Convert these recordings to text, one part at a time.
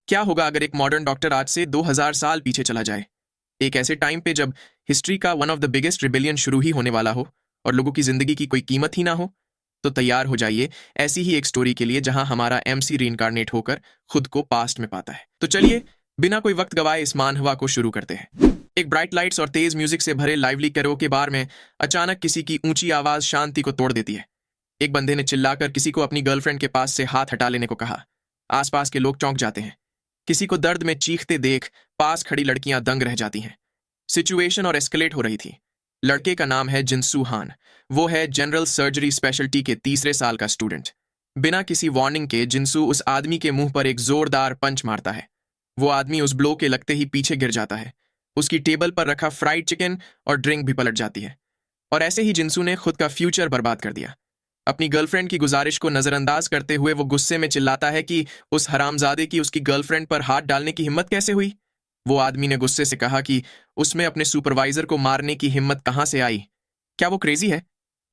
क्या होगा अगर एक मॉडर्न डॉक्टर आज से 2000 साल पीछे चला जाए, एक ऐसे टाइम पे जब हिस्ट्री का one of the biggest rebellion शुरू ही होने वाला हो और लोगों की जिंदगी की कोई कीमत ही ना हो। तो तैयार हो जाइए ऐसी ही एक स्टोरी के लिए जहां हमारा एमसी रीइंकारनेट होकर खुद को पास्ट में पाता है। तो चलिए बिना कोई वक्त गवाए इस मानहवा को शुरू करते हैं। एक ब्राइट लाइट्स और तेज म्यूजिक से भरे लाइवली कैरोके बार में अचानक किसी की ऊंची आवाज शांति को तोड़ देती है। एक बंदे ने चिल्लाकर किसी को अपनी गर्लफ्रेंड के पास से हाथ हटा लेने को कहा। आसपास के लोग चौंक जाते हैं। किसी को दर्द में चीखते देख पास खड़ी लड़कियां दंग रह जाती हैं। सिचुएशन और एस्केलेट हो रही थी। लड़के का नाम है जिनसू हान। वो है जनरल सर्जरी स्पेशलिटी के तीसरे साल का स्टूडेंट। बिना किसी वार्निंग के जिनसू उस आदमी के मुंह पर एक जोरदार पंच मारता है। वो आदमी उस ब्लो के लगते ही पीछे गिर जाता है। उसकी टेबल पर रखा फ्राइड चिकन और ड्रिंक भी पलट जाती है। और ऐसे ही जिनसू ने खुद का फ्यूचर बर्बाद कर दिया। अपनी गर्लफ्रेंड की गुजारिश को नजरअंदाज करते हुए वो गुस्से में चिल्लाता है कि उस हरामजादे की उसकी गर्लफ्रेंड पर हाथ डालने की हिम्मत कैसे हुई। वो आदमी ने गुस्से से कहा कि उसमें अपने सुपरवाइजर को मारने की हिम्मत कहां से आई। क्या वो क्रेजी है?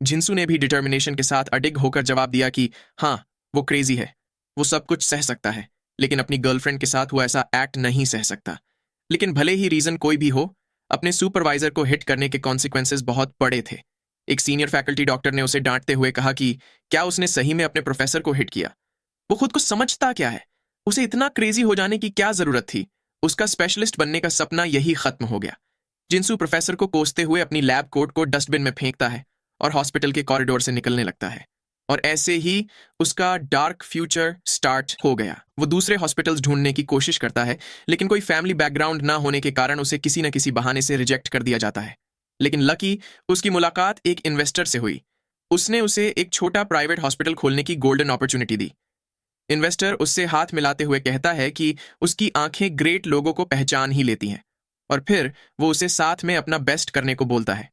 जिनसू ने भी डिटर्मिनेशन के साथ अडिग होकर जवाब दिया कि हाँ, वो क्रेजी है। वो सब कुछ सह सकता है, लेकिन अपनी गर्लफ्रेंड के साथ वो ऐसा एक्ट नहीं सह सकता। लेकिन भले ही रीजन कोई भी हो, अपने सुपरवाइजर को हिट करने के कॉन्सिक्वेंसेस बहुत बड़े थे। एक सीनियर फैकल्टी डॉक्टर ने उसे डांटते हुए कहा कि क्या उसने सही में अपने प्रोफेसर को हिट किया? वो खुद को समझता क्या है? उसे इतना क्रेजी हो जाने की क्या जरूरत थी? उसका स्पेशलिस्ट बनने का सपना यही खत्म हो गया। जिनसू प्रोफेसर को कोसते हुए अपनी लैब कोट को डस्टबिन में फेंकता है और हॉस्पिटल के कॉरिडोर से निकलने लगता है। और ऐसे ही उसका डार्क फ्यूचर स्टार्ट हो गया। वो दूसरे हॉस्पिटल्स ढूंढने की कोशिश करता है, लेकिन कोई फैमिली बैकग्राउंड ना होने के कारण उसे किसी न किसी बहाने से रिजेक्ट कर दिया जाता है। लेकिन लकी उसकी मुलाकात एक इन्वेस्टर से हुई। उसने उसे एक छोटा प्राइवेट हॉस्पिटल खोलने की गोल्डन अपॉर्चुनिटी दी। इन्वेस्टर उससे हाथ मिलाते हुए कहता है कि उसकी आंखें ग्रेट लोगों को पहचान ही लेती हैं, और फिर वो उसे साथ में अपना बेस्ट करने को बोलता है।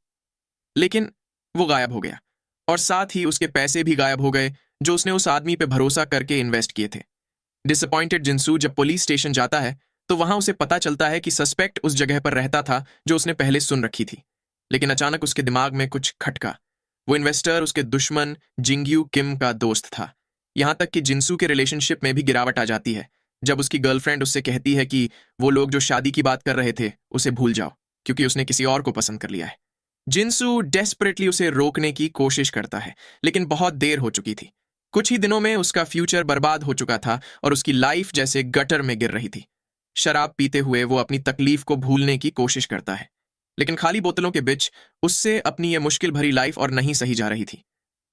लेकिन वो गायब हो गया, और साथ ही उसके पैसे भी गायब हो गए जो उसने उस आदमी पे भरोसा करके इन्वेस्ट किए थे। डिसअपॉइंटेड जिनसू जब पुलिस स्टेशन जाता है तो वहां उसे पता चलता है कि सस्पेक्ट उस जगह पर रहता था जो उसने पहले सुन रखी थी। लेकिन अचानक उसके दिमाग में कुछ खटका। वो इन्वेस्टर उसके दुश्मन जिंग्यू किम का दोस्त था। यहां तक कि जिनसू के रिलेशनशिप में भी गिरावट आ जाती है जब उसकी गर्लफ्रेंड उससे कहती है कि वो लोग जो शादी की बात कर रहे थे उसे भूल जाओ, क्योंकि उसने किसी और को पसंद कर लिया है। जिनसू डेस्परेटली उसे रोकने की कोशिश करता है, लेकिन बहुत देर हो चुकी थी। कुछ ही दिनों में उसका फ्यूचर बर्बाद हो चुका था और उसकी लाइफ जैसे गटर में गिर रही थी। शराब पीते हुए वो अपनी तकलीफ को भूलने की कोशिश करता है, लेकिन खाली बोतलों के बीच उससे अपनी ये मुश्किल भरी लाइफ और नहीं सही जा रही थी।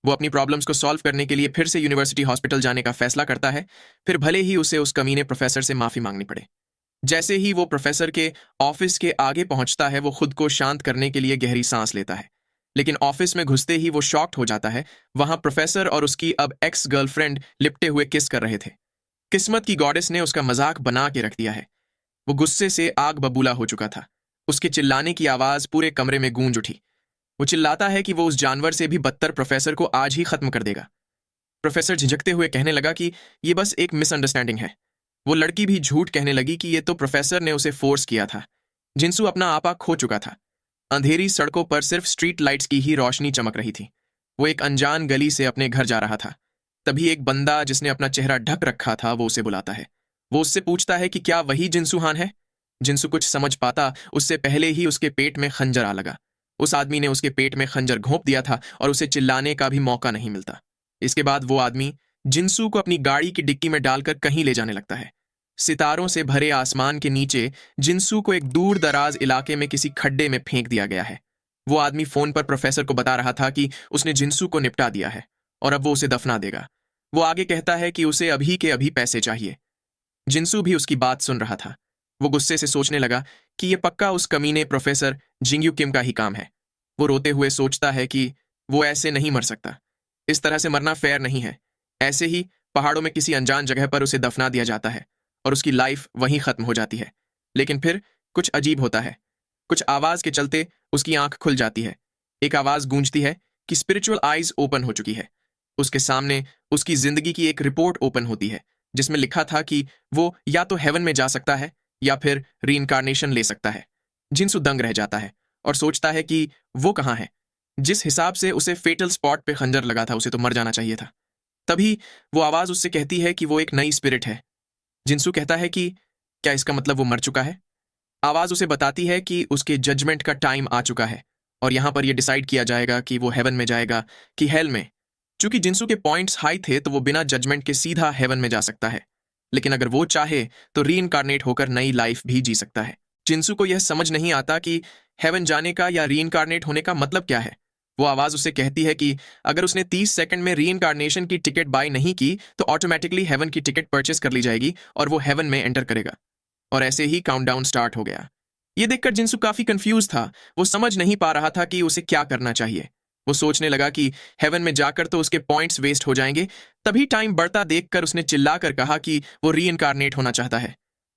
वो अपनी प्रॉब्लम्स को सॉल्व करने के लिए फिर से यूनिवर्सिटी हॉस्पिटल जाने का फैसला करता है, फिर भले ही उसे उस कमीने प्रोफेसर से माफी मांगनी पड़े। जैसे ही वो प्रोफेसर के ऑफिस के आगे पहुंचता है वो खुद को शांत करने के लिए गहरी सांस लेता है, लेकिन ऑफिस में घुसते ही वो शॉक्ड हो जाता है। वहां प्रोफेसर और उसकी अब एक्स गर्लफ्रेंड लिपटे हुए किस कर रहे थे। किस्मत की गॉडेस ने उसका मजाक बना के रख दिया है। वो गुस्से से आग बबूला हो चुका था। उसके चिल्लाने की आवाज पूरे कमरे में गूंज उठी। वो चिल्लाता है कि वो उस जानवर से भी बदतर प्रोफेसर को आज ही खत्म कर देगा। प्रोफेसर झिझकते हुए कहने लगा कि ये बस एक मिसअंडरस्टैंडिंग है। वो लड़की भी झूठ कहने लगी कि ये तो प्रोफेसर ने उसे फोर्स किया था। जिनसू अपना आपा खो चुका था। अंधेरी सड़कों पर सिर्फ स्ट्रीट लाइट्स की ही रोशनी चमक रही थी। वो एक अनजान गली से अपने घर जा रहा था। तभी एक बंदा जिसने अपना चेहरा ढक रखा था वो उसे बुलाता है। वो उससे पूछता है कि क्या वही जिनसू हान है। जिनसू कुछ समझ पाता उससे पहले ही उसके पेट में खंजर आ लगा। उस आदमी ने उसके पेट में खंजर घोंप दिया था और उसे चिल्लाने का भी मौका नहीं मिलता। इसके बाद वो आदमी जिनसू को अपनी गाड़ी की डिक्की में डालकर कहीं ले जाने लगता है। सितारों से भरे आसमान के नीचे जिनसू को एक दूर दराज इलाके में किसी खड्डे में फेंक दिया गया है। वो आदमी फोन पर प्रोफेसर को बता रहा था कि उसने जिनसू को निपटा दिया है और अब वो उसे दफना देगा। वो आगे कहता है कि उसे अभी के अभी पैसे चाहिए। जिनसू भी उसकी बात सुन रहा था। वो गुस्से से सोचने लगा कि ये पक्का उस कमीने प्रोफेसर जिंग्यू किम का ही काम है। वो रोते हुए सोचता है कि वो ऐसे नहीं मर सकता। इस तरह से मरना फेयर नहीं है। ऐसे ही पहाड़ों में किसी अनजान जगह पर उसे दफना दिया जाता है और उसकी लाइफ वहीं खत्म हो जाती है। लेकिन फिर कुछ अजीब होता है। कुछ आवाज के चलते उसकी आंख खुल जाती है। एक आवाज गूंजती है कि स्पिरिचुअल आईज ओपन हो चुकी है। उसके सामने उसकी जिंदगी की एक रिपोर्ट ओपन होती है जिसमें लिखा था कि वो या तो हेवन में जा सकता है या फिर रीइंकारनेशन ले सकता है। जिनसू दंग रह जाता है और सोचता है कि वो कहाँ है। जिस हिसाब से उसे फेटल स्पॉट पे खंजर लगा था उसे तो मर जाना चाहिए था। तभी वो आवाज उससे कहती है कि वो एक नई स्पिरिट है। जिनसू कहता है कि क्या इसका मतलब वो मर चुका है? आवाज उसे बताती है कि उसके जजमेंट का टाइम आ चुका है और यहां पर यह डिसाइड किया जाएगा कि वो हेवन में जाएगा कि हेल में। चूंकि जिनसू के पॉइंट्स हाई थे तो वो बिना जजमेंट के सीधा हेवन में जा सकता है, लेकिन अगर वो चाहे तो रीइंकारनेट होकर नई लाइफ भी जी सकता है। जिनसू को यह समझ नहीं आता कि हेवन जाने का या रीइंकारनेट होने का मतलब क्या है। वो आवाज उसे कहती है कि अगर उसने 30 सेकंड में रीइंकारनेशन की टिकट बाय नहीं की तो ऑटोमेटिकली हेवन की टिकट परचेस कर ली जाएगी और वो हेवन में एंटर करेगा। और ऐसे ही काउंटडाउन स्टार्ट हो गया। ये देखकर जिनसू काफी कंफ्यूज था। वो समझ नहीं पा रहा था कि उसे क्या करना चाहिए। वो सोचने लगा कि हेवन में जाकर तो उसके पॉइंट्स वेस्ट हो जाएंगे। तभी टाइम बढ़ता देखकर उसने चिल्लाकर कहा कि वो रीइंकारनेट होना चाहता है।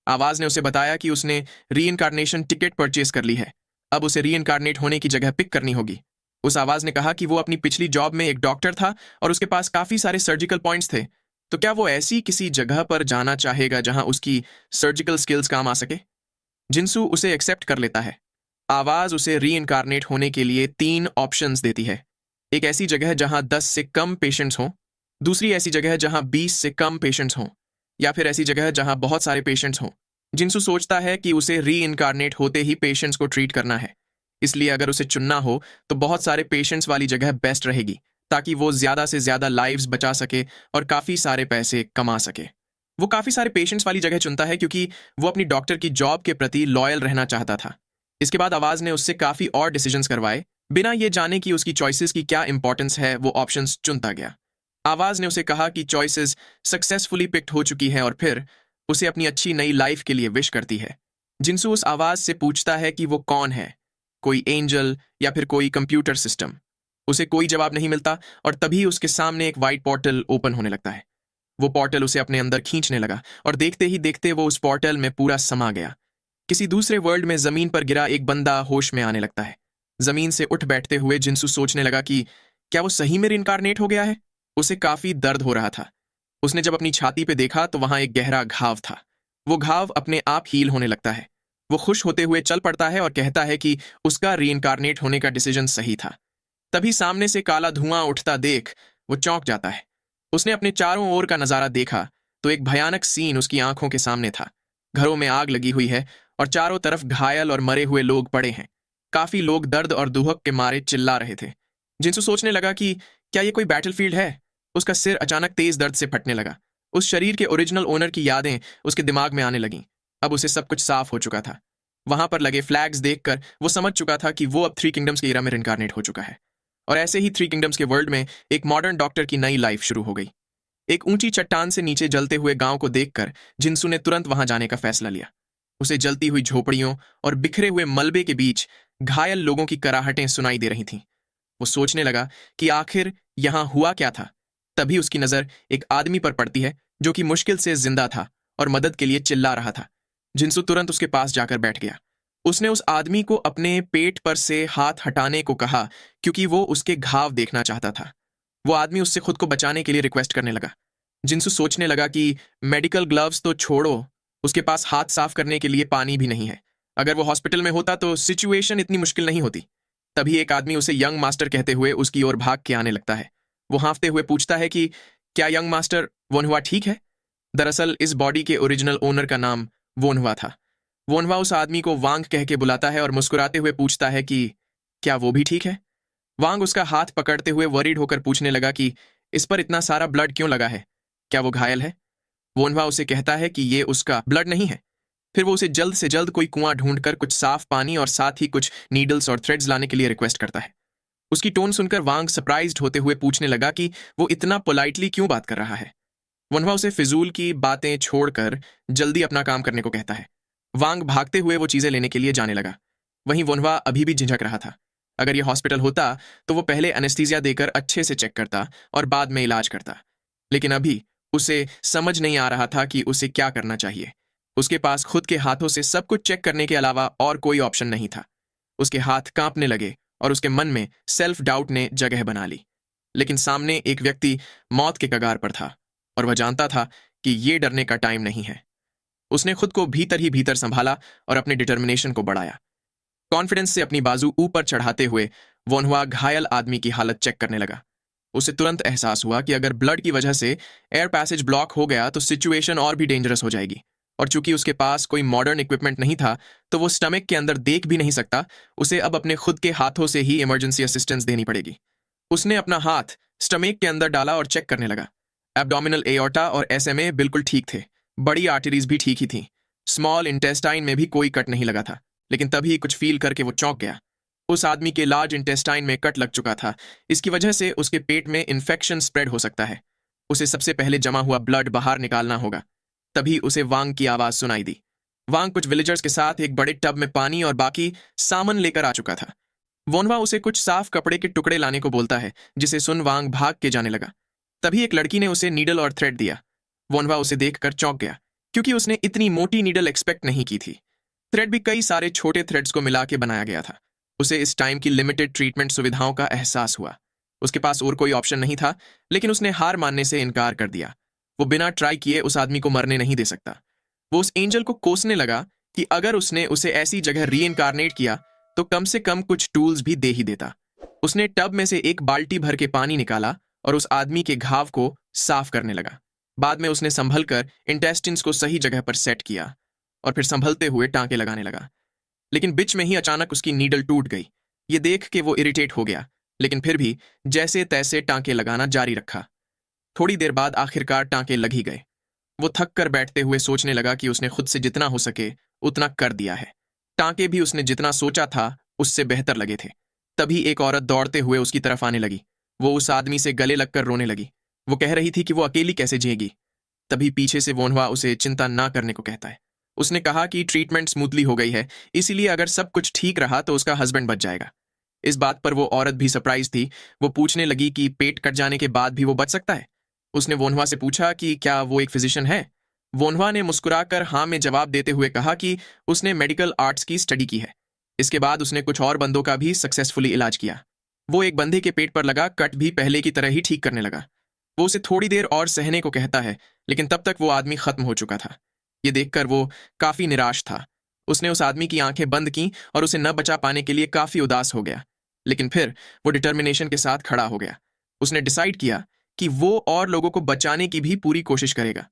आवाज ने उसे बताया कि उसने रीइंकारनेशन टिकट परचेज कर ली है। अब उसे रीइंकारनेट होने की जगह पिक करनी होगी। उस आवाज ने कहा कि वो अपनी पिछली जॉब में एक डॉक्टर था और उसके पास काफी सारे सर्जिकल पॉइंट्स थे। तो क्या वो ऐसी किसी जगह पर जाना चाहेगा जहां उसकी सर्जिकल स्किल्स काम आ सके? जिनसू उसे एक्सेप्ट कर लेता है। आवाज उसे रीइंकारनेट होने के लिए 3 ऑप्शंस देती है। एक ऐसी जगह जहां 10 से कम पेशेंट्स हों, दूसरी ऐसी जगह जहां 20 से कम पेशेंट्स हों, या फिर ऐसी जगह जहां बहुत सारे पेशेंट्स हों। जिनसू सोचता है कि उसे रीइंकारनेट होते ही पेशेंट्स को ट्रीट करना है, इसलिए अगर उसे चुनना हो तो बहुत सारे पेशेंट्स वाली जगह बेस्ट रहेगी, ताकि वो ज्यादा से ज्यादा लाइव्स बचा सके और काफी सारे पैसे कमा सके। वो काफी सारे पेशेंट्स वाली जगह चुनता है क्योंकि वो अपनी डॉक्टर की जॉब के प्रति लॉयल रहना चाहता था। इसके बाद आवाज ने उससे काफी और डिसीजंस करवाए। बिना ये जाने कि उसकी चॉइसेस की क्या इंपॉर्टेंस है, वो ऑप्शंस चुनता गया। आवाज ने उसे कहा कि चॉइसेस सक्सेसफुली पिक्ड हो चुकी हैं और फिर उसे अपनी अच्छी नई लाइफ के लिए विश करती है। जिनसू उस आवाज से पूछता है कि वो कौन है, कोई एंजल या फिर कोई कंप्यूटर सिस्टम। उसे कोई जवाब नहीं मिलता और तभी उसके सामने एक वाइट पोर्टल ओपन होने लगता है। वो पोर्टल उसे अपने अंदर खींचने लगा और देखते ही देखते वो उस पोर्टल में पूरा समा गया। किसी दूसरे वर्ल्ड में जमीन पर गिरा एक बंदा होश में आने लगता है। जमीन से उठ बैठते हुए जिनसू सोचने लगा कि क्या वो सही में रिइंकारनेट हो गया है। उसे काफी दर्द हो रहा था। उसने जब अपनी छाती पे देखा तो वहां एक गहरा घाव था। वो घाव अपने आप हील होने लगता है। वो खुश होते हुए चल पड़ता है और कहता है कि उसका रीइंकारनेट होने का डिसीजन सही था। तभी सामने से काला धुआं उठता देख वो चौंक जाता है। उसने अपने चारों ओर का नजारा देखा तो एक भयानक सीन उसकी आंखों के सामने था। घरों में आग लगी हुई है और चारों तरफ घायल और मरे हुए लोग पड़े हैं। काफी लोग दर्द और दुहक के मारे चिल्ला रहे थे। जिनसू सोचने लगा कि क्या ये कोई बैटलफील्ड है। उसका सिर अचानक तेज दर्द से फटने लगा। उस शरीर के ओरिजिनल ओनर की यादें उसके दिमाग में आने लगीं। अब उसे सब कुछ साफ हो चुका था। वहां पर लगे फ्लैग्स देखकर वो समझ चुका था कि वो अब 3 किंगडम्स के एरा में रिइंकारनेट हो चुका है। और ऐसे ही 3 किंगडम्स के वर्ल्ड में एक मॉडर्न डॉक्टर की नई लाइफ शुरू हो गई। एक ऊंची चट्टान से नीचे जलते हुए गांव को देखकर जिनसू ने तुरंत वहां जाने का फैसला लिया। उसे जलती हुई झोपड़ियों और बिखरे हुए मलबे के बीच घायल लोगों की कराहटें सुनाई दे रही थीं। वो सोचने लगा कि आखिर यहां हुआ क्या था। तभी उसकी नजर एक आदमी पर पड़ती है जो कि मुश्किल से जिंदा था और मदद के लिए चिल्ला रहा था। जिनसू तुरंत उसके पास जाकर बैठ गया। उसने उस आदमी को अपने पेट पर से हाथ हटाने को कहा क्योंकि वो उसके घाव देखना चाहता था। वो आदमी उससे खुद को बचाने के लिए रिक्वेस्ट करने लगा। जिनसू सोचने लगा कि मेडिकल ग्लव्स तो छोड़ो, उसके पास हाथ साफ करने के लिए पानी भी नहीं है। अगर वो हॉस्पिटल में होता तो सिचुएशन इतनी मुश्किल नहीं होती। तभी एक आदमी उसे यंग मास्टर कहते हुए उसकी ओर भाग के आने लगता है। वो हाँफते हुए पूछता है कि क्या यंग मास्टर वोनहुआ ठीक है? दरअसल इस बॉडी के ओरिजिनल ओनर का नाम वोनहुआ था। वोनहुआ उस आदमी को वांग कह के बुलाता है और मुस्कुराते हुए पूछता है कि क्या वो भी ठीक है? वांग उसका हाथ पकड़ते हुए वरीड होकर पूछने लगा कि इस पर इतना सारा ब्लड क्यों लगा है? क्या वो घायल है? वोनहुआ उसे कहता है कि ये उसका ब्लड नहीं है। फिर वो उसे जल्द से जल्द कोई कुआं ढूंढकर कुछ साफ पानी और साथ ही कुछ नीडल्स और थ्रेड्स लाने के लिए रिक्वेस्ट करता है। उसकी टोन सुनकर वांग सरप्राइज्ड होते हुए पूछने लगा कि वो इतना पोलाइटली क्यों बात कर रहा है। वोनहुआ उसे फिजूल की बातें छोड़कर जल्दी अपना काम करने को कहता है। वांग भागते हुए वो चीजें लेने के लिए जाने लगा। वहीं वोनहुआ अभी भी झिझक रहा था। अगर ये हॉस्पिटल होता तो वो पहले एनेस्थीसिया देकर अच्छे से चेक करता और बाद में इलाज करता। लेकिन अभी उसे समझ नहीं आ रहा था कि उसे क्या करना चाहिए। उसके पास खुद के हाथों से सब कुछ चेक करने के अलावा और कोई ऑप्शन नहीं था। उसके हाथ कांपने लगे और उसके मन में सेल्फ डाउट ने जगह बना ली। लेकिन सामने एक व्यक्ति मौत के कगार पर था और वह जानता था कि ये डरने का टाइम नहीं है। उसने खुद को भीतर ही भीतर संभाला और अपने डिटर्मिनेशन को बढ़ाया। कॉन्फिडेंस से अपनी बाजू ऊपर चढ़ाते हुए वोनहुआ घायल आदमी की हालत चेक करने लगा। उसे तुरंत एहसास हुआ कि अगर ब्लड की वजह से एयर पैसेज ब्लॉक हो गया तो सिचुएशन और भी डेंजरस हो जाएगी। और चूंकि उसके पास कोई मॉडर्न इक्विपमेंट नहीं था तो वो स्टमक के अंदर देख भी नहीं सकता, उसे अब अपने खुद के हाथों से ही इमरजेंसी असिस्टेंस देनी पड़ेगी। उसने अपना हाथ स्टमक के अंदर डाला और चेक करने लगा। एब्डोमिनल एओर्टा और एसएमए बिल्कुल ठीक थे, बड़ी आर्टरीज भी ठीक ही थी, स्मॉल इंटेस्टाइन में भी कोई कट नहीं लगा था। लेकिन तभी कुछ फील करके वो चौंक गया। उस आदमी के लार्ज इंटेस्टाइन में कट लग चुका था। इसकी वजह से उसके पेट में इन्फेक्शन स्प्रेड हो सकता है। उसे सबसे पहले जमा हुआ ब्लड बाहर निकालना होगा। तभी उसे वांग की आवाज सुनाई दी। वांग कुछ विलेजर्स के साथ एक बड़े टब में पानी और बाकी सामान लेकर आ चुका था। वोनवा उसे कुछ साफ कपड़े के टुकड़े लाने को बोलता है, जिसे सुन वांग भाग के जाने लगा। तभी एक लड़की ने उसे नीडल और थ्रेड दिया। वोनवा उसे देखकर चौंक गया, क्योंकि उसने इतनी मोटी नीडल एक्सपेक्ट नहीं की थी। थ्रेड भी कई सारे छोटे थ्रेड्स को मिला के बनाया गया था। उसे इस टाइम की लिमिटेड ट्रीटमेंट सुविधाओं का एहसास हुआ। उसके पास और कोई ऑप्शन नहीं था, लेकिन उसने हार मानने से इनकार कर दिया। वो बिना ट्राई किए उस आदमी को मरने नहीं दे सकता। वो उस एंजल को कोसने लगा कि अगर उसने उसे ऐसी जगह रीइनकारनेट किया तो कम से कम कुछ टूल्स भी दे ही देता। उसने टब में से एक बाल्टी भर के पानी निकाला और उस आदमी के घाव को साफ करने लगा। बाद में उसने संभल कर इंटेस्टिन्स को सही जगह पर सेट किया और फिर संभलते हुए टांके लगाने लगा। लेकिन बीच में ही अचानक उसकी नीडल टूट गई। ये देख के वो इरिटेट हो गया, लेकिन फिर भी जैसे तैसे टांके लगाना जारी रखा। थोड़ी देर बाद आखिरकार टांके लग ही गए। वो थक कर बैठते हुए सोचने लगा कि उसने खुद से जितना हो सके उतना कर दिया है। टांके भी उसने जितना सोचा था उससे बेहतर लगे थे। तभी एक औरत दौड़ते हुए उसकी तरफ आने लगी। वो उस आदमी से गले लगकर रोने लगी। वो कह रही थी कि वो अकेली कैसे जिएगी। तभी पीछे से वोनवा उसे चिंता ना करने को कहता है। उसने कहा कि ट्रीटमेंट स्मूथली हो गई है, इसीलिए अगर सब कुछ ठीक रहा तो उसका हस्बैंड बच जाएगा। इस बात पर वो औरत भी सरप्राइज थी। वो पूछने लगी कि पेट कट जाने के बाद भी वो बच सकता है। उसने वोनवा से पूछा कि क्या वो एक फिजिशियन है। वोनवा ने मुस्कुराकर हाँ में जवाब देते हुए कहा कि उसने मेडिकल आर्ट्स की स्टडी की है। इसके बाद उसने कुछ और बंदों का भी सक्सेसफुली इलाज किया। वो एक बंदे के पेट पर लगा कट भी पहले की तरह ही ठीक करने लगा। वो उसे थोड़ी देर और सहने को कहता है, लेकिन तब तक वो आदमी खत्म हो चुका था। ये देखकर वो काफी निराश था। उसने उस आदमी की आंखें बंद की और उसे न बचा पाने के लिए काफी उदास हो गया। लेकिन फिर वो डिटर्मिनेशन के साथ खड़ा हो गया। उसने डिसाइड किया कि वो और लोगों को बचाने की भी पूरी कोशिश करेगा।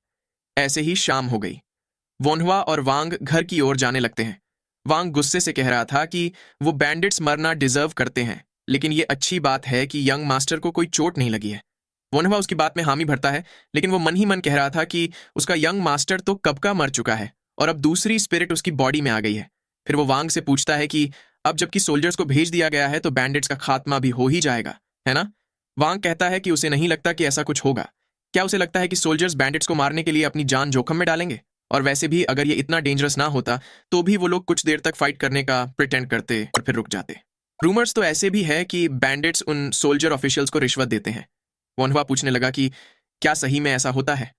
ऐसे ही शाम हो गई। वोनहुआ और वांग घर की ओर जाने लगते हैं। वांग गुस्से से कह रहा था कि वो बैंडिट्स मरना डिजर्व करते हैं, लेकिन ये अच्छी बात है कि यंग मास्टर को कोई चोट नहीं लगी है। वोनहुआ उसकी बात में हामी भरता है, लेकिन वो मन ही मन कह रहा था कि उसका यंग मास्टर तो कब का मर चुका है और अब दूसरी स्पिरिट उसकी बॉडी में आ गई है। फिर वो वांग से पूछता है कि अब जबकि सोल्जर्स को भेज दिया गया है तो बैंडिट्स का खात्मा भी हो ही जाएगा, है ना? वांग कहता है कि उसे नहीं लगता कि ऐसा कुछ होगा। क्या उसे लगता है कि सोल्जर्स बैंडिट्स को मारने के लिए अपनी जान जोखम में डालेंगे? और वैसे भी अगर ये इतना डेंजरस ना होता तो भी वो लोग कुछ देर तक फाइट करने का प्रिटेंड करते और फिर रुक जाते। रूमर्स तो ऐसे भी है कि बैंडिट्स उन सोल्जर ऑफिशियल्स को रिश्वत देते हैं। वोनहुआ पूछने लगा कि क्या सही में ऐसा होता है।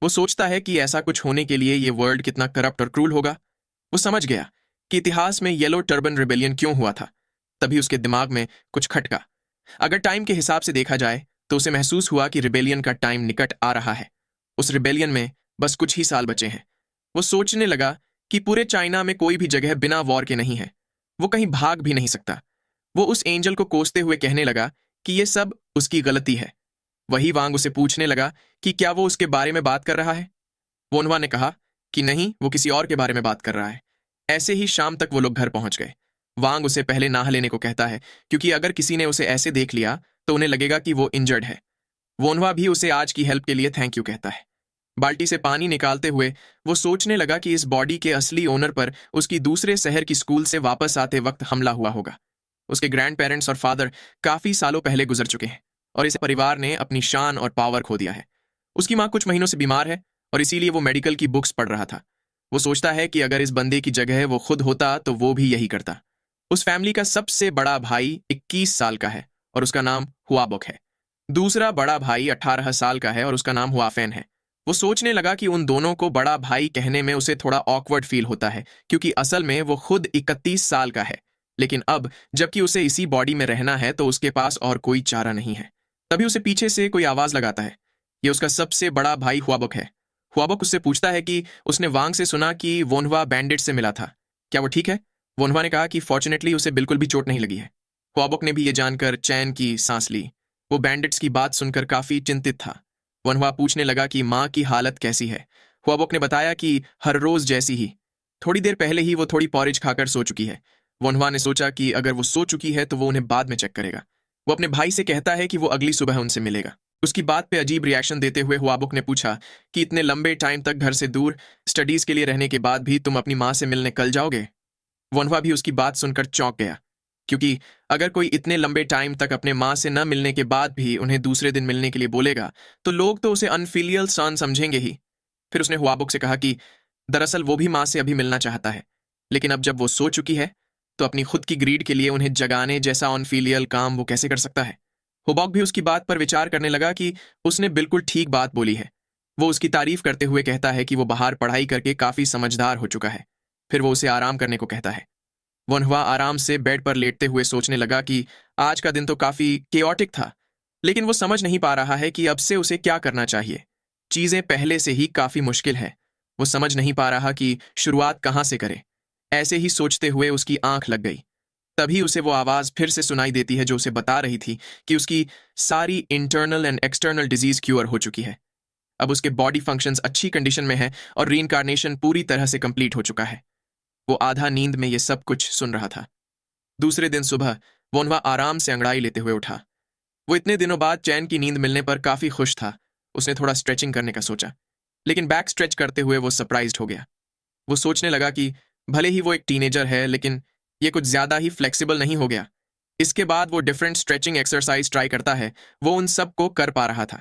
वो सोचता है कि ऐसा कुछ होने के लिए ये वर्ल्ड कितना करप्ट और क्रूल होगा। वो समझ गया कि इतिहास में येलो टर्बन रिबेलियन क्यों हुआ था। तभी उसके दिमाग में कुछ खटका। अगर टाइम के हिसाब से देखा जाए तो उसे महसूस हुआ कि रिबेलियन का टाइम निकट आ रहा है। उस रिबेलियन में बस कुछ ही साल बचे हैं। वो सोचने लगा कि पूरे चाइना में कोई भी जगह बिना वॉर के नहीं है। वो कहीं भाग भी नहीं सकता। वो उस एंजल को कोसते हुए कहने लगा कि ये सब उसकी गलती है। वही वांग उसे पूछने लगा कि क्या वो उसके बारे में बात कर रहा है। वोनहुआ ने कहा कि नहीं, वो किसी और के बारे में बात कर रहा है। ऐसे ही शाम तक वो लोग घर पहुंच गए। वांग उसे पहले नहा लेने को कहता है, क्योंकि अगर किसी ने उसे ऐसे देख लिया तो उन्हें लगेगा कि वो इंजर्ड है। वोनहुआ भी उसे आज की हेल्प के लिए थैंक यू कहता है। बाल्टी से पानी निकालते हुए वो सोचने लगा कि इस बॉडी के असली ओनर पर उसकी दूसरे शहर की स्कूल से वापस आते वक्त हमला हुआ होगा। उसके ग्रैंड पेरेंट्स और फादर काफी सालों पहले गुजर चुके हैं और इस परिवार ने अपनी शान और पावर खो दिया है। उसकी माँ कुछ महीनों से बीमार है और इसीलिए वो मेडिकल की बुक्स पढ़ रहा था। वो सोचता है कि अगर इस बंदे की जगह वो खुद होता तो वो भी यही करता। उस फैमिली का सबसे बड़ा भाई 21 साल का है और उसका नाम हुआबुक है। दूसरा बड़ा भाई 18 साल का है और उसका नाम हुआफेन है। वो सोचने लगा कि उन दोनों को बड़ा भाई कहने में उसे थोड़ा ऑकवर्ड फील होता है, क्योंकि असल में वो खुद 31 साल का है। लेकिन अब जबकि उसे इसी बॉडी में रहना है तो उसके पास और कोई चारा नहीं है। तभी उसे पीछे से कोई आवाज लगाता है। ये उसका सबसे बड़ा भाई हुआबुक है। हुआबुक उससे पूछता है कि उसने वांग से सुना कि वोनहुआ बैंडिट से मिला था, क्या वो ठीक है? वोनहुआ ने कहा कि फॉर्चुनेटली उसे बिल्कुल भी चोट नहीं लगी है। हुआबुक ने भी ये जानकर चैन की सांस ली। वो बैंडिट्स की बात सुनकर काफी चिंतित था। वनवा पूछने लगा कि माँ की हालत कैसी है। हुआबोक ने बताया कि हर रोज जैसी ही, थोड़ी देर पहले ही वो थोड़ी पॉरेज खाकर सो चुकी है। वनवा ने सोचा कि अगर वो सो चुकी है तो वो उन्हें बाद में चेक करेगा। वो अपने भाई से कहता है कि वो अगली सुबह उनसे मिलेगा। उसकी बात पे अजीब रिएक्शन देते हुए हुआबोक ने पूछा कि इतने लंबे टाइम तक घर से दूर स्टडीज के लिए रहने के बाद भी तुम अपनी माँ से मिलने कल जाओगे? वनवा भी उसकी बात सुनकर चौंक गया, क्योंकि अगर कोई इतने लंबे टाइम तक अपने माँ से न मिलने के बाद भी उन्हें दूसरे दिन मिलने के लिए बोलेगा तो लोग तो उसे अनफिलियल सन समझेंगे ही। फिर उसने हुआबुक से कहा कि दरअसल वो भी माँ से अभी मिलना चाहता है, लेकिन अब जब वो सो चुकी है तो अपनी खुद की ग्रीड के लिए उन्हें जगाने जैसा अनफिलियल काम वो कैसे कर सकता है। हुबॉक भी उसकी बात पर विचार करने लगा कि उसने बिल्कुल ठीक बात बोली है। वो उसकी तारीफ करते हुए कहता है कि वो बाहर पढ़ाई करके काफी समझदार हो चुका है। फिर वो उसे आराम करने को कहता है। वनहुआ आराम से बेड पर लेटते हुए सोचने लगा कि आज का दिन तो काफी केओटिक था, लेकिन वो समझ नहीं पा रहा है कि अब से उसे क्या करना चाहिए। चीजें पहले से ही काफी मुश्किल है। वो समझ नहीं पा रहा कि शुरुआत कहाँ से करे। ऐसे ही सोचते हुए उसकी आंख लग गई। तभी उसे वो आवाज फिर से सुनाई देती है जो उसे बता रही थी कि उसकी सारी internal and external disease cure हो चुकी है। अब उसके बॉडी फंक्शंस अच्छी कंडीशन में है और रीइंकार्नेशन पूरी तरह से कंप्लीट हो चुका है। वो आधा नींद में ये सब कुछ सुन रहा था। दूसरे दिन सुबह वोनवा आराम से अंगड़ाई लेते हुए उठा। वो इतने दिनों बाद चैन की नींद मिलने पर काफी खुश था। उसने थोड़ा स्ट्रेचिंग करने का सोचा, लेकिन बैक स्ट्रेच करते हुए वो सरप्राइज्ड हो गया। वो सोचने लगा कि भले ही वो एक टीनेजर है, लेकिन ये कुछ ज्यादा ही फ्लेक्सिबल नहीं हो गया। इसके बाद वो डिफरेंट स्ट्रेचिंग एक्सरसाइज ट्राई करता है, वो उन सब को कर पा रहा था।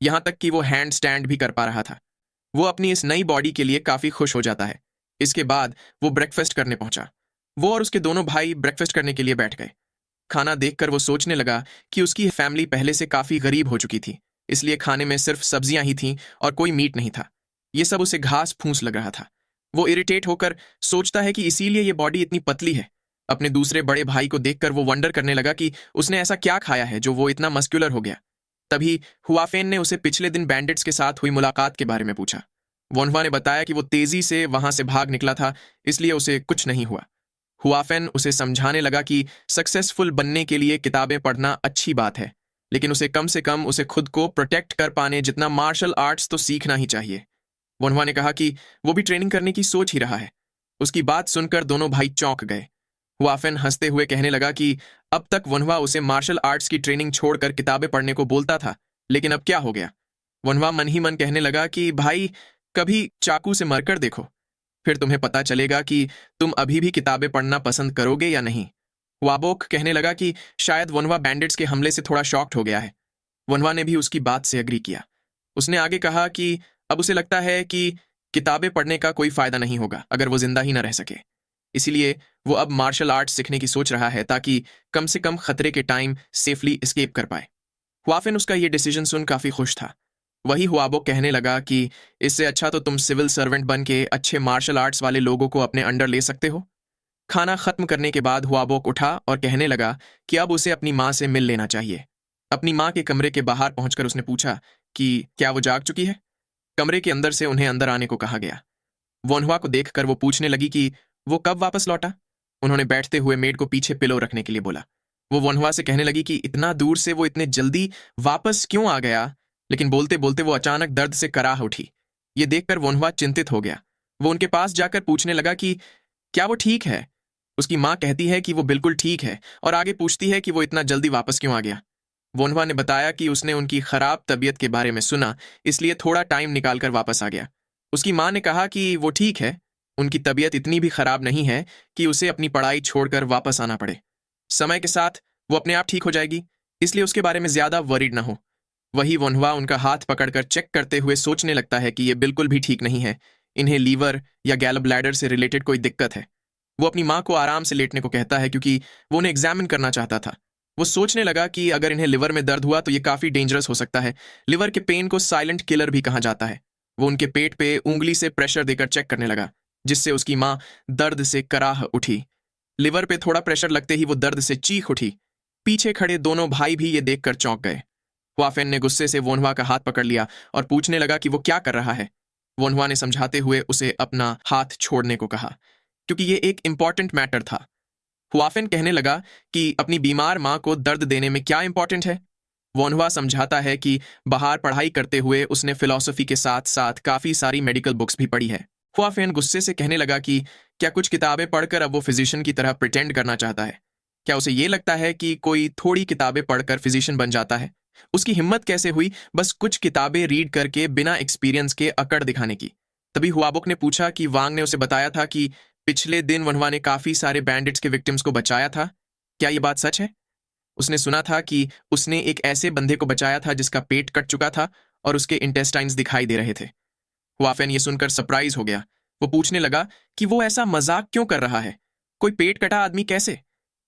यहां तक कि वो हैंड स्टैंड भी कर पा रहा था। वो अपनी इस नई बॉडी के लिए काफी खुश हो जाता है। इसके बाद वो ब्रेकफास्ट करने पहुंचा। वो और उसके दोनों भाई ब्रेकफास्ट करने के लिए बैठ गए। खाना देखकर वो सोचने लगा कि उसकी फैमिली पहले से काफी गरीब हो चुकी थी, इसलिए खाने में सिर्फ सब्जियां ही थीं और कोई मीट नहीं था। ये सब उसे घास फूस लग रहा था। वो इरिटेट होकर सोचता है कि इसीलिए ये बॉडी इतनी पतली है। अपने दूसरे बड़े भाई को देखकर वो वंडर करने लगा कि उसने ऐसा क्या खाया है जो वो इतना मस्कुलर हो गया। तभी हुआफेन ने उसे पिछले दिन बैंडिट्स के साथ हुई मुलाकात के बारे में पूछा। वोनवा ने बताया कि वो तेजी से वहां से भाग निकला था, इसलिए उसे कुछ नहीं हुआ। हुआफेन उसे समझाने लगा कि सक्सेसफुल बनने के लिए किताबें पढ़ना अच्छी बात है, लेकिन उसे कम से कम उसे खुद को प्रोटेक्ट कर पाने जितना मार्शल आर्ट्स तो सीखना ही चाहिए। वोनवा ने कहा कि वो भी ट्रेनिंग करने की सोच ही रहा है। उसकी बात सुनकर दोनों भाई चौंक गए। हुआफेन हंसते हुए कहने लगा कि अब तक वनवा उसे मार्शल आर्ट्स की ट्रेनिंग छोड़कर किताबें पढ़ने को बोलता था, लेकिन अब क्या हो गया। वनवा मन ही मन कहने लगा कि भाई, कभी चाकू से मरकर देखो, फिर तुम्हें पता चलेगा कि तुम अभी भी किताबें पढ़ना पसंद करोगे या नहीं। वाबोक कहने लगा कि शायद वनवा बैंडिट्स के हमले से थोड़ा शॉक्ड हो गया है। वनवा ने भी उसकी बात से अग्री किया। उसने आगे कहा कि अब उसे लगता है कि किताबें पढ़ने का कोई फायदा नहीं होगा अगर वो जिंदा ही न रह सके। इसीलिए वो अब मार्शल आर्ट्स सीखने की सोच रहा है, ताकि कम से कम खतरे के टाइम सेफली एस्केप कर पाए। हुआफिन उसका ये डिसीजन सुन काफी खुश था। वही हुआबोक कहने लगा कि इससे अच्छा तो तुम सिविल सर्वेंट बन के अच्छे मार्शल आर्ट्स वाले लोगों को अपने अंडर ले सकते हो। खाना खत्म करने के बाद हुआबोक उठा और कहने लगा कि अब उसे अपनी माँ से मिल लेना चाहिए। अपनी माँ के कमरे के बाहर पहुंचकर उसने पूछा कि क्या वो जाग चुकी है। कमरे के अंदर से उन्हें अंदर आने को कहा गया। वोनहुआ को देखकर वो पूछने लगी कि वो कब वापस लौटा। उन्होंने बैठते हुए मेड को पीछे पिलो रखने के लिए बोला। वो वोनहुआ से कहने लगी कि इतना दूर से वो इतने जल्दी वापस क्यों आ गया, लेकिन बोलते बोलते वो अचानक दर्द से कराह उठी। ये देखकर वोनहुआ चिंतित हो गया। वो उनके पास जाकर पूछने लगा कि क्या वो ठीक है। उसकी माँ कहती है कि वो बिल्कुल ठीक है और आगे पूछती है कि वो इतना जल्दी वापस क्यों आ गया। वोनहुआ ने बताया कि उसने उनकी खराब तबीयत के बारे में सुना, इसलिए थोड़ा टाइम निकालकर वापस आ गया। उसकी माँ ने कहा कि वो ठीक है, उनकी तबीयत इतनी भी खराब नहीं है कि उसे अपनी पढ़ाई छोड़कर वापस आना पड़े। समय के साथ वो अपने आप ठीक हो जाएगी, इसलिए उसके बारे में ज्यादा वरीड ना हो। वही वोनहुआ उनका हाथ पकड़कर चेक करते हुए सोचने लगता है कि ये बिल्कुल भी ठीक नहीं है। इन्हें लीवर या गैल ब्लैडर से रिलेटेड कोई दिक्कत है। वो अपनी माँ को आराम से लेटने को कहता है क्योंकि वो उन्हें एग्जामिन करना चाहता था। वो सोचने लगा कि अगर इन्हें लिवर में दर्द हुआ तो ये काफी डेंजरस हो सकता है। लिवर के पेन को साइलेंट किलर भी कहा जाता है। वो उनके पेट पे उंगली से प्रेशर देकर चेक करने लगा, जिससे उसकी माँ दर्द से कराह उठी। लिवर पे थोड़ा प्रेशर लगते ही वो दर्द से चीख उठी। पीछे खड़े दोनों भाई भी ये देखकर चौंक गए। हुआफेन ने गुस्से से वोनहुआ का हाथ पकड़ लिया और पूछने लगा कि वो क्या कर रहा है। वोनहुआ ने समझाते हुए उसे अपना हाथ छोड़ने को कहा, क्योंकि ये एक इंपॉर्टेंट मैटर था। हुआफेन कहने लगा कि अपनी बीमार माँ को दर्द देने में क्या इंपॉर्टेंट है। वोनहुआ समझाता है कि बाहर पढ़ाई करते हुए उसने फिलॉसफी के साथ साथ काफी सारी मेडिकल बुक्स भी पढ़ी है। हुआफेन गुस्से से कहने लगा कि क्या कुछ किताबें पढ़कर अब वो फिजिशियन की तरह प्रिटेंड करना चाहता है? क्या उसे ये लगता है कि कोई थोड़ी किताबें पढ़कर फिजिशियन बन जाता है? उसकी हिम्मत कैसे हुई बस कुछ किताबें रीड करके बिना एक्सपीरियंस के अकड़ दिखाने की? तभी हुआबुक ने पूछा कि वांग ने उसे बताया था कि पिछले दिन वनवा ने काफी सारे बैंडिट्स के विक्टिम्स को बचाया था। क्या ये बात सच है? उसने सुना था कि उसने एक ऐसे बंदे को बचाया था जिसका पेट कट चुका था और उसके इंटेस्टाइन्स दिखाई दे रहे थे। हुआफेन ये सुनकर सरप्राइज हो गया। वो पूछने लगा कि वो ऐसा मजाक क्यों कर रहा है, कोई पेट कटा आदमी कैसे?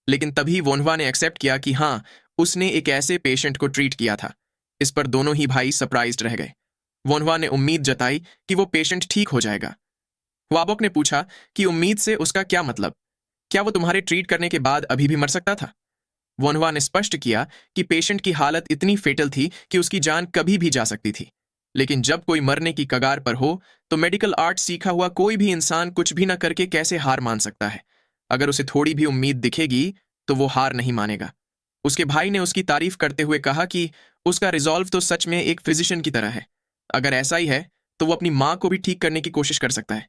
लेकिन तभी वोनहुआ ने एक्सेप्ट किया कि हाँ, उसने एक ऐसे पेशेंट को ट्रीट किया था। इस पर दोनों ही भाई सरप्राइज्ड रह गए। वोनहुआ ने उम्मीद जताई कि वो पेशेंट ठीक हो जाएगा। हुआबोक ने पूछा कि उम्मीद से उसका क्या मतलब? क्या वो तुम्हारे ट्रीट करने के बाद अभी भी मर सकता था? वोनहुआ ने स्पष्ट किया कि पेशेंट की हालत इतनी फेटल थी कि उसकी जान कभी भी जा सकती थी। लेकिन जब कोई मरने की कगार पर हो तो मेडिकल आर्ट सीखा हुआ कोई भी इंसान कुछ भी न करके कैसे हार मान सकता है? अगर उसे थोड़ी भी उम्मीद दिखेगी तो वो हार नहीं मानेगा। उसके भाई ने उसकी तारीफ करते हुए कहा कि उसका रिजॉल्व तो सच में एक फिजिशियन की तरह है। अगर ऐसा ही है तो वो अपनी माँ को भी ठीक करने की कोशिश कर सकता है।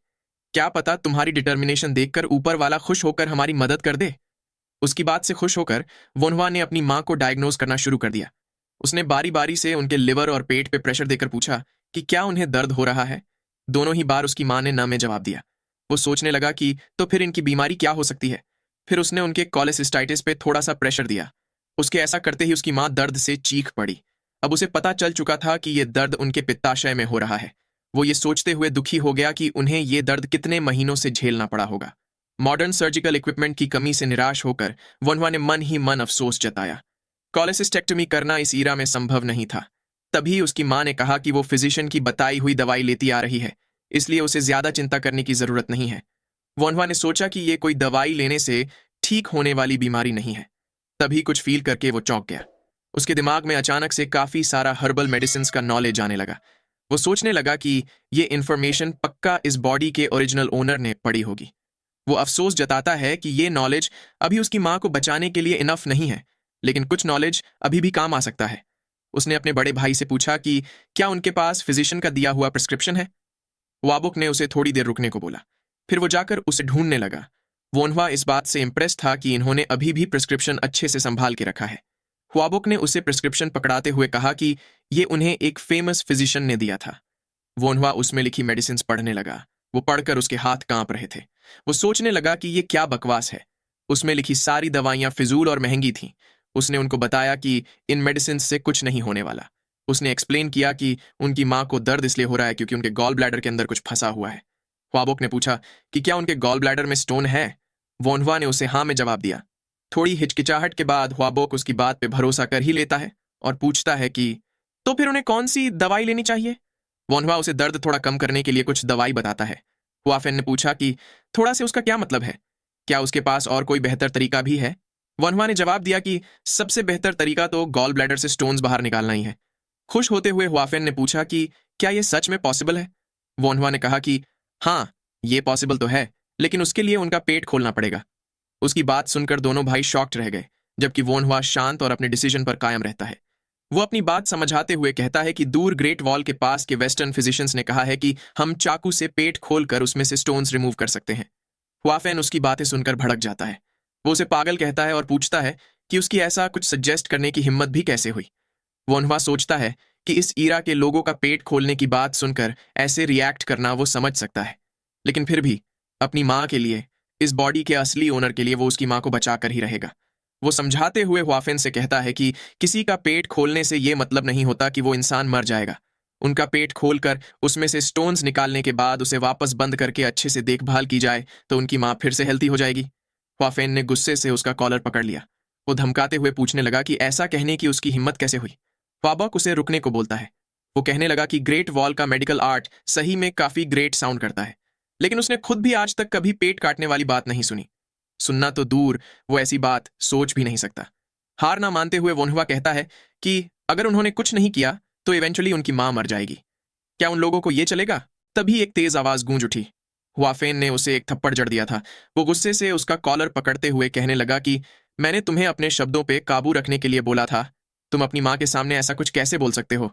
क्या पता तुम्हारी डिटर्मिनेशन देखकर ऊपर वाला खुश होकर हमारी मदद कर दे। उसकी बात से खुश होकर वोनहुआ ने अपनी माँ को डायग्नोज करना शुरू कर दिया। उसने बारी बारी से उनके लिवर और पेट पे प्रेशर देकर पूछा कि क्या उन्हें दर्द हो रहा है। दोनों ही बार उसकी माँ ने न में जवाब दिया। वो सोचने लगा कि तो फिर इनकी बीमारी क्या हो सकती है। फिर उसने उनके कोलेसिस्टाइटिस पे थोड़ा सा प्रेशर दिया। उसके ऐसा करते ही उसकी माँ दर्द से चीख पड़ी। अब उसे पता चल चुका था कि ये दर्द उनके पित्ताशय में हो रहा है। वो ये सोचते हुए दुखी हो गया कि उन्हें ये दर्द कितने महीनों से झेलना पड़ा होगा। मॉडर्न सर्जिकल इक्विपमेंट की कमी से निराश होकर वनवा ने मन ही मन अफसोस जताया। कोलेसिस्टेक्टमी करना इस ईरा में संभव नहीं था। तभी उसकी माँ ने कहा कि वो फिजिशियन की बताई हुई दवाई लेती आ रही है, इसलिए उसे ज्यादा चिंता करने की जरूरत नहीं है। वनवा ने सोचा कि ये कोई दवाई लेने से ठीक होने वाली बीमारी नहीं है। तभी कुछ फील करके वो चौंक गया। उसके दिमाग में अचानक से काफी सारा हर्बल मेडिसिन का नॉलेज आने लगा। वो सोचने लगा कि ये इन्फॉर्मेशन पक्का इस बॉडी के ओरिजिनल ओनर ने पढ़ी होगी। वो अफसोस जताता है कि ये नॉलेज अभी उसकी माँ को बचाने के लिए इनफ नहीं है, लेकिन कुछ नॉलेज अभी भी काम आ सकता है। उसने अपने बड़े भाई से पूछा कि क्या उनके पास फिजिशियन का दिया हुआ प्रिस्क्रिप्शन है। वाबुक ने उसे थोड़ी देर रुकने को बोला। फिर वो जाकर उसे ढूंढने लगा। वोनहुआ इस बात से इम्प्रेस था कि इन्होंने अभी भी प्रिस्क्रिप्शन अच्छे से संभाल के रखा है। वाबुक ने उसे प्रिस्क्रिप्शन पकड़ाते हुए कहा कि ये उन्हें एक फेमस फिजिशियन ने दिया था। वोनहुआ उसमें लिखी मेडिसिन पढ़ने लगा। वो पढ़कर उसके हाथ कांप रहे थे। वो सोचने लगा कि ये क्या बकवास है। उसमें लिखी सारी दवाइयां फिजूल और महंगी थीं। उसने उनको बताया कि इन मेडिसिन से कुछ नहीं होने वाला। उसने एक्सप्लेन किया कि उनकी माँ को दर्द इसलिए हो रहा है क्योंकि उनके गॉल ब्लैडर के अंदर कुछ फंसा हुआ है। ख्वाबोक ने पूछा कि क्या उनके गॉल ब्लैडर में स्टोन है। वोनहुआ ने उसे हाँ में जवाब दिया। थोड़ी हिचकिचाहट के बाद ख्वाबोक उसकी बात पे भरोसा कर ही लेता है और पूछता है कि तो फिर उन्हें कौन सी दवाई लेनी चाहिए। वोनहुआ उसे दर्द थोड़ा कम करने के लिए कुछ दवाई बताता है। हुआफेन ने पूछा कि थोड़ा से उसका क्या मतलब है, क्या उसके पास और कोई बेहतर तरीका भी है। वनहुआ ने जवाब दिया कि सबसे बेहतर तरीका तो गॉल ब्लैडर से स्टोन्स बाहर निकालना ही है। खुश होते हुए हुआफेन ने पूछा कि क्या यह सच में पॉसिबल है। वोनहुआ ने कहा कि हाँ, ये पॉसिबल तो है, लेकिन उसके लिए उनका पेट खोलना पड़ेगा। उसकी बात सुनकर दोनों भाई शॉक्ड रह गए, जबकि वोनहुआ शांत और अपने डिसीजन पर कायम रहता है। वो अपनी बात समझाते हुए कहता है कि दूर ग्रेट वॉल के पास के वेस्टर्न फिजिशियंस ने कहा है कि हम चाकू से पेट खोलकर उसमें से स्टोन्स रिमूव कर सकते हैं। हुआफेन उसकी बातें सुनकर भड़क जाता है। वो उसे पागल कहता है और पूछता है कि उसकी ऐसा कुछ सजेस्ट करने की हिम्मत भी कैसे हुई। वोनहुआ सोचता है कि इस ईरा के लोगों का पेट खोलने की बात सुनकर ऐसे रिएक्ट करना वो समझ सकता है, लेकिन फिर भी अपनी माँ के लिए, इस बॉडी के असली ओनर के लिए वो उसकी माँ को बचा कर ही रहेगा। वो समझाते हुए हुआफेन से कहता है कि किसी का पेट खोलने से ये मतलब नहीं होता कि वो इंसान मर जाएगा। उनका पेट खोलकर उसमें से स्टोन्स निकालने के बाद उसे वापस बंद करके अच्छे से देखभाल की जाए तो उनकी माँ फिर से हेल्थी हो जाएगी। हुआफेन ने गुस्से से उसका कॉलर पकड़ लिया। वो धमकाते हुए पूछने लगा कि ऐसा कहने की उसकी हिम्मत कैसे हुई। ख्वाबोक उसे रुकने को बोलता है। वो कहने लगा कि ग्रेट वॉल का मेडिकल आर्ट सही में काफी ग्रेट साउंड करता है, लेकिन उसने खुद भी आज तक कभी पेट काटने वाली बात नहीं सुनी। सुनना तो दूर, वो ऐसी बात सोच भी नहीं सकता। हार ना मानते हुए वोनहुआ कहता है कि अगर उन्होंने कुछ नहीं किया तो इवेंचुअली उनकी मां मर जाएगी। क्या उन लोगों को यह चलेगा। तभी एक तेज आवाज गूंज उठी। हुआफेन ने उसे एक थप्पड़ जड़ दिया था। वो गुस्से से उसका कॉलर पकड़ते हुए कहने लगा कि मैंने तुम्हें अपने शब्दों पे काबू रखने के लिए बोला था, तुम अपनी माँ के सामने ऐसा कुछ कैसे बोल सकते हो?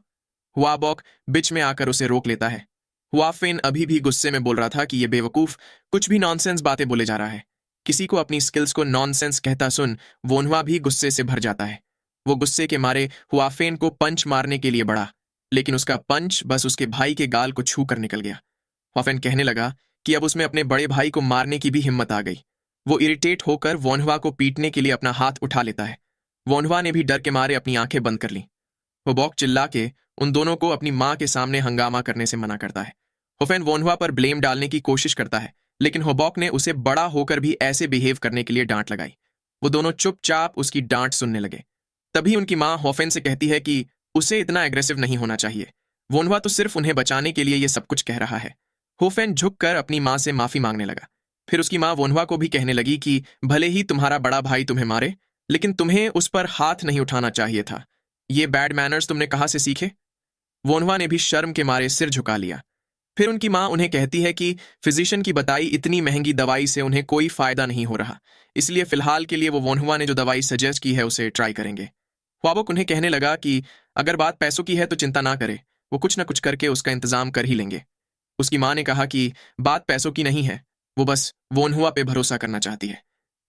हुआबॉक बीच में आकर उसे रोक लेता है। हुआफेन अभी भी गुस्से में बोल रहा था कि ये बेवकूफ कुछ भी नॉनसेंस बातें बोले जा रहा है। किसी को अपनी स्किल्स को नॉनसेंस कहता सुन वोनहुआ भी गुस्से से भर जाता है। वो गुस्से के मारे हुआफेन को पंच मारने के लिए बढ़ा, लेकिन उसका पंच बस उसके भाई के गाल को छू कर निकल गया। हुआफेन कहने लगा कि अब उसमें अपने बड़े भाई को मारने की भी हिम्मत आ गई। वो इरिटेट होकर वोनहुआ को पीटने के लिए अपना हाथ उठा लेता है। वोनहुआ ने भी डर के मारे अपनी आंखें बंद कर ली। हुबॉक चिल्ला के उन दोनों को अपनी माँ के सामने हंगामा करने से मना करता है। हुफेन वोनहुआ पर ब्लेम डालने की कोशिश करता है, लेकिन हुबॉक ने उसे बड़ा होकर भी ऐसे बिहेव करने के लिए डांट लगाई। वो दोनों चुपचाप उसकी डांट सुनने लगे। तभी उनकी माँ होफेन से कहती है कि उसे इतना एग्रेसिव नहीं होना चाहिए। वोनहुआ तो सिर्फ उन्हें बचाने के लिए ये सब कुछ कह रहा है। होफेन झुककर अपनी माँ से माफी मांगने लगा। फिर उसकी माँ वोनहुआ को भी कहने लगी कि भले ही तुम्हारा बड़ा भाई तुम्हें मारे, लेकिन तुम्हें उस पर हाथ नहीं उठाना चाहिए था। ये बैड मैनर्स तुमने कहाँ से सीखे? वोनहुआ ने भी शर्म के मारे सिर झुका लिया। फिर उनकी माँ उन्हें कहती है कि फिजिशियन की बताई इतनी महंगी दवाई से उन्हें कोई फायदा नहीं हो रहा, इसलिए फिलहाल के लिए वो वोनहुआ ने जो दवाई सजेस्ट की है उसे ट्राई करेंगे। हुआबॉक उन्हें कहने लगा कि अगर बात पैसों की है तो चिंता ना करे, वो कुछ ना कुछ करके उसका इंतजाम कर ही लेंगे। उसकी माँ ने कहा कि बात पैसों की नहीं है, वो बस वोनहुआ पे भरोसा करना चाहती है।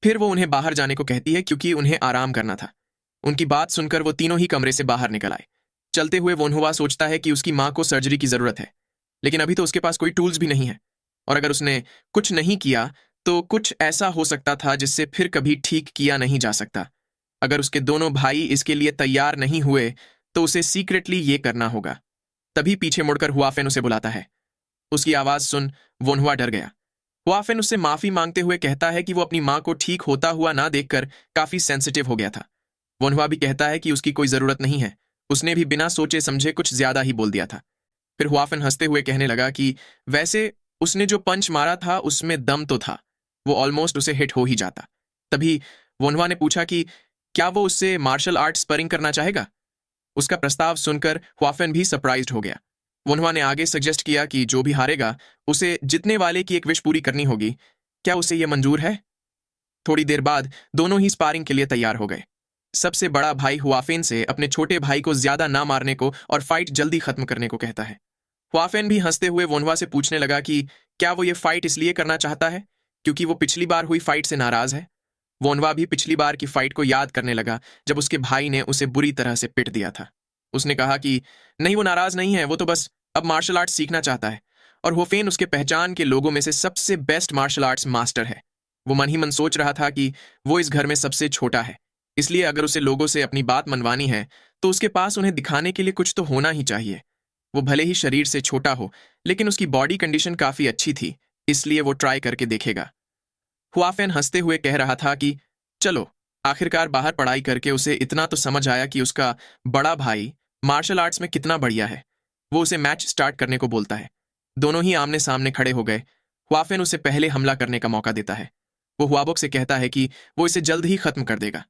फिर वो उन्हें बाहर जाने को कहती है क्योंकि उन्हें आराम करना था। उनकी बात सुनकर वो तीनों ही कमरे से बाहर निकल आए। चलते हुए वोनहुआ सोचता है कि उसकी माँ को सर्जरी की जरूरत है, लेकिन अभी तो उसके पास कोई टूल्स भी नहीं है, और अगर उसने कुछ नहीं किया तो कुछ ऐसा हो सकता था जिससे फिर कभी ठीक किया नहीं जा सकता। अगर उसके दोनों भाई इसके लिए तैयार नहीं हुए तो उसे सीक्रेटली ये करना होगा। तभी पीछे मुड़कर हुआफेन उसे बुलाता है। उसकी आवाज सुन वोनहुआ डर गया। हुआफेन उससे माफी मांगते हुए कहता है कि वो अपनी माँ को ठीक होता हुआ ना देखकर काफी सेंसिटिव हो गया था। वोनहुआ भी कहता है कि उसकी कोई जरूरत नहीं है, उसने भी बिना सोचे समझे कुछ ज्यादा ही बोल दिया था। फिर हुआफेन हंसते हुए कहने लगा कि वैसे उसने जो पंच मारा था उसमें दम तो था, वो ऑलमोस्ट उसे हिट हो ही जाता। तभी वोनहुआ ने पूछा कि क्या वो उससे मार्शल आर्ट स्परिंग करना चाहेगा। उसका प्रस्ताव सुनकर हुआफेन भी सरप्राइज्ड हो गया। वोनहुआ ने आगे सजेस्ट किया कि जो भी हारेगा उसे जितने वाले की एक विश पूरी करनी होगी। क्या उसे यह मंजूर है? थोड़ी देर बाद दोनों ही स्पारिंग के लिए तैयार हो गए। सबसे बड़ा भाई हुआफेन से अपने छोटे भाई को ज्यादा ना मारने को और फाइट जल्दी खत्म करने को कहता है। हुआफेन भी हंसते हुए वोनहुआ से पूछने लगा कि क्या वो ये फाइट इसलिए करना चाहता है क्योंकि वो पिछली बार हुई फाइट से नाराज है। वोनहुआ भी पिछली बार की फाइट को याद करने लगा जब उसके भाई ने उसे बुरी तरह से पिट दिया था। उसने कहा कि नहीं, वो नाराज नहीं है, वो तो बस अब मार्शल आर्ट्स सीखना चाहता है, और होफेन उसके पहचान के लोगों में से सबसे बेस्ट मार्शल आर्ट्स मास्टर है। वो मन ही मन सोच रहा था कि वो इस घर में सबसे छोटा है, इसलिए अगर उसे लोगों से अपनी बात मनवानी है तो उसके पास उन्हें दिखाने के लिए कुछ तो होना ही चाहिए। वो भले ही शरीर से छोटा हो, लेकिन उसकी बॉडी कंडीशन काफी अच्छी थी, इसलिए वो ट्राई करके देखेगा। हुआफेन हंसते हुए कह रहा था कि चलो, आखिरकार बाहर पढ़ाई करके उसे इतना तो समझ आया कि उसका बड़ा भाई मार्शल आर्ट्स में कितना बढ़िया है। वो उसे मैच स्टार्ट करने को बोलता है। दोनों ही आमने सामने खड़े हो गए। हुआफेन उसे पहले हमला करने का मौका देता है। वो हुआबॉक से कहता है कि वो इसे जल्द ही खत्म कर देगा।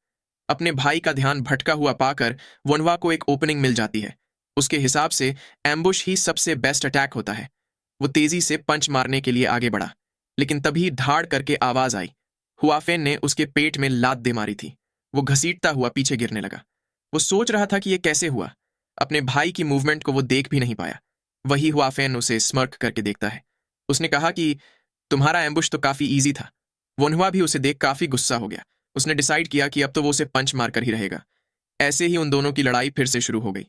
अपने भाई का ध्यान भटका हुआ पाकर वोनहुआ को एक ओपनिंग मिल जाती है। उसके हिसाब से एम्बुश ही सबसे बेस्ट अटैक होता है। वो तेजी से पंच मारने के लिए आगे बढ़ा, लेकिन तभी धाड़ करके आवाज आई। हुआफेन ने उसके पेट में लात दे मारी थी। वो घसीटता हुआ पीछे गिरने लगा। वो सोच रहा था कि यह कैसे हुआ। अपने भाई की मूवमेंट को वो देख भी नहीं पाया। वही हुआफेन उसे स्मर्क करके देखता है। उसने कहा कि तुम्हारा एम्बुश तो काफी ईजी था। वोनहुआ भी उसे देख काफी गुस्सा हो गया। उसने डिसाइड किया कि अब तो वो उसे पंच मारकर ही रहेगा। ऐसे ही उन दोनों की लड़ाई फिर से शुरू हो गई।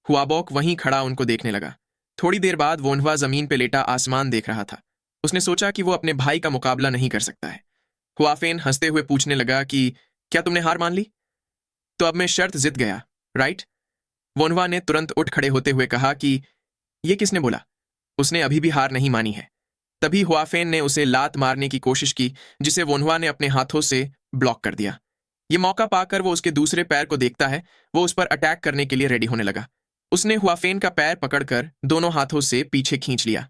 हुआबॉक वहीं खड़ा उनको देखने लगा। थोड़ी देर बाद वोनहुआ जमीन पे लेटा आसमान देख रहा था। उसने सोचा कि वो अपने भाई का मुकाबला नहीं कर सकता है। हुआफेन हंसते हुए पूछने लगा कि क्या तुमने हार मान ली? तो अब मैं शर्त जीत गया, राइट? वोनहुआ ने तुरंत उठ खड़े होते हुए कहा कि ये किसने बोला? उसने अभी भी हार नहीं मानी है। तभी हुआफेन ने उसे लात मारने की कोशिश की, जिसे वोनहुआ ने अपने हाथों से ब्लॉक कर दिया। ये मौका पाकर वो उसके दूसरे पैर को देखता है। वो उस पर अटैक करने के लिए रेडी होने लगा। उसने हुआफेन का पैर पकड़कर दोनों हाथों से पीछे खींच लिया।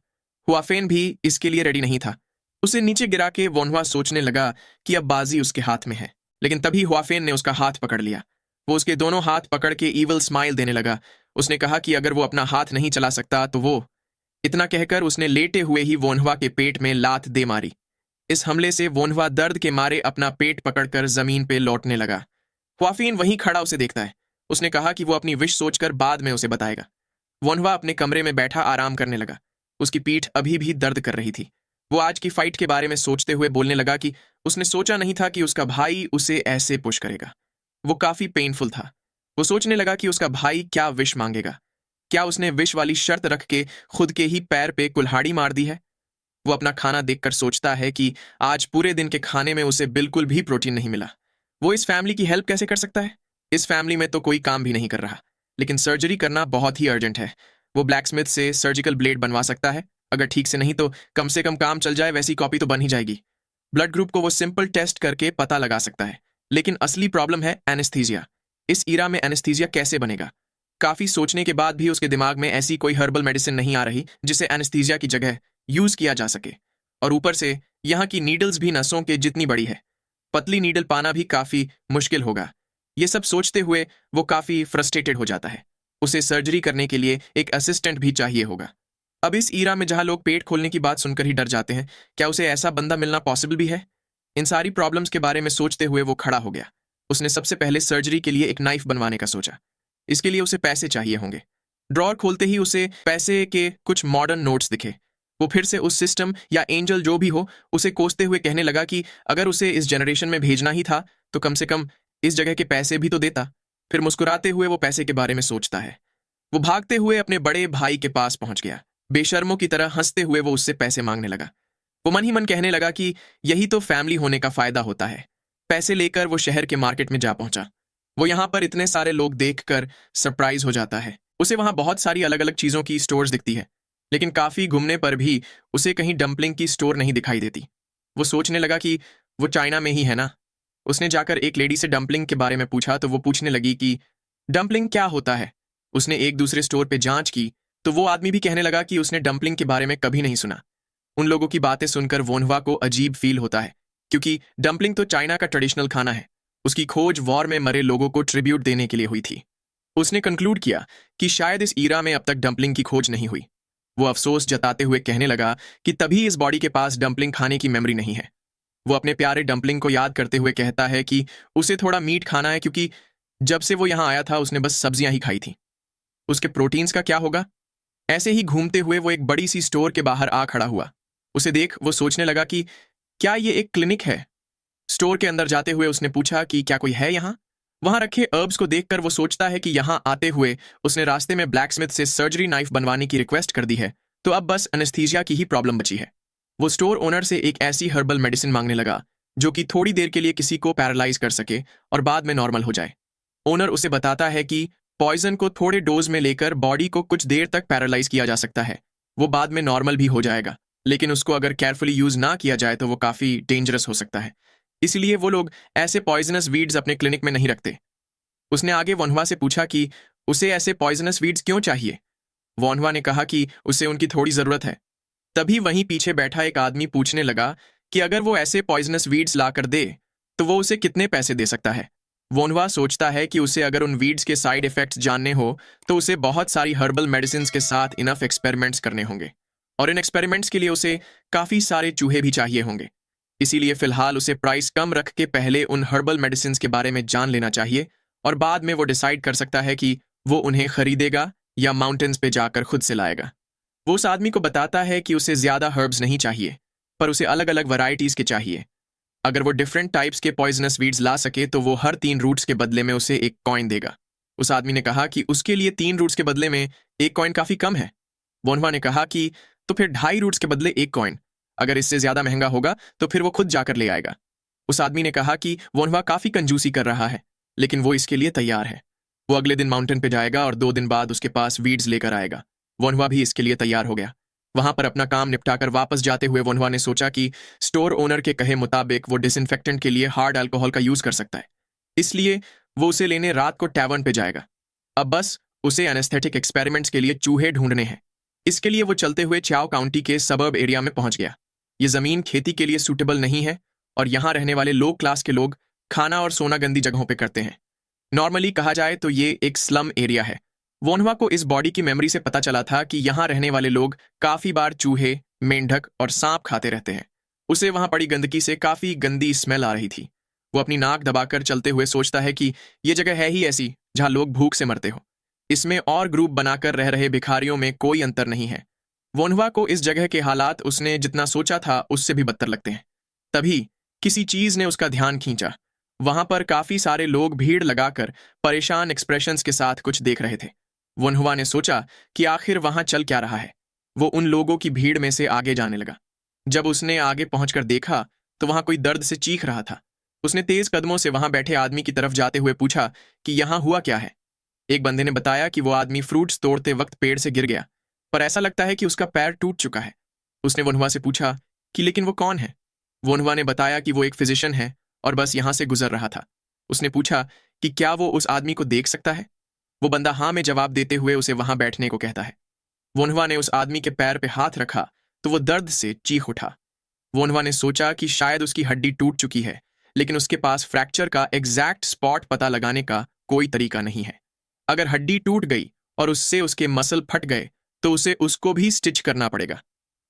हुआफेन भी इसके लिए रेडी नहीं था। उसे नीचे गिरा के वोनहुआ सोचने लगा कि अब बाजी उसके हाथ में है, लेकिन तभी हुआफेन ने उसका हाथ पकड़ लिया। वो उसके दोनों हाथ पकड़ के ईविल स्माइल देने लगा। उसने कहा कि अगर वो अपना हाथ नहीं चला सकता तो वो। इतना कहकर उसने लेटे हुए ही वोनहुआ के पेट में लात दे मारी। इस हमले से वोनहुआ दर्द के मारे अपना पेट पकड़कर जमीन पे लौटने लगा। हुआफेन वहीं खड़ा उसे देखता है। उसने कहा कि वो अपनी विश सोचकर बाद में उसे बताएगा। वोनहवा अपने कमरे में बैठा आराम करने लगा। उसकी पीठ अभी भी दर्द कर रही थी। वो आज की फाइट के बारे में सोचते हुए बोलने लगा कि उसने सोचा नहीं था कि उसका भाई उसे ऐसे पुश करेगा। वो काफी पेनफुल था। वो सोचने लगा कि उसका भाई क्या विश मांगेगा। क्या उसने विश वाली शर्त रख के खुद के ही पैर पे कुल्हाड़ी मार दी है? वो अपना खाना देखकर सोचता है कि आज पूरे दिन के खाने में उसे बिल्कुल भी प्रोटीन नहीं मिला। वो इस फैमिली की हेल्प कैसे कर सकता है? इस फैमिली में तो कोई काम भी नहीं कर रहा, लेकिन सर्जरी करना बहुत ही अर्जेंट है। वो ब्लैकस्मिथ से सर्जिकल ब्लेड बनवा सकता है। अगर ठीक से नहीं तो कम से कम काम चल जाए वैसी कॉपी तो बन ही जाएगी। ब्लड ग्रुप को वो सिंपल टेस्ट करके पता लगा सकता है। लेकिन असली प्रॉब्लम है एनेस्थीसिया। इस ईरा में एनेस्थीसिया कैसे बनेगा? काफी सोचने के बाद भी उसके दिमाग में ऐसी कोई हर्बल मेडिसिन नहीं आ रही जिसे एनेस्थीसिया की जगह यूज किया जा सके। और ऊपर से यहाँ की नीडल्स भी नसों के जितनी बड़ी है। पतली नीडल पाना भी काफी मुश्किल होगा। ये सब सोचते हुए वो काफी फ्रस्ट्रेटेड हो जाता है। उसे सर्जरी करने के लिए एक असिस्टेंट भी चाहिए होगा। अब इस ईरा में जहां लोग पेट खोलने की बात सुनकर ही डर जाते हैं, क्या उसे ऐसा बंदा मिलना पॉसिबल भी है? इन सारी प्रॉब्लम्स के बारे में सोचते हुए वो खड़ा हो गया। उसने सबसे पहले सर्जरी के लिए एक नाइफ बनवाने का सोचा। इसके लिए उसे पैसे चाहिए होंगे। ड्रॉर खोलते ही उसे पैसे के कुछ मॉडर्न नोट्स दिखे। वो फिर से उस सिस्टम या एंजल जो भी हो उसे कोसते हुए कहने लगा कि अगर उसे इस जनरेशन में भेजना ही था तो कम से कम इस जगह के पैसे भी तो देता। फिर मुस्कुराते हुए वो पैसे के बारे में सोचता है। वो भागते हुए अपने बड़े भाई के पास पहुंच गया। बेशर्मों की तरह हंसते हुए वो उससे पैसे मांगने लगा। वो मन ही मन कहने लगा कि यही तो फैमिली होने का फायदा होता है। पैसे लेकर वो शहर के मार्केट में जा पहुंचा। वो यहाँ पर इतने सारे लोग देखकर सरप्राइज हो जाता है। उसे वहां बहुत सारी अलग अलग चीजों की स्टोर्स दिखती है, लेकिन काफी घूमने पर भी उसे कहीं डंपलिंग की स्टोर नहीं दिखाई देती। वो सोचने लगा कि वो चाइना में ही है ना। उसने जाकर एक लेडी से डंपलिंग के बारे में पूछा तो वो पूछने लगी कि डंपलिंग क्या होता है। उसने एक दूसरे स्टोर पे जांच की तो वो आदमी भी कहने लगा कि उसने डंपलिंग के बारे में कभी नहीं सुना। उन लोगों की बातें सुनकर वोनहवा को अजीब फील होता है, क्योंकि डंपलिंग तो चाइना का ट्रेडिशनल खाना है। उसकी खोज वॉर में मरे लोगों को ट्रिब्यूट देने के लिए हुई थी। उसने कंक्लूड किया कि शायद इस ईरा में अब तक डंपलिंग की खोज नहीं हुई। वो अफसोस जताते हुए कहने लगा कि तभी इस बॉडी के पास डंपलिंग खाने की मेमोरी नहीं है। वो अपने प्यारे डंपलिंग को याद करते हुए कहता है कि उसे थोड़ा मीट खाना है, क्योंकि जब से वो यहाँ आया था उसने बस सब्जियां ही खाई थी। उसके प्रोटीन्स का क्या होगा? ऐसे ही घूमते हुए वो एक बड़ी सी स्टोर के बाहर आ खड़ा हुआ। उसे देख वो सोचने लगा कि क्या ये एक क्लिनिक है? स्टोर के अंदर जाते हुए उसने पूछा कि क्या कोई है यहाँ? वहां रखे अर्ब्स को देखकर वो सोचता है कि यहाँ आते हुए उसने रास्ते में ब्लैकस्मिथ से सर्जरी नाइफ बनवाने की रिक्वेस्ट कर दी है, तो अब बस एनेस्थीसिया की ही प्रॉब्लम बची है। वो स्टोर ओनर से एक ऐसी हर्बल मेडिसिन मांगने लगा जो कि थोड़ी देर के लिए किसी को पैरालाइज कर सके और बाद में नॉर्मल हो जाए। ओनर उसे बताता है कि पॉइजन को थोड़े डोज में लेकर बॉडी को कुछ देर तक पैरालाइज किया जा सकता है। वो बाद में नॉर्मल भी हो जाएगा, लेकिन उसको अगर केयरफुली यूज ना किया जाए तो वो काफी डेंजरस हो सकता है। इसलिए वो लोग ऐसे पॉइजनस वीड्स अपने क्लिनिक में नहीं रखते। उसने आगे वोनहवा से पूछा कि उसे ऐसे पॉइजनस वीड्स क्यों चाहिए। वोनहवा ने कहा कि उसे उनकी थोड़ी जरूरत है। तभी वहीं पीछे बैठा एक आदमी पूछने लगा कि अगर वो ऐसे पॉइजनस वीड्स लाकर दे तो वो उसे कितने पैसे दे सकता है। वोनहवा सोचता है कि उसे अगर उन वीड्स के साइड इफेक्ट्स जानने हो तो उसे बहुत सारी हर्बल मेडिसिन के साथ इनफ एक्सपेरिमेंट्स करने होंगे, और इन एक्सपेरिमेंट्स के लिए उसे काफी सारे चूहे भी चाहिए होंगे। इसीलिए फिलहाल उसे प्राइस कम रख के पहले उन हर्बल मेडिसिन के बारे में जान लेना चाहिए, और बाद में वो डिसाइड कर सकता है कि वो उन्हें खरीदेगा या माउंटेन्स पे जाकर खुद से लाएगा। वो उस आदमी को बताता है कि उसे ज्यादा हर्ब्स नहीं चाहिए, पर उसे अलग अलग वैरायटीज के चाहिए। अगर वो डिफरेंट टाइप्स के पॉइजनस वीड्स ला सके तो वो हर 3 रूट्स के बदले में उसे एक कॉइन देगा। उस आदमी ने कहा कि उसके लिए 3 रूट्स के बदले में एक कॉइन काफी कम है। वोनहवा ने कहा कि तो फिर 2.5 रूट्स के बदले एक कॉइन। अगर इससे ज्यादा महंगा होगा तो फिर वो खुद जाकर ले आएगा। उस आदमी ने कहा कि वोनहवा काफी कंजूसी कर रहा है, लेकिन वो इसके लिए तैयार है। वो अगले दिन माउंटेन पे जाएगा और 2 दिन बाद उसके पास वीड्स लेकर आएगा। वोनहवा भी इसके लिए तैयार हो गया। वहां पर अपना काम निपटाकर वापस जाते हुए वोनहवा ने सोचा कि स्टोर ओनर के कहे मुताबिक वो डिसइंफेक्टेंट के लिए हार्ड अल्कोहल का यूज कर सकता है। इसलिए वो उसे लेने रात को टैवर्न पे जाएगा। अब बस उसे एनेस्थेटिक एक्सपेरिमेंट्स के लिए चूहे ढूंढने हैं। इसके लिए वो चलते हुए चाओ काउंटी के सबर्ब एरिया में पहुंच गया। ये जमीन खेती के लिए सूटेबल नहीं है और यहाँ रहने वाले लो क्लास के लोग खाना और सोना गंदी जगहों पे करते हैं। नॉर्मली कहा जाए तो ये एक स्लम एरिया है। वोनहवा को इस बॉडी की मेमोरी से पता चला था कि यहाँ रहने वाले लोग काफी बार चूहे, मेंढक और सांप खाते रहते हैं। उसे वहां पड़ी गंदगी से काफी गंदी स्मेल आ रही थी। वो अपनी नाक दबाकर चलते हुए सोचता है कि ये जगह है ही ऐसी जहां लोग भूख से मरते हो। इसमें और ग्रुप बनाकर रह रहे भिखारियों में कोई अंतर नहीं है। वोनहुआ को इस जगह के हालात उसने जितना सोचा था उससे भी बदतर लगते हैं। तभी किसी चीज ने उसका ध्यान खींचा। वहां पर काफी सारे लोग भीड़ लगाकर परेशान एक्सप्रेशंस के साथ कुछ देख रहे थे। वोनहुआ ने सोचा कि आखिर वहां चल क्या रहा है। वो उन लोगों की भीड़ में से आगे जाने लगा। जब उसने आगे पहुंचकर देखा तो वहां कोई दर्द से चीख रहा था। उसने तेज कदमों से वहां बैठे आदमी की तरफ जाते हुए पूछा कि यहां हुआ क्या है। एक बंदे ने बताया कि वो आदमी फ्रूट्स तोड़ते वक्त पेड़ से गिर गया, पर ऐसा लगता है कि उसका पैर टूट चुका है। उसने वोनहुआ से पूछा कि लेकिन वो कौन है। वोनहुआ ने बताया कि वो एक फिजिशियन है और बस यहां से गुजर रहा था। उसने पूछा कि क्या वो उस आदमी को देख सकता है। वो बंदा हाँ में जवाब देते हुए उसे वहां बैठने को कहता है। वोनहुआ ने उस आदमी के पैर पे हाथ रखा तो वो दर्द से चीख उठा। वोनहुआ ने सोचा कि शायद उसकी हड्डी टूट चुकी है, लेकिन उसके पास फ्रैक्चर का एग्जैक्ट स्पॉट पता लगाने का कोई तरीका नहीं है। अगर हड्डी टूट गई और उससे उसके मसल फट गए तो उसे उसको भी स्टिच करना पड़ेगा।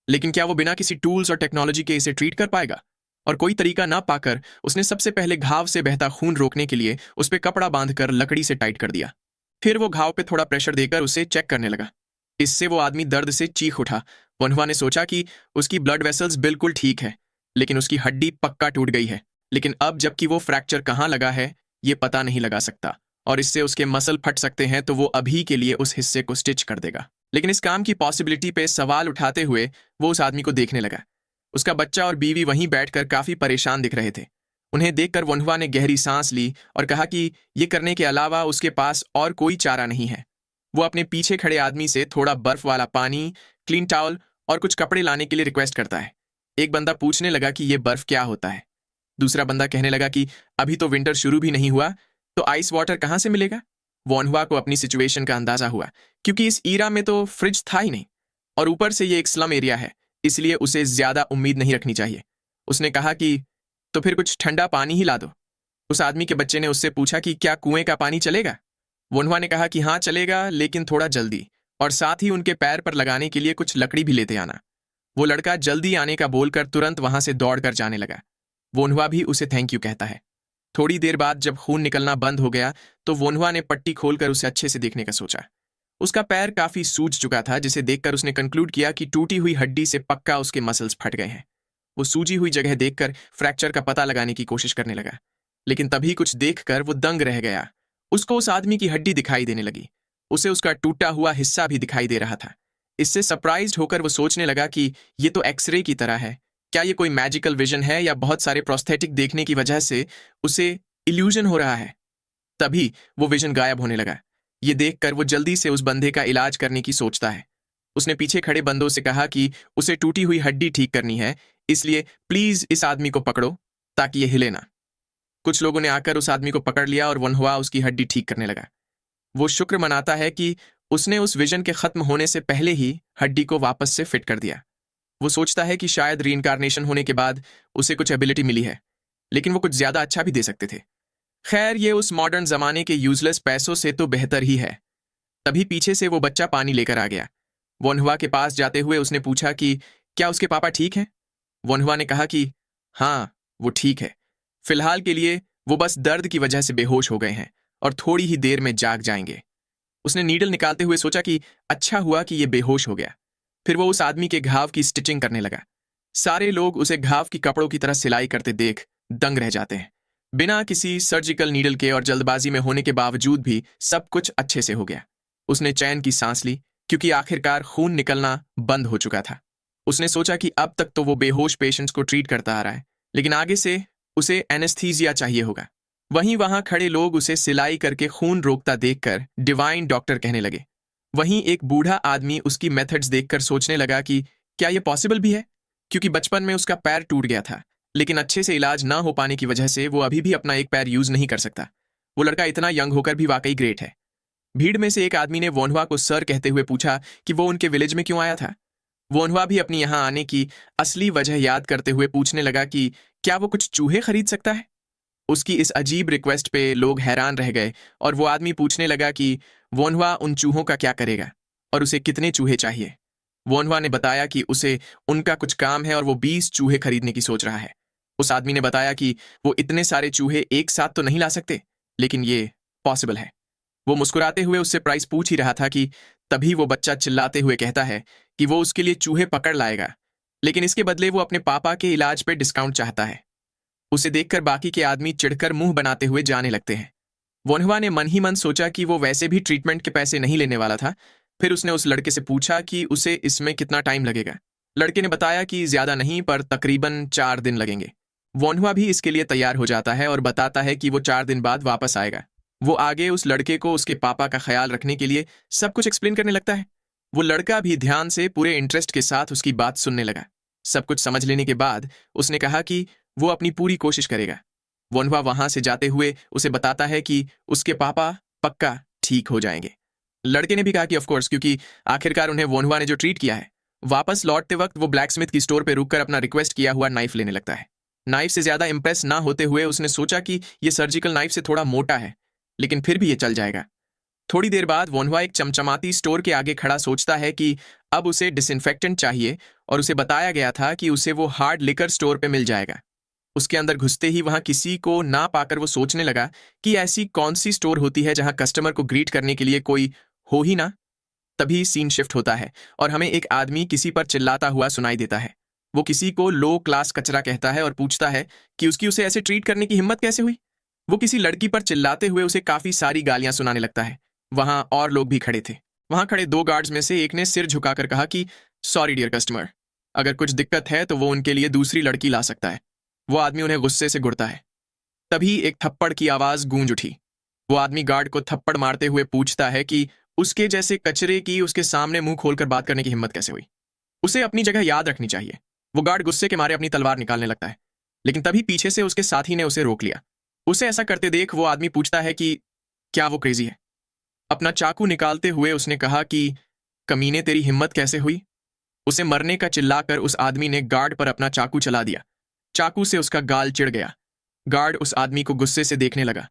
लेकिन क्या वो बिना किसी टूल्स और टेक्नोलॉजी के इसे ट्रीट कर पाएगा? और कोई तरीका ना पाकर उसने सबसे पहले घाव से बहता खून रोकने के लिए उस पर कपड़ा बांधकर लकड़ी से टाइट कर दिया। फिर वो घाव पे थोड़ा प्रेशर देकर उसे चेक करने लगा। इससे वो आदमी दर्द से चीख उठा। वोनहुआ ने सोचा कि उसकी ब्लड वेसल्स बिल्कुल ठीक है, लेकिन उसकी हड्डी पक्का टूट गई है। लेकिन अब जबकि वो फ्रैक्चर कहाँ लगा है ये पता नहीं लगा सकता, और इससे उसके मसल फट सकते हैं, तो वो अभी के लिए उस हिस्से को स्टिच कर देगा। लेकिन इस काम की पॉसिबिलिटी पे सवाल उठाते हुए वो उस आदमी को देखने लगा। उसका बच्चा और बीवी वहीं बैठकर काफी परेशान दिख रहे थे। उन्हें देखकर वोनहुआ ने गहरी सांस ली और कहा कि ये करने के अलावा उसके पास और कोई चारा नहीं है। वो अपने पीछे खड़े आदमी से थोड़ा बर्फ वाला पानी, क्लीन टॉवल और कुछ कपड़े लाने के लिए रिक्वेस्ट करता है। एक बंदा पूछने लगा कि ये बर्फ क्या होता है। दूसरा बंदा कहने लगा कि अभी तो विंटर शुरू भी नहीं हुआ, तो आइस वाटर कहाँ से मिलेगा। वोनहुआ को अपनी सिचुएशन का अंदाजा हुआ, क्योंकि इस ईरा में तो फ्रिज था ही नहीं, और ऊपर से ये एक स्लम एरिया है, इसलिए उसे ज्यादा उम्मीद नहीं रखनी चाहिए। उसने कहा कि तो फिर कुछ ठंडा पानी ही ला दो। उस आदमी के बच्चे ने उससे पूछा कि क्या कुएं का पानी चलेगा। वोनहुआ ने कहा कि हाँ चलेगा, लेकिन थोड़ा जल्दी, और साथ ही उनके पैर पर लगाने के लिए कुछ लकड़ी भी लेते आना। वो लड़का जल्दी आने का बोलकर तुरंत वहां से दौड़कर जाने लगा। वोनहुआ भी उसे थैंक यू कहता है। थोड़ी देर बाद जब खून निकलना बंद हो गया तो वोनहुआ ने पट्टी खोलकर उसे अच्छे से देखने का सोचा। उसका पैर काफी सूज चुका था, जिसे देखकर उसने कंक्लूड किया कि टूटी हुई हड्डी से पक्का उसके मसल्स फट गए हैं। वो सूजी हुई जगह देखकर फ्रैक्चर का पता लगाने की कोशिश करने लगा, लेकिन तभी कुछ देखकर वो दंग रह गया। उसको उस आदमी की हड्डी दिखाई देने लगी। उसे उसका टूटा हुआ हिस्सा भी दिखाई दे रहा था। इससे सरप्राइज्ड होकर वो सोचने लगा कि ये तो एक्सरे की तरह है। क्या ये कोई मैजिकल विजन है या बहुत सारे प्रोस्थेटिक देखने की वजह से उसे इल्यूजन हो रहा है। तभी वो विजन गायब होने लगा। ये देखकर वो जल्दी से उस बंदे का इलाज करने की सोचता है। उसने पीछे खड़े बंदों से कहा कि उसे टूटी हुई हड्डी ठीक करनी है, इसलिए प्लीज इस आदमी को पकड़ो ताकि ये हिले ना। कुछ लोगों ने आकर उस आदमी को पकड़ लिया और वोनहुआ उसकी हड्डी ठीक करने लगा। वो शुक्र मनाता है कि उसने उस विजन के खत्म होने से पहले ही हड्डी को वापस से फिट कर दिया। वो सोचता है कि शायद रीइंकारनेशन होने के बाद उसे कुछ एबिलिटी मिली है, लेकिन वो कुछ ज्यादा अच्छा भी दे सकते थे। खैर, ये उस मॉडर्न जमाने के यूजलेस पैसों से तो बेहतर ही है। तभी पीछे से वो बच्चा पानी लेकर आ गया। वोनहुआ के पास जाते हुए उसने पूछा कि क्या उसके पापा ठीक हैं। वोनहुआ ने कहा कि हाँ, वो ठीक है। फिलहाल के लिए वो बस दर्द की वजह से बेहोश हो गए हैं और थोड़ी ही देर में जाग जाएंगे। उसने नीडल निकालते हुए सोचा कि अच्छा हुआ कि ये बेहोश हो गया। फिर वो उस आदमी के घाव की स्टिचिंग करने लगा। सारे लोग उसे घाव की कपड़ों की तरह सिलाई करते देख दंग रह जाते हैं। बिना किसी सर्जिकल नीडल के और जल्दबाजी में होने के बावजूद भी सब कुछ अच्छे से हो गया। उसने चैन की सांस ली, क्योंकि आखिरकार खून निकलना बंद हो चुका था। उसने सोचा कि अब तक तो वो बेहोश पेशेंट्स को ट्रीट करता आ रहा है, लेकिन आगे से उसे एनेस्थीसिया चाहिए होगा। वहीं वहां खड़े लोग उसे सिलाई करके खून रोकता देखकर डिवाइन डॉक्टर कहने लगे। वहीं एक बूढ़ा आदमी उसकी मेथड्स देखकर सोचने लगा कि क्या यह पॉसिबल भी है, क्योंकि बचपन में उसका पैर टूट गया था, लेकिन अच्छे से इलाज ना हो पाने की वजह से वो अभी भी अपना एक पैर यूज नहीं कर सकता। वो लड़का इतना यंग होकर भी वाकई ग्रेट है। भीड़ में से एक आदमी ने वोनहुआ को सर कहते हुए पूछा कि वो उनके विलेज में क्यों आया था। वोनहुआ भी अपनी यहां आने की असली वजह याद करते हुए पूछने लगा कि क्या वो कुछ चूहे खरीद सकता है। उसकी इस अजीब रिक्वेस्ट पे लोग हैरान रह गए और वो आदमी पूछने लगा कि वोनहुआ उन चूहों का क्या करेगा और उसे कितने चूहे चाहिए। वोनहुआ ने बताया कि उसे उनका कुछ काम है और वो 20 चूहे खरीदने की सोच रहा है। उस आदमी ने बताया कि वो इतने सारे चूहे एक साथ तो नहीं ला सकते, लेकिन ये पॉसिबल है। वो मुस्कुराते हुए उससे प्राइस पूछ ही रहा था कि तभी वो बच्चा चिल्लाते हुए कहता है कि वो उसके लिए चूहे पकड़ लाएगा, लेकिन इसके बदले वो अपने पापा के इलाज पे डिस्काउंट चाहता है। उसे देखकर बाकी के आदमी चिढ़कर मुंह बनाते हुए जाने लगते हैं। वोन्हवा ने मन ही मन सोचा कि वो वैसे भी ट्रीटमेंट के पैसे नहीं लेने वाला था। फिर उसने उस लड़के से पूछा कि उसे इसमें कितना टाइम लगेगा। लड़के ने बताया कि ज्यादा नहीं, पर तकरीबन 4 दिन लगेंगे। वोन्हवा भी इसके लिए तैयार हो जाता है और बताता है कि वो 4 दिन बाद वापस आएगा। वो आगे उस लड़के को उसके पापा का ख्याल रखने के लिए सब कुछ एक्सप्लेन करने लगता है। वो लड़का भी ध्यान से पूरे इंटरेस्ट के साथ उसकी बात सुनने लगा। सब कुछ समझ लेने के बाद उसने कहा कि वो अपनी पूरी कोशिश करेगा। वोन्हवा वहां से जाते हुए उसे बताता है कि उसके पापा पक्का ठीक हो जाएंगे। लड़के ने भी कहा कि ऑफ कोर्स, क्योंकि आखिरकार उन्हें वोन्हवा ने जो ट्रीट किया है। वापस लौटते वक्त वो ब्लैकस्मिथ की स्टोर पे रुककर अपना रिक्वेस्ट किया हुआ नाइफ लेने लगता है। नाइफ से ज्यादा इंप्रेस ना होते हुए उसने सोचा कि ये सर्जिकल नाइफ से थोड़ा मोटा है, लेकिन फिर भी ये चल जाएगा। थोड़ी देर बाद वोन्हवा एक चमचमाती स्टोर के आगे खड़ा सोचता है कि अब उसे डिसइंफेक्टेंट चाहिए, और उसे बताया गया था कि उसे वो हार्ड लिकर स्टोर पे मिल जाएगा। उसके अंदर घुसते ही वहां किसी को ना पाकर वो सोचने लगा कि ऐसी कौन सी स्टोर होती है जहां कस्टमर को ग्रीट करने के लिए कोई हो ही ना। तभी सीन शिफ्ट होता है और हमें एक आदमी किसी पर चिल्लाता हुआ सुनाई देता है। वो किसी को लो क्लास कचरा कहता है और पूछता है कि उसकी उसे ऐसे ट्रीट करने की हिम्मत कैसे हुई। वो किसी लड़की पर चिल्लाते हुए उसे काफी सारी गालियां सुनाने लगता है। वहां और लोग भी खड़े थे। वहां खड़े 2 गार्ड्स में से एक ने सिर झुकाकर कहा कि सॉरी डियर कस्टमर, अगर कुछ दिक्कत है तो वो उनके लिए दूसरी लड़की ला सकता है। वो आदमी उन्हें गुस्से से घूरता है। तभी एक थप्पड़ की आवाज गूंज उठी। वो आदमी गार्ड को थप्पड़ मारते हुए पूछता है कि उसके जैसे कचरे की उसके सामने मुंह खोलकर बात करने की हिम्मत कैसे हुई। उसे अपनी जगह याद रखनी चाहिए। वो गार्ड गुस्से के मारे अपनी तलवार निकालने लगता है, लेकिन तभी पीछे से उसके साथी ने उसे रोक लिया। उसे ऐसा करते देख वो आदमी पूछता है कि क्या वो क्रेजी है। अपना चाकू निकालते हुए उसने कहा कि कमीने, तेरी हिम्मत कैसे हुई। उसे मरने का चिल्लाकर उस आदमी ने गार्ड पर अपना चाकू चला दिया। चाकू से उसका गाल चिढ़ गया। गार्ड उस आदमी को गुस्से से देखने लगा।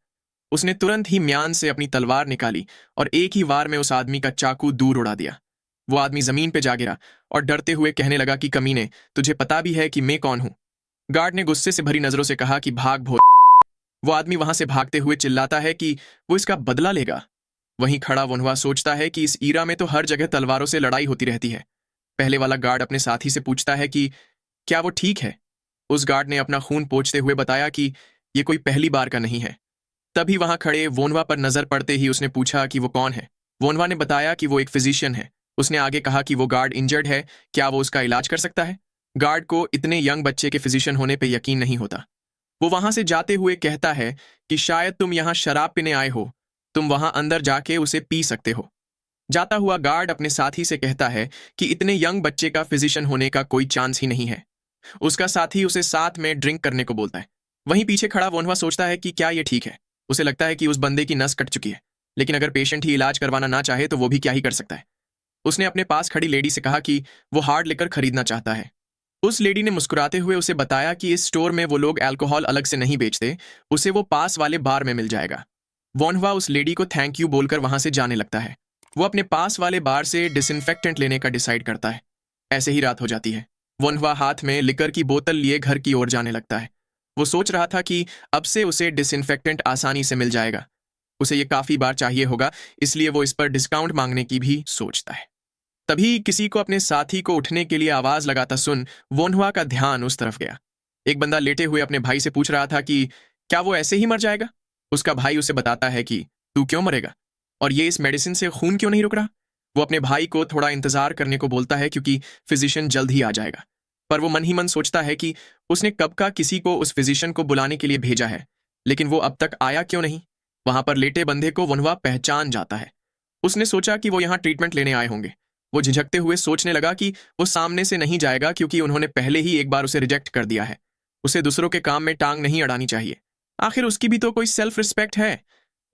उसने तुरंत ही म्यान से अपनी तलवार निकाली और एक ही वार में उस आदमी का चाकू दूर उड़ा दिया। वो आदमी जमीन पे जा गिरा और डरते हुए कहने लगा कि कमीने, तुझे पता भी है कि मैं कौन हूं। गार्ड ने गुस्से से भरी नजरों से कहा कि भाग भो। वो आदमी वहां से भागते हुए चिल्लाता है कि वो इसका बदला लेगा। वहीं खड़ा वोन्हवा सोचता है कि इस ईरा में तो हर जगह तलवारों से लड़ाई होती रहती है। पहले वाला गार्ड अपने साथी से पूछता है कि क्या वो ठीक है। उस गार्ड ने अपना खून पोंछते हुए बताया कि ये कोई पहली बार का नहीं है। तभी वहां खड़े वोन्हवा पर नजर पड़ते ही उसने पूछा कि वो कौन है। वोन्हवा ने बताया कि वो एक फिजिशियन है। उसने आगे कहा कि वो गार्ड इंजर्ड है, क्या वो उसका इलाज कर सकता है। गार्ड को इतने यंग बच्चे के फिजिशियन होने पर यकीन नहीं होता। वो वहां से जाते हुए कहता है कि शायद तुम यहां शराब पीने आए हो, तुम वहां अंदर जाके उसे पी सकते हो। जाता हुआ गार्ड अपने साथी से कहता है कि इतने यंग बच्चे का फिजिशियन होने का कोई चांस ही नहीं है। उसका साथी उसे साथ में ड्रिंक करने को बोलता है। वहीं पीछे खड़ा वोन्हवा सोचता है कि क्या ये ठीक है। उसे लगता है कि उस बंदे की नस कट चुकी है, लेकिन अगर पेशेंट ही इलाज करवाना ना चाहे तो वो भी क्या ही कर सकता है। उसने अपने पास खड़ी लेडी से कहा कि वो हार्ड लिकर खरीदना चाहता है। उस लेडी ने मुस्कुराते हुए उसे बताया कि इस स्टोर में वो लोग अल्कोहल अलग से नहीं बेचते, उसे वो पास वाले बार में मिल जाएगा। वोन्हवा उस लेडी को थैंक यू बोलकर वहां से जाने लगता है। वो अपने पास वाले बार से डिसइंफेक्टेंट लेने का डिसाइड करता है। ऐसे ही रात हो जाती है। वोन्हवा हाथ में लिकर की बोतल लिए घर की ओर जाने लगता है। वो सोच रहा था कि अब से उसे डिसइंफेक्टेंट आसानी से मिल जाएगा। उसे ये काफी बार चाहिए होगा, इसलिए वो इस पर डिस्काउंट मांगने की भी सोचता है। तभी किसी को अपने साथी को उठने के लिए आवाज लगाता सुन वोन्हवा का ध्यान उस तरफ गया। एक बंदा लेटे हुए अपने भाई से पूछ रहा था कि क्या वो ऐसे ही मर जाएगा। उसका भाई उसे बताता है कि तू क्यों मरेगा, और ये इस मेडिसिन से खून क्यों नहीं रुक रहा। वो अपने भाई को थोड़ा इंतजार करने को बोलता है क्योंकि फिजिशियन जल्द ही आ जाएगा। पर वो मन ही मन सोचता है कि उसने कब का किसी को उस फिजिशियन को बुलाने के लिए भेजा है, लेकिन वो अब तक आया क्यों नहीं। वहां पर लेटे बंदे को वोन्हवा पहचान जाता है। उसने सोचा कि वो यहाँ ट्रीटमेंट लेने आए होंगे। वो झिझकते हुए सोचने लगा कि वो सामने से नहीं जाएगा क्योंकि उन्होंने पहले ही एक बार उसे रिजेक्ट कर दिया है। उसे दूसरों के काम में टांग नहीं अड़ानी चाहिए, आखिर उसकी भी तो कोई सेल्फ रिस्पेक्ट है।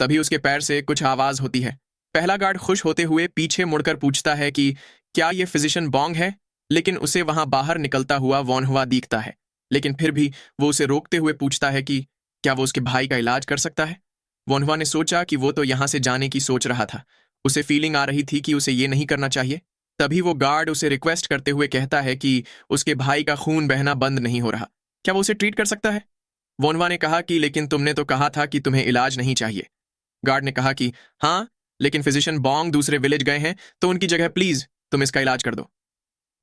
तभी उसके पैर से कुछ आवाज होती है। पहला गार्ड खुश होते हुए पीछे मुड़कर पूछता है कि क्या ये फिजिशियन बॉन्ग है, लेकिन उसे वहां बाहर निकलता हुआ वोन्हवा दिखता है। लेकिन फिर भी वो उसे रोकते हुए पूछता है कि क्या वो उसके भाई का इलाज कर सकता है। वोन्हवा ने सोचा कि वो तो यहां से जाने की सोच रहा था। उसे फीलिंग आ रही थी कि उसे ये नहीं करना चाहिए। तभी वो गार्ड उसे रिक्वेस्ट करते हुए कहता है कि उसके भाई का खून बहना बंद नहीं हो रहा, क्या वो उसे ट्रीट कर सकता है। वोन्हवा ने कहा कि लेकिन तुमने तो कहा था कि तुम्हें इलाज नहीं चाहिए। गार्ड ने कहा कि हाँ, लेकिन फिजिशियन बॉन्ग दूसरे विलेज गए हैं, तो उनकी जगह प्लीज तुम इसका इलाज कर दो।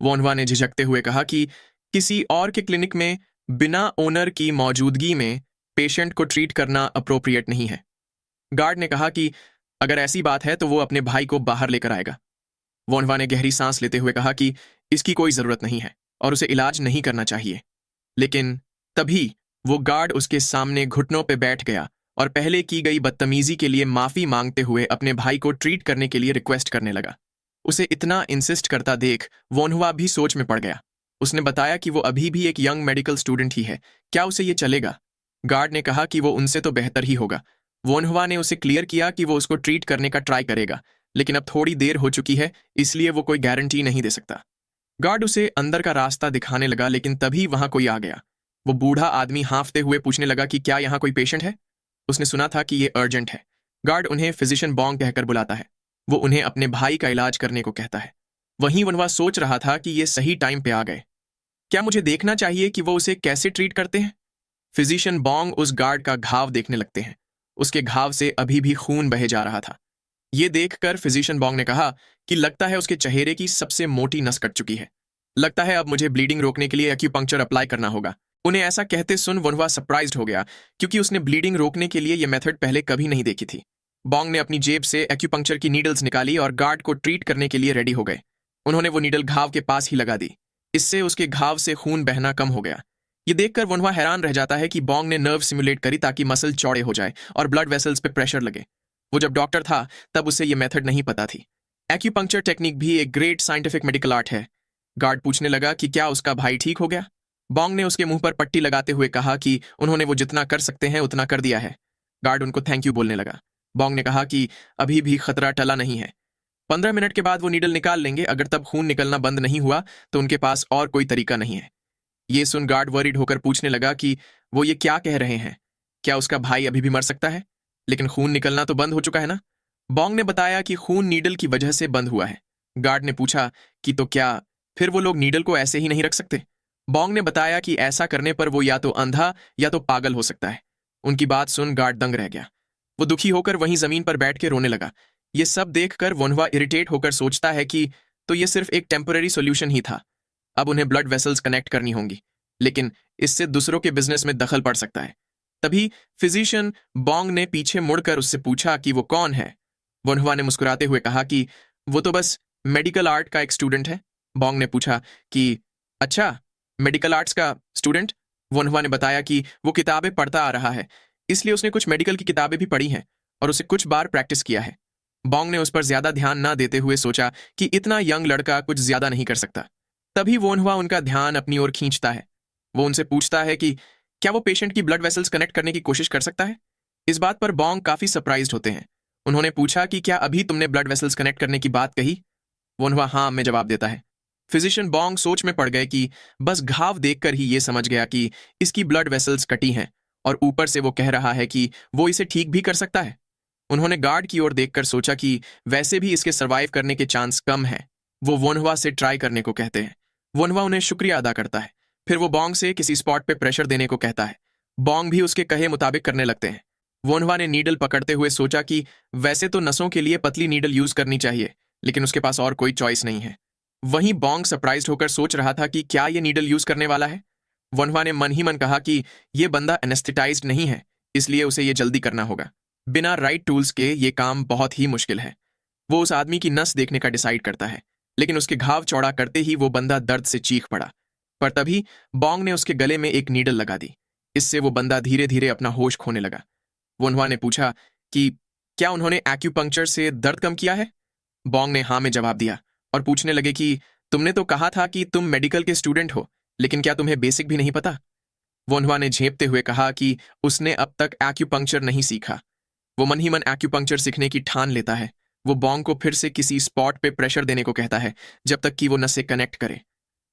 वोनवा ने झिझकते हुए कहा कि किसी और के क्लिनिक में बिना ओनर की मौजूदगी में पेशेंट को ट्रीट करना अप्रोप्रिएट नहीं है। गार्ड ने कहा कि अगर ऐसी बात है तो वो अपने भाई को बाहर लेकर आएगा। वोनवा ने गहरी सांस लेते हुए कहा कि इसकी कोई जरूरत नहीं है और उसे इलाज नहीं करना चाहिए। लेकिन तभी वो गार्ड उसके सामने घुटनों पे बैठ गया और पहले की गई बदतमीजी के लिए माफी मांगते हुए अपने भाई को ट्रीट करने के लिए रिक्वेस्ट करने लगा। उसे इतना इंसिस्ट करता देख वोनहुआ भी सोच में पड़ गया। उसने बताया कि वो अभी भी एक यंग मेडिकल स्टूडेंट ही है, क्या उसे ये चलेगा? गार्ड ने कहा कि वो उनसे तो बेहतर ही होगा। वोनहुआ ने उसे क्लियर किया कि वो उसको ट्रीट करने का ट्राई करेगा, लेकिन अब थोड़ी देर हो चुकी है, इसलिए वो कोई गारंटी नहीं दे सकता। गार्ड उसे अंदर का रास्ता दिखाने लगा, लेकिन तभी वहां कोई आ गया। वो बूढ़ा आदमी हांफते हुए पूछने लगा कि क्या यहाँ कोई पेशेंट है? उसने सुना था कि ये अर्जेंट है। गार्ड उन्हें फिजिशियन बॉन्ग कहकर बुलाता है। वो उन्हें अपने भाई का इलाज करने को कहता है। वहीं वनवा सोच रहा था कि ये सही टाइम पे आ गए। क्या मुझे देखना चाहिए कि वो उसे कैसे ट्रीट करते हैं? फिजिशियन बॉन्ग उस गार्ड का घाव देखने लगते हैं। उसके घाव से अभी भी खून बहे जा रहा था। ये देखकर फिजिशियन बॉन्ग ने कहा कि लगता है उसके चेहरे की सबसे मोटी नस कट चुकी है। लगता है अब मुझे ब्लीडिंग रोकने के लिए एक्यूपंक्चर अप्लाई करना होगा। उन्हें ऐसा कहते सुन वनवा सरप्राइज्ड हो गया, क्योंकि उसने ब्लीडिंग रोकने के लिए यह मेथड पहले कभी नहीं देखी थी। बॉन्ग ने अपनी जेब से एक्यूपंक्चर की नीडल्स निकाली और गार्ड को ट्रीट करने के लिए रेडी हो गए। उन्होंने वो नीडल घाव के पास ही लगा दी। इससे उसके घाव से खून बहना कम हो गया। ये देखकर वनवा हैरान रह जाता है कि बॉन्ग ने नर्व सिमुलेट करी ताकि मसल चौड़े हो जाए और ब्लड वेसल्स पे प्रेशर लगे। वो जब डॉक्टर था तब उसे ये मेथड नहीं पता थी। एक्यूपंक्चर टेक्निक भी एक ग्रेट साइंटिफिक मेडिकल आर्ट है। गार्ड पूछने लगा कि क्या उसका भाई ठीक हो गया? बॉन्ग ने उसके मुंह पर पट्टी लगाते हुए कहा कि उन्होंने वो जितना कर सकते हैं उतना कर दिया है। गार्ड उनको थैंक यू बोलने लगा। बॉन्ग ने कहा कि अभी भी खतरा टला नहीं है। 15 मिनट के बाद वो नीडल निकाल लेंगे। अगर तब खून निकलना बंद नहीं हुआ तो उनके पास और कोई तरीका नहीं है। ये सुन गार्ड वरीड होकर पूछने लगा कि वो ये क्या कह रहे हैं? क्या उसका भाई अभी भी मर सकता है? लेकिन खून निकलना तो बंद हो चुका है ना? बॉन्ग ने बताया कि खून नीडल की वजह से बंद हुआ है। गार्ड ने पूछा कि तो क्या फिर वो लोग नीडल को ऐसे ही नहीं रख सकते? बॉन्ग ने बताया कि ऐसा करने पर वो या तो अंधा या तो पागल हो सकता है। उनकी बात सुन गार्ड दंग रह गया। वो दुखी होकर वहीं जमीन पर बैठ के रोने लगा। ये सब देखकर वनवा इरिटेट होकर सोचता है कि तो ये सिर्फ एक टेम्पररी सॉल्यूशन ही था। अब उन्हें ब्लड वेसल्स कनेक्ट करनी होंगी, लेकिन इससे दूसरों के बिजनेस में दखल पड़ सकता है। तभी फिजिशियन बॉन्ग ने पीछे मुड़कर उससे पूछा कि वो कौन है। वनवा ने मुस्कुराते हुए कहा कि वो तो बस मेडिकल आर्ट का एक स्टूडेंट है। बॉन्ग ने पूछा कि अच्छा, मेडिकल आर्ट्स का स्टूडेंट? वनवा ने बताया कि वो किताबें पढ़ता आ रहा है, इसलिए उसने कुछ मेडिकल की किताबें भी पढ़ी हैं और उसे कुछ बार प्रैक्टिस किया है। बॉन्ग ने उस पर ज्यादा ध्यान ना देते हुए सोचा कि इतना यंग लड़का कुछ ज्यादा नहीं कर सकता। तभी वोनहुआ उनका ध्यान अपनी ओर खींचता है। वो उनसे पूछता है कि क्या वो पेशेंट की ब्लड वेसल्स कनेक्ट करने की कोशिश कर सकता है? इस बात पर बॉन्ग काफी सरप्राइज्ड होते हैं। उन्होंने पूछा कि क्या अभी तुमने ब्लड वेसल्स कनेक्ट करने की बात कही? वोनहुआ हाँ में जवाब देता है। फिजिशियन बॉन्ग सोच में पड़ गए कि बस घाव देखकर ही ये समझ गया कि इसकी ब्लड वेसल्स कटी हैं, और ऊपर से वो कह रहा है कि वो इसे ठीक भी कर सकता है। उन्होंने गार्ड की ओर देखकर सोचा कि वैसे भी इसके सर्वाइव करने के चांस कम है। वो वोनहुआ से ट्राई करने को कहते हैं। वोनहुआ उन्हें शुक्रिया अदा करता है। फिर वो बॉन्ग से किसी स्पॉट पे प्रेशर देने को कहता है। बॉन्ग भी उसके कहे मुताबिक करने लगते हैं। वोनहुआ ने नीडल पकड़ते हुए सोचा कि वैसे तो नसों के लिए पतली नीडल यूज करनी चाहिए, लेकिन उसके पास और कोई चॉइस नहीं है। वहीं बॉन्ग सरप्राइज्ड होकर सोच रहा था कि क्या ये नीडल यूज करने वाला है। वोनहुआ ने मन ही मन कहा कि ये बंदा एनेस्थेटाइज्ड नहीं है, इसलिए उसे ये जल्दी करना होगा। बिना राइट टूल्स के ये काम बहुत ही मुश्किल है। वो उस आदमी की नस देखने का डिसाइड करता है, लेकिन उसके घाव चौड़ा करते ही वो बंदा दर्द से चीख पड़ा। पर तभी बॉन्ग ने उसके गले में एक नीडल लगा दी। इससे वो बंदा धीरे धीरे अपना होश खोने लगा। वोनहुआ ने पूछा कि क्या उन्होंने एक्यूपंक्चर से दर्द कम किया है? बॉन्ग ने हाँ में जवाब दिया और पूछने लगे कि तुमने तो कहा था कि तुम मेडिकल के स्टूडेंट हो, लेकिन क्या तुम्हें बेसिक भी नहीं पता? वोनहुआ ने झेपते हुए कहा कि उसने अब तक एक्यूपंक्चर नहीं सीखा। वो मन ही मन एक्यूपंक्चर सीखने की ठान लेता है। वो बॉन्ग को फिर से किसी स्पॉट पे प्रेशर देने को कहता है जब तक कि वो नसें कनेक्ट करे।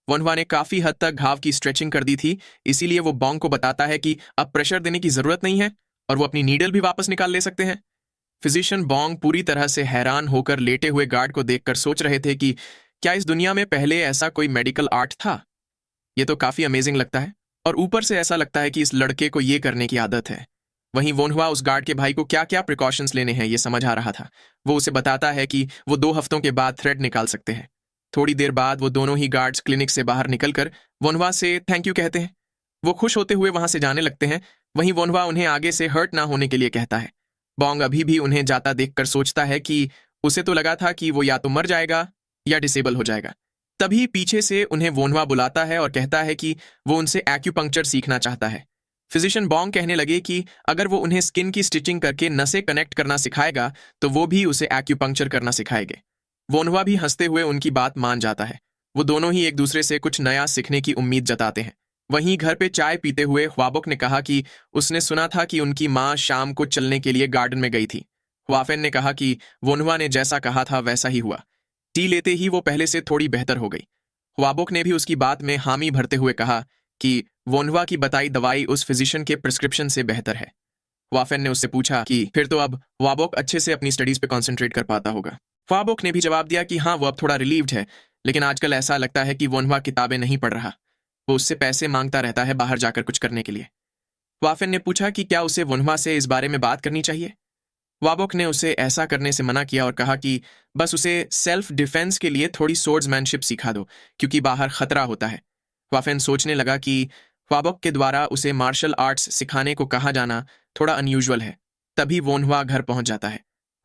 वोनहुआ ने काफी हद तक घाव की स्ट्रेचिंग कर दी थी, इसीलिए वो बॉन्ग को बताता है कि अब प्रेशर देने की जरूरत नहीं है और वो अपनी नीडल भी वापस निकाल ले सकते हैं। फिजिशियन बॉन्ग पूरी तरह से हैरान होकर लेटे हुए गार्ड को देखकर सोच रहे थे कि क्या इस दुनिया में पहले ऐसा कोई मेडिकल आर्ट था? ये तो काफी अमेजिंग लगता है, और ऊपर से ऐसा लगता है कि इस लड़के को ये करने की आदत है। वहीं वोनहुआ उस गार्ड के भाई को क्या क्या प्रिकॉशंस लेने हैं ये समझ आ रहा था। वो उसे बताता है कि वो 2 हफ्तों के बाद थ्रेड निकाल सकते हैं। थोड़ी देर बाद वो दोनों ही गार्ड्स क्लिनिक से बाहर निकलकर वोनहुआ से थैंक यू कहते हैं। वो खुश होते हुए वहां से जाने लगते हैं। वहीं वोनहुआ उन्हें आगे से हर्ट ना होने के लिए कहता है। बॉन्ग अभी भी उन्हें जाता देखकर सोचता है कि उसे तो लगा था कि वो या तो मर जाएगा या डिसेबल हो जाएगा। तभी पीछे से उन्हें वोनहुआ बुलाता है और कहता है कि वो उनसे एक्यूपंक्चर सीखना चाहता है। फिजिशियन बॉन्ग कहने लगे कि अगर वो उन्हें स्किन की स्टिचिंग करके नसें कनेक्ट करना सिखाएगा तो वो भी उसे एक्यूपंक्चर करना सिखाएंगे। वोनहुआ भी हंसते हुए उनकी बात मान जाता है। वो दोनों ही एक दूसरे से कुछ नया सीखने की उम्मीद जताते हैं। वहीं घर पे चाय पीते हुए ख्वाबोक ने कहा कि उसने सुना था कि उनकी माँ शाम को चलने के लिए गार्डन में गई थी। ख्वाफेन ने कहा कि वोनहुआ ने जैसा कहा था वैसा ही हुआ। टी लेते ही वो पहले से थोड़ी बेहतर हो गई। ख्वाबोक ने भी उसकी बात में हामी भरते हुए कहा कि वोनहुआ की बताई दवाई उस फिजिशियन के प्रिस्क्रिप्शन से बेहतर है। ख्वाफेन ने उससे पूछा कि फिर तो अब ख्वाबोक अच्छे से अपनी स्टडीज पे कॉन्सेंट्रेट कर पाता होगा। ख्वाबोक ने भी जवाब दिया कि हाँ, वो अब थोड़ा रिलीव्ड है, लेकिन आजकल ऐसा लगता है कि वोनहुआ किताबें नहीं पढ़ रहा। वो उससे पैसे मांगता रहता है बाहर जाकर कुछ करने के लिए। ख्वाफेन ने पूछा कि क्या उसे वोनहुआ से इस बारे में बात करनी चाहिए। ख्वाबोक ने उसे ऐसा करने से मना किया और कहा कि बस उसे सेल्फ डिफेंस के लिए थोड़ी सोर्ड्समैनशिप सिखा दो, क्योंकि बाहर खतरा होता है। ख्वाफेन सोचने लगा कि ख्वाबोक के द्वारा उसे मार्शल आर्ट्स सिखाने को कहा जाना थोड़ा अनयूजुअल है। तभी वोनहुआ घर पहुंच जाता है।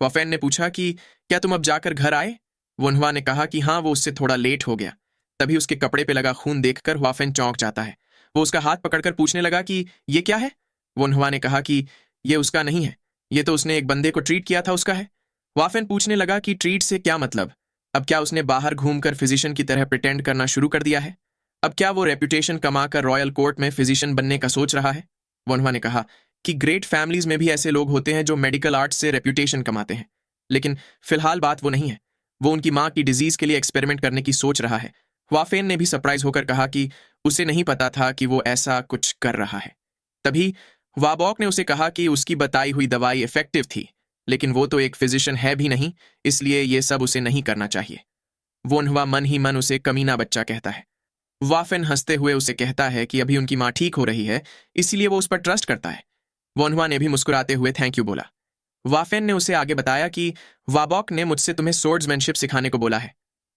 ख्वाफेन ने पूछा कि क्या तुम अब जाकर घर आए। वोनहुआ ने कहा कि हाँ, वो उससे थोड़ा लेट हो गया। तभी उसके कपड़े पे लगा खून देखकर ख्वाफेन चौंक जाता है। वो उसका हाथ पकड़कर पूछने लगा कि ये क्या है। वोनहुआ ने कहा कि ये उसका नहीं है, ये तो उसने एक बंदे को ट्रीट किया था उसका है। ख्वाफेन पूछने लगा कि ट्रीट से क्या मतलब। अब क्या उसने बाहर घूमकर फिजिशियन की तरह प्रिटेंड करना शुरू कर दिया है। अब क्या वो रेपुटेशन कमाकर रॉयल कोर्ट में फिजिशियन बनने का सोच रहा है। वोनहुआ ने कहा कि ग्रेट फैमिलीज में भी ऐसे लोग होते हैं जो मेडिकल आर्ट्स से रेपुटेशन कमाते हैं, लेकिन फिलहाल बात वो नहीं है। वो उनकी माँ की डिजीज के लिए एक्सपेरिमेंट करने की सोच रहा है। ख्वाफेन ने भी सरप्राइज होकर कहा कि उसे नहीं पता था कि वो ऐसा कुछ कर रहा है। तभी ख्वाबोक ने उसे कहा कि उसकी बताई हुई दवाई इफेक्टिव थी, लेकिन वो तो एक फिजिशियन है भी नहीं, इसलिए ये सब उसे नहीं करना चाहिए। वोनहुआ मन ही मन उसे कमीना बच्चा कहता है। वाफेन हंसते हुए उसे कहता है कि अभी उनकी माँ ठीक हो रही है, इसीलिए वो उस पर ट्रस्ट करता है। वोनहुआ ने भी मुस्कुराते हुए थैंक यू बोला। वाफेन ने उसे आगे बताया कि वाबॉक ने मुझसे तुम्हें सोर्ड्समैनशिप सिखाने को बोला है।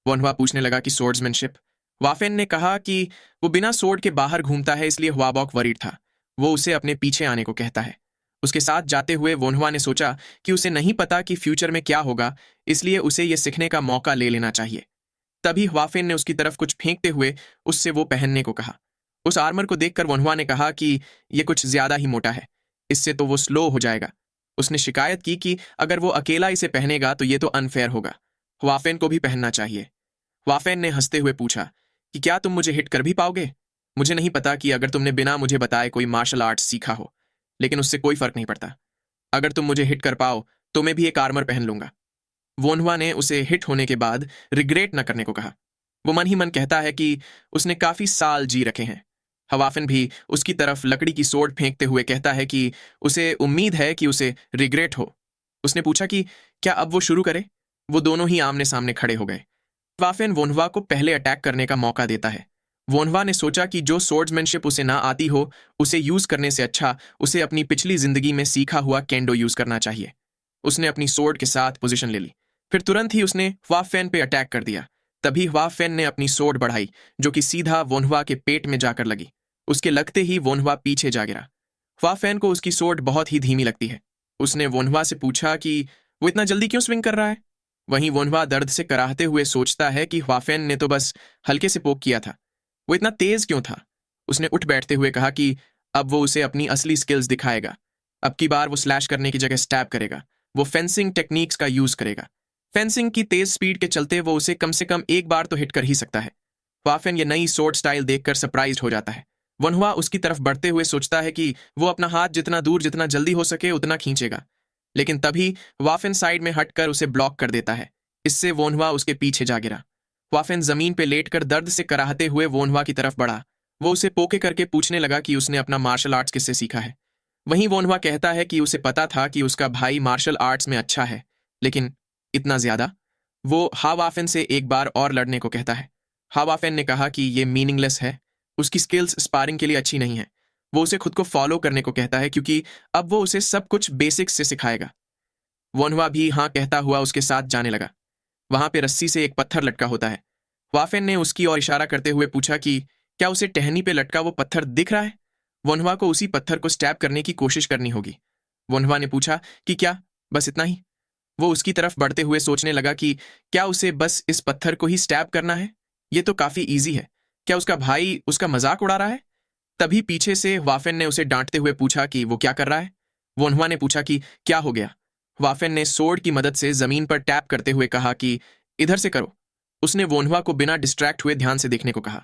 वोनहुआ पूछने लगा कि सोर्ड्समैनशिप। वाफेन ने कहा कि वो बिना सोर्ड के बाहर घूमता है, इसलिए वाबॉक वरीड था। वो उसे अपने पीछे आने को कहता है। उसके साथ जाते हुए वोनहुआ ने सोचा कि उसे नहीं पता कि फ्यूचर में क्या होगा, इसलिए उसे ये सीखने का मौका ले लेना चाहिए। तभी वाफेन ने उसकी तरफ कुछ फेंकते हुए उससे वो पहनने को कहा। उस आर्मर को देखकर वोनहुआ ने कहा कि यह कुछ ज्यादा ही मोटा है, इससे तो वो स्लो हो जाएगा। उसने शिकायत की कि अगर वो अकेला इसे पहनेगा तो ये तो अनफेयर होगा, वाफेन को भी पहनना चाहिए। वाफेन ने हंसते हुए पूछा कि क्या तुम मुझे हिट कर भी पाओगे। मुझे नहीं पता कि अगर तुमने बिना मुझे बताए कोई मार्शल आर्ट्स सीखा हो, लेकिन उससे कोई फर्क नहीं पड़ता। अगर तुम मुझे हिट कर पाओ तो मैं भी एक आर्मर पहन लूंगा। वोनहुआ ने उसे हिट होने के बाद रिग्रेट न करने को कहा। वो मन ही मन कहता है कि उसने काफी साल जी रखे हैं। हवाफिन भी उसकी तरफ लकड़ी की सोड फेंकते हुए कहता है कि उसे उम्मीद है कि उसे रिग्रेट हो। उसने पूछा कि क्या अब वो शुरू करे। वो दोनों ही आमने सामने खड़े हो गए। वाफिन वोनहुआ को पहले अटैक करने का मौका देता है। वोनहुआ ने सोचा कि जो सोर्ड्समैनशिप उसे ना आती हो, उसे यूज करने से अच्छा उसे अपनी पिछली जिंदगी में सीखा हुआ केंडो यूज करना चाहिए। उसने अपनी सोर्ड के साथ पोजीशन ले ली। फिर तुरंत ही उसने ह्वाफेन पे अटैक कर दिया। तभी ह्वाफेन ने अपनी सोर्ड बढ़ाई, जो कि सीधा वोनहुआ के पेट में जाकर लगी। उसके लगते ही वोनहुआ पीछे जा गिरा। ह्वाफेन को उसकी सोर्ड बहुत ही धीमी लगती है। उसने वोनहुआ से पूछा कि वो इतना जल्दी क्यों स्विंग कर रहा है। वहीं वोनहुआ दर्द से कराहते हुए सोचता है कि ह्वाफेन ने तो बस हल्के से पोक किया था, वो इतना तेज क्यों था। उसने उठ बैठते हुए कहा कि अब वो उसे अपनी असली स्किल्स दिखाएगा। अब की बार वो स्लैश करने की जगह स्टैब करेगा। वो फेंसिंग टेक्निक्स का यूज करेगा। फेंसिंग की तेज स्पीड के चलते वो उसे कम से कम एक बार तो हिट कर ही सकता है। वाफेन ये नई सोर्ड स्टाइल देखकर सरप्राइज्ड हो जाता है। वोनहुआ उसकी तरफ बढ़ते हुए सोचता है कि वो अपना हाथ जितना दूर जितना जल्दी हो सके उतना खींचेगा, लेकिन तभी वाफेन साइड में हटकर उसे ब्लॉक कर देता है। इससे वोनहुआ उसके पीछे जा गिरा। वाफेन जमीन पे लेटकर दर्द से कराहते हुए वोनहुआ की तरफ बढ़ा। वो उसे पोके करके पूछने लगा कि उसने अपना मार्शल आर्ट्स किससे सीखा है। वहीं वोनहुआ कहता है कि उसे पता था कि उसका भाई मार्शल आर्ट्स में अच्छा है, लेकिन इतना ज्यादा। वो हावाफेन से एक बार और लड़ने को कहता है। हावाफेन ने कहा कि ये मीनिंगलेस है, उसकी स्किल्स स्पारिंग के लिए अच्छी नहीं है। वो उसे खुद को फॉलो करने को कहता है क्योंकि अब वो उसे सब कुछ बेसिक्स से सिखाएगा। वोनवा भी हाँ कहता हुआ उसके साथ जाने लगा। वहां पे रस्सी से एक पत्थर लटका होता है। वाफेन ने उसकी ओर इशारा करते हुए पूछा कि क्या उसे टहनी पे लटका वो पत्थर दिख रहा है। वोनवा को उसी पत्थर को स्टैब करने की कोशिश करनी होगी। वोनवा ने पूछा कि क्या बस इतना ही। वो उसकी तरफ बढ़ते हुए सोचने लगा कि क्या उसे बस इस पत्थर को ही स्टैब करना है। ये तो काफी इजी है। क्या उसका भाई उसका मजाक उड़ा रहा है। तभी पीछे से वाफेन ने उसे डांटते हुए पूछा कि वो क्या कर रहा है। वोनवा ने पूछा कि क्या हो गया। वाफेन ने सोर्ड की मदद से जमीन पर टैप करते हुए कहा कि इधर से करो। उसने वोनवा को बिना डिस्ट्रैक्ट हुए ध्यान से देखने को कहा।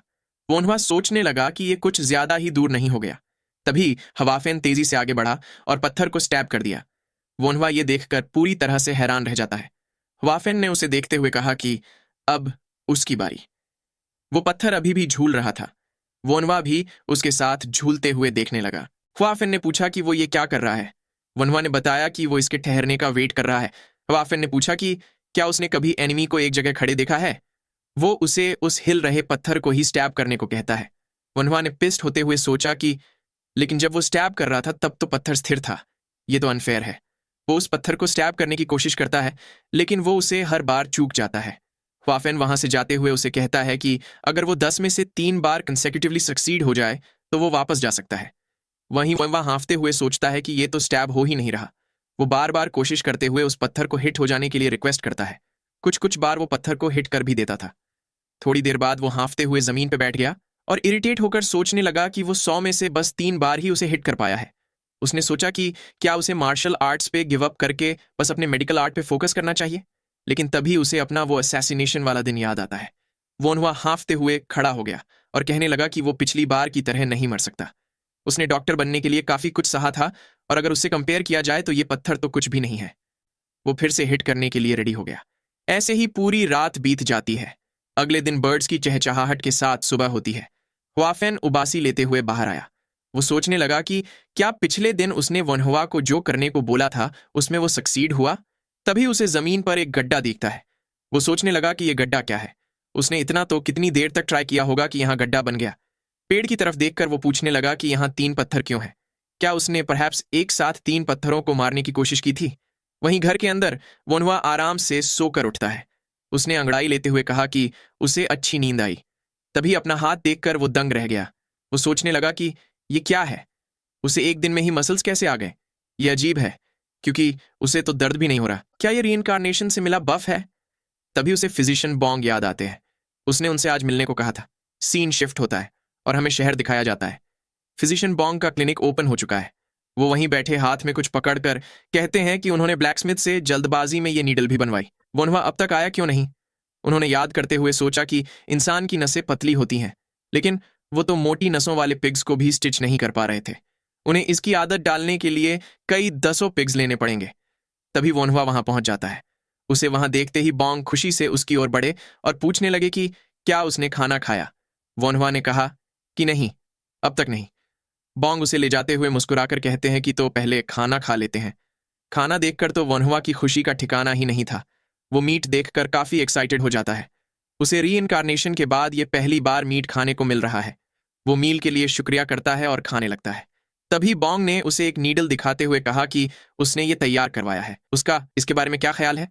वोनवा सोचने लगा कि ये कुछ ज्यादा ही दूर नहीं हो गया। तभी हवाफेन तेजी से आगे बढ़ा और पत्थर को स्टैब कर दिया। वोनवा ये देखकर पूरी तरह से हैरान रह जाता है। वाफेन ने उसे देखते हुए कहा कि अब उसकी बारी। वो पत्थर अभी भी झूल रहा था। वोनवा भी उसके साथ झूलते हुए देखने लगा। वाफेन ने पूछा कि वो ये क्या कर रहा है। वोनवा ने बताया कि वो इसके ठहरने का वेट कर रहा है। वाफेन ने पूछा कि क्या उसने कभी एनिमी को एक जगह खड़े देखा है। वो उसे उस हिल रहे पत्थर को ही स्टैब करने को कहता है। वोनवा ने पिस्ट होते हुए सोचा कि लेकिन जब वो स्टैब कर रहा था तब तो पत्थर स्थिर था। ये तो अनफेयर है। वो उस पत्थर को स्टैब करने की कोशिश करता है लेकिन वो उसे हर बार चूक जाता है। वाफेन वहां से जाते हुए उसे कहता है कि अगर वो 10 में से 3 बार कंसेक्यूटिवली सक्सीड हो जाए तो वो वापस जा सकता है। वहीं वह हांफते हुए सोचता है कि ये तो स्टैब हो ही नहीं रहा। वो बार बार कोशिश करते हुए उस पत्थर को हिट हो जाने के लिए रिक्वेस्ट करता है। कुछ कुछ बार वो पत्थर को हिट कर भी देता था। थोड़ी देर बाद वो हांफते हुए जमीन पर बैठ गया और इरिटेट होकर सोचने लगा कि वो 100 में से बस 3 बार ही उसे हिट कर पाया है। उसने सोचा कि क्या उसे मार्शल आर्ट्स पे गिव अप करके बस अपने मेडिकल आर्ट पे फोकस करना चाहिए। लेकिन तभी उसे अपना वो असैसिनेशन वाला दिन याद आता है। वोनवा हांफते हुए खड़ा हो गया और कहने लगा कि वो पिछली बार की तरह नहीं मर सकता। उसने डॉक्टर बनने के लिए काफी कुछ सहा था और अगर उससे कंपेयर किया जाए तो ये पत्थर तो कुछ भी नहीं है। वो फिर से हिट करने के लिए रेडी हो गया। ऐसे ही पूरी रात बीत जाती है। अगले दिन बर्ड्स की चहचहाहट के साथ सुबह होती है। वाफेन उबासी लेते हुए बाहर आया। वो सोचने लगा कि क्या पिछले दिन उसने वनहुआ को जो करने को बोला था उसमें वो सक्सीड हुआ। तभी उसे जमीन पर एक गड्ढा दिखता है। वो सोचने लगा कि यह गड्ढा क्या है। उसने इतना तो कितनी देर तक ट्राई किया होगा कि यहाँ गड्ढा बन गया। पेड़ की तरफ देखकर वो पूछने लगा कि यहाँ 3 पत्थर क्यों हैं। क्या उसने परहैप्स एक साथ 3 पत्थरों को मारने की कोशिश की थी। वहीं घर के अंदर वनहुआ आराम से सोकर उठता है। उसने अंगड़ाई लेते हुए कहा कि उसे अच्छी नींद आई। तभी अपना हाथ देखकर वो दंग रह गया। वो सोचने लगा कि ये क्या है। उसे एक दिन में ही मसल्स कैसे आ गए। ये अजीब है क्योंकि उसे तो दर्द भी नहीं हो रहा। क्या ये रीइंकार्नेशन से मिला बफ है। तभी उसे फिजिशियन बॉन्ग याद आते हैं। उसने उनसे आज मिलने को कहा था। सीन शिफ्ट होता है और हमें शहर दिखाया जाता है। फिजिशियन बॉन्ग का क्लिनिक ओपन हो चुका है। वो वहीं बैठे हाथ में कुछ पकड़कर कहते हैं कि उन्होंने ब्लैकस्मिथ से जल्दबाजी में ये नीडल भी बनवाई। वनहुआ अब तक आया क्यों नहीं। उन्होंने याद करते हुए सोचा कि इंसान की नसें पतली होती हैं लेकिन वो तो मोटी नसों वाले पिग्स को भी स्टिच नहीं कर पा रहे थे। उन्हें इसकी आदत डालने के लिए कई दसों पिग्स लेने पड़ेंगे। तभी वनहुआ वहां पहुंच जाता है। उसे वहां देखते ही बॉन्ग खुशी से उसकी ओर बढ़े और पूछने लगे कि क्या उसने खाना खाया। वनहुआ ने कहा कि नहीं, अब तक नहीं। बॉन्ग उसे ले जाते हुए मुस्कुराकर कहते हैं कि तो पहले खाना खा लेते हैं। खाना देखकर तो वनहुआ की खुशी का ठिकाना ही नहीं था। वो मीट देखकर काफी एक्साइटेड हो जाता है। उसे रीइंकार्नेशन के बाद ये पहली बार मीट खाने को मिल रहा है। वो मील के लिए शुक्रिया करता है और खाने लगता है। तभी बॉन्ग ने उसे एक नीडल दिखाते हुए कहा कि उसने ये तैयार करवाया है। उसका इसके बारे में क्या ख्याल है।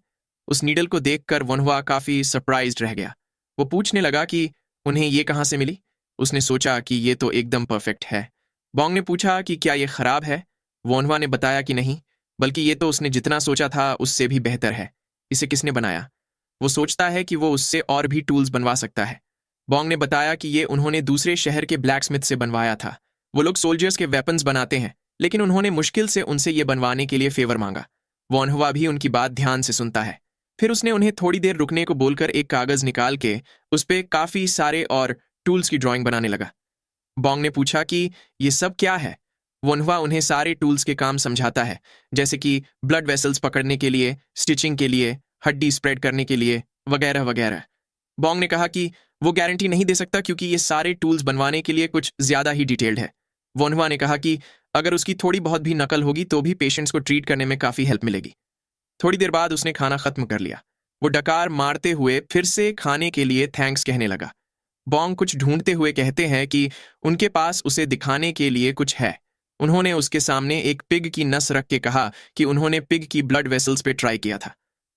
उस नीडल को देखकर वनहुआ काफी सरप्राइज्ड रह गया। वो पूछने लगा कि उन्हें ये कहाँ से मिली। उसने सोचा कि ये तो एकदम परफेक्ट है। बॉन्ग ने पूछा कि क्या ये खराब है। वनहुआ ने बताया कि नहीं, बल्कि ये तो उसने जितना सोचा था उससे भी बेहतर है। इसे किसने बनाया। वो सोचता है कि वो उससे और भी टूल्स बनवा सकता है। बॉन्ग ने बताया कि ये उन्होंने दूसरे शहर के ब्लैकस्मिथ से बनवाया था। वो लोग सोल्जर्स के वेपन्स बनाते हैं लेकिन उन्होंने मुश्किल से उनसे ये बनवाने के लिए फेवर मांगा। वनहुआ भी उनकी बात ध्यान से सुनता है। फिर उसने उन्हें थोड़ी देर रुकने को बोलकर एक कागज निकाल के उस पर काफी सारे और टूल्स की ड्राइंग बनाने लगा। बॉन्ग ने पूछा कि ये सब क्या है। वनहुआ उन्हें सारे टूल्स के काम समझाता है, जैसे कि ब्लड वेसल्स पकड़ने के लिए, स्टिचिंग के लिए, हड्डी स्प्रेड करने के लिए, वगैरह वगैरह। बॉन्ग ने कहा कि वो गारंटी नहीं दे सकता क्योंकि ये सारे टूल्स बनवाने के लिए कुछ ज्यादा ही डिटेल्ड है। वनहुआ ने कहा कि अगर उसकी थोड़ी बहुत भी नकल होगी तो भी पेशेंट्स को ट्रीट करने में काफी हेल्प मिलेगी। थोड़ी देर बाद उसने खाना खत्म कर लिया। वो डकार मारते हुए फिर से खाने के लिए थैंक्स कहने लगा। बॉन्ग कुछ ढूंढते हुए कहते हैं कि उनके पास उसे दिखाने के लिए कुछ है। उन्होंने उसके सामने एक पिग की नस रख के कहा कि उन्होंने पिग की ब्लड वेसल्स पे ट्राई किया था।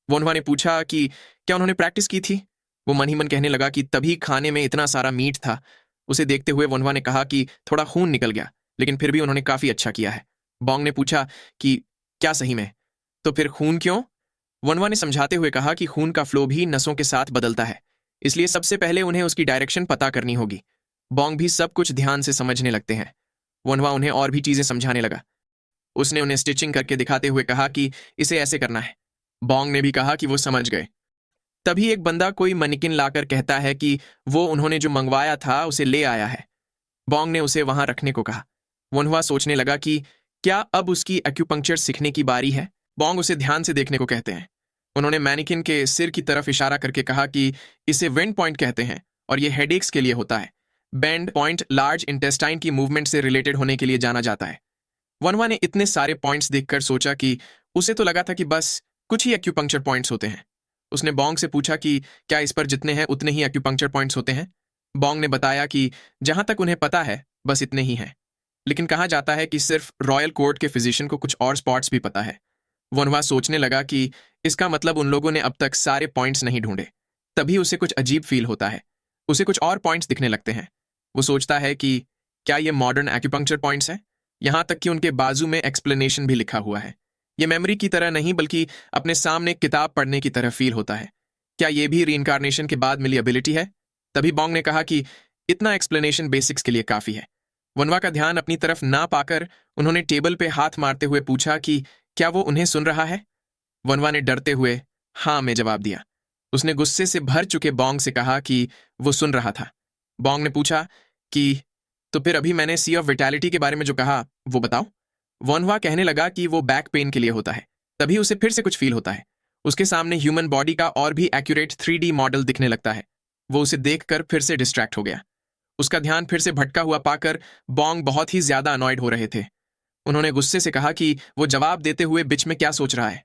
वोनवा ने पूछा कि क्या उन्होंने प्रैक्टिस की थी। वो मन ही मन कहने लगा कि तभी खाने में इतना सारा मीट था। उसे देखते हुए वोनवा ने कहा कि थोड़ा खून निकल गया, लेकिन फिर भी उन्होंने काफी अच्छा किया है। बॉन्ग ने पूछा कि क्या सही में? तो फिर खून क्यों? वोनवा ने समझाते हुए कहा कि खून का फ्लो भी नसों के साथ बदलता है, इसलिए सबसे पहले उन्हें उसकी डायरेक्शन पता करनी होगी। बॉन्ग भी सब कुछ ध्यान से समझने लगते हैं। वोनवा उन्हें और भी चीजें समझाने लगा। उसने उन्हें स्टिचिंग करके दिखाते हुए कहा कि इसे ऐसे करना है। बॉन्ग ने भी कहा कि वो समझ गए। तभी एक बंदा कोई मनिकिन लाकर कहता है कि वो उन्होंने जो मंगवाया था उसे ले आया है। बॉन्ग ने उसे वहां रखने को कहा। वोनवा सोचने लगा कि क्या अब उसकी एक्यूपंक्चर सीखने की बारी है। बॉन्ग उसे ध्यान से देखने को कहते हैं। उन्होंने मैनिकिन के सिर की तरफ इशारा करके कहा कि इसे वेंड पॉइंट कहते हैं और ये हेडेक्स के लिए होता है। बेंड पॉइंट लार्ज इंटेस्टाइन की मूवमेंट से रिलेटेड होने के लिए जाना जाता है। वनवा ने इतने सारे पॉइंट्स देखकर सोचा कि उसे तो लगा था कि बस कुछ ही एक्यूपंक्चर पॉइंट्स होते हैं। उसने बॉन्ग से पूछा कि क्या इस पर जितने हैं उतने ही एक्यूपंक्चर पॉइंट्स होते हैं। बॉन्ग ने बताया कि जहां तक उन्हें पता है बस इतने ही हैं, लेकिन कहा जाता है कि सिर्फ रॉयल कोर्ट के फिजिशियन को कुछ और स्पॉट्स भी पता है। वनवा सोचने लगा कि इसका मतलब उन लोगों ने अब तक सारे पॉइंट्स नहीं ढूंढे। तभी उसे कुछ अजीब फील होता है। उसे कुछ और पॉइंट्स दिखने लगते हैं। वो सोचता है कि क्या ये मॉडर्न एक्यूपंक्चर पॉइंट्स हैं? यहां तक कि उनके बाजू में एक्सप्लेनेशन भी लिखा हुआ है। ये मेमोरी की तरह नहीं बल्कि अपने सामने एक किताब पढ़ने की तरह फील होता है। क्या ये भी रीइंकारनेशन के बाद मिली एबिलिटी है? तभी बॉन्ग ने कहा कि इतना एक्सप्लेनेशन बेसिक्स के लिए काफी है। वनवा का ध्यान अपनी तरफ ना पाकर उन्होंने टेबल पे हाथ मारते हुए पूछा कि क्या वो उन्हें सुन रहा है। वनवा ने डरते हुए हाँ में जवाब दिया। उसने गुस्से से भर चुके बॉन्ग से कहा कि वो सुन रहा था। बॉन्ग ने पूछा कि तो फिर अभी मैंने सी ऑफ विटैलिटी के बारे में जो कहा वो बताओ। वनवा कहने लगा कि वो बैक पेन के लिए होता है। तभी उसे फिर से कुछ फील होता है। उसके सामने ह्यूमन बॉडी का और भी एक्यूरेट 3D मॉडल दिखने लगता है। वो उसे देखकर फिर से डिस्ट्रैक्ट हो गया। उसका ध्यान फिर से भटका हुआ पाकर बॉन्ग बहुत ही ज्यादा अनॉयड हो रहे थे। उन्होंने गुस्से से कहा कि वो जवाब देते हुए बीच में क्या सोच रहा है।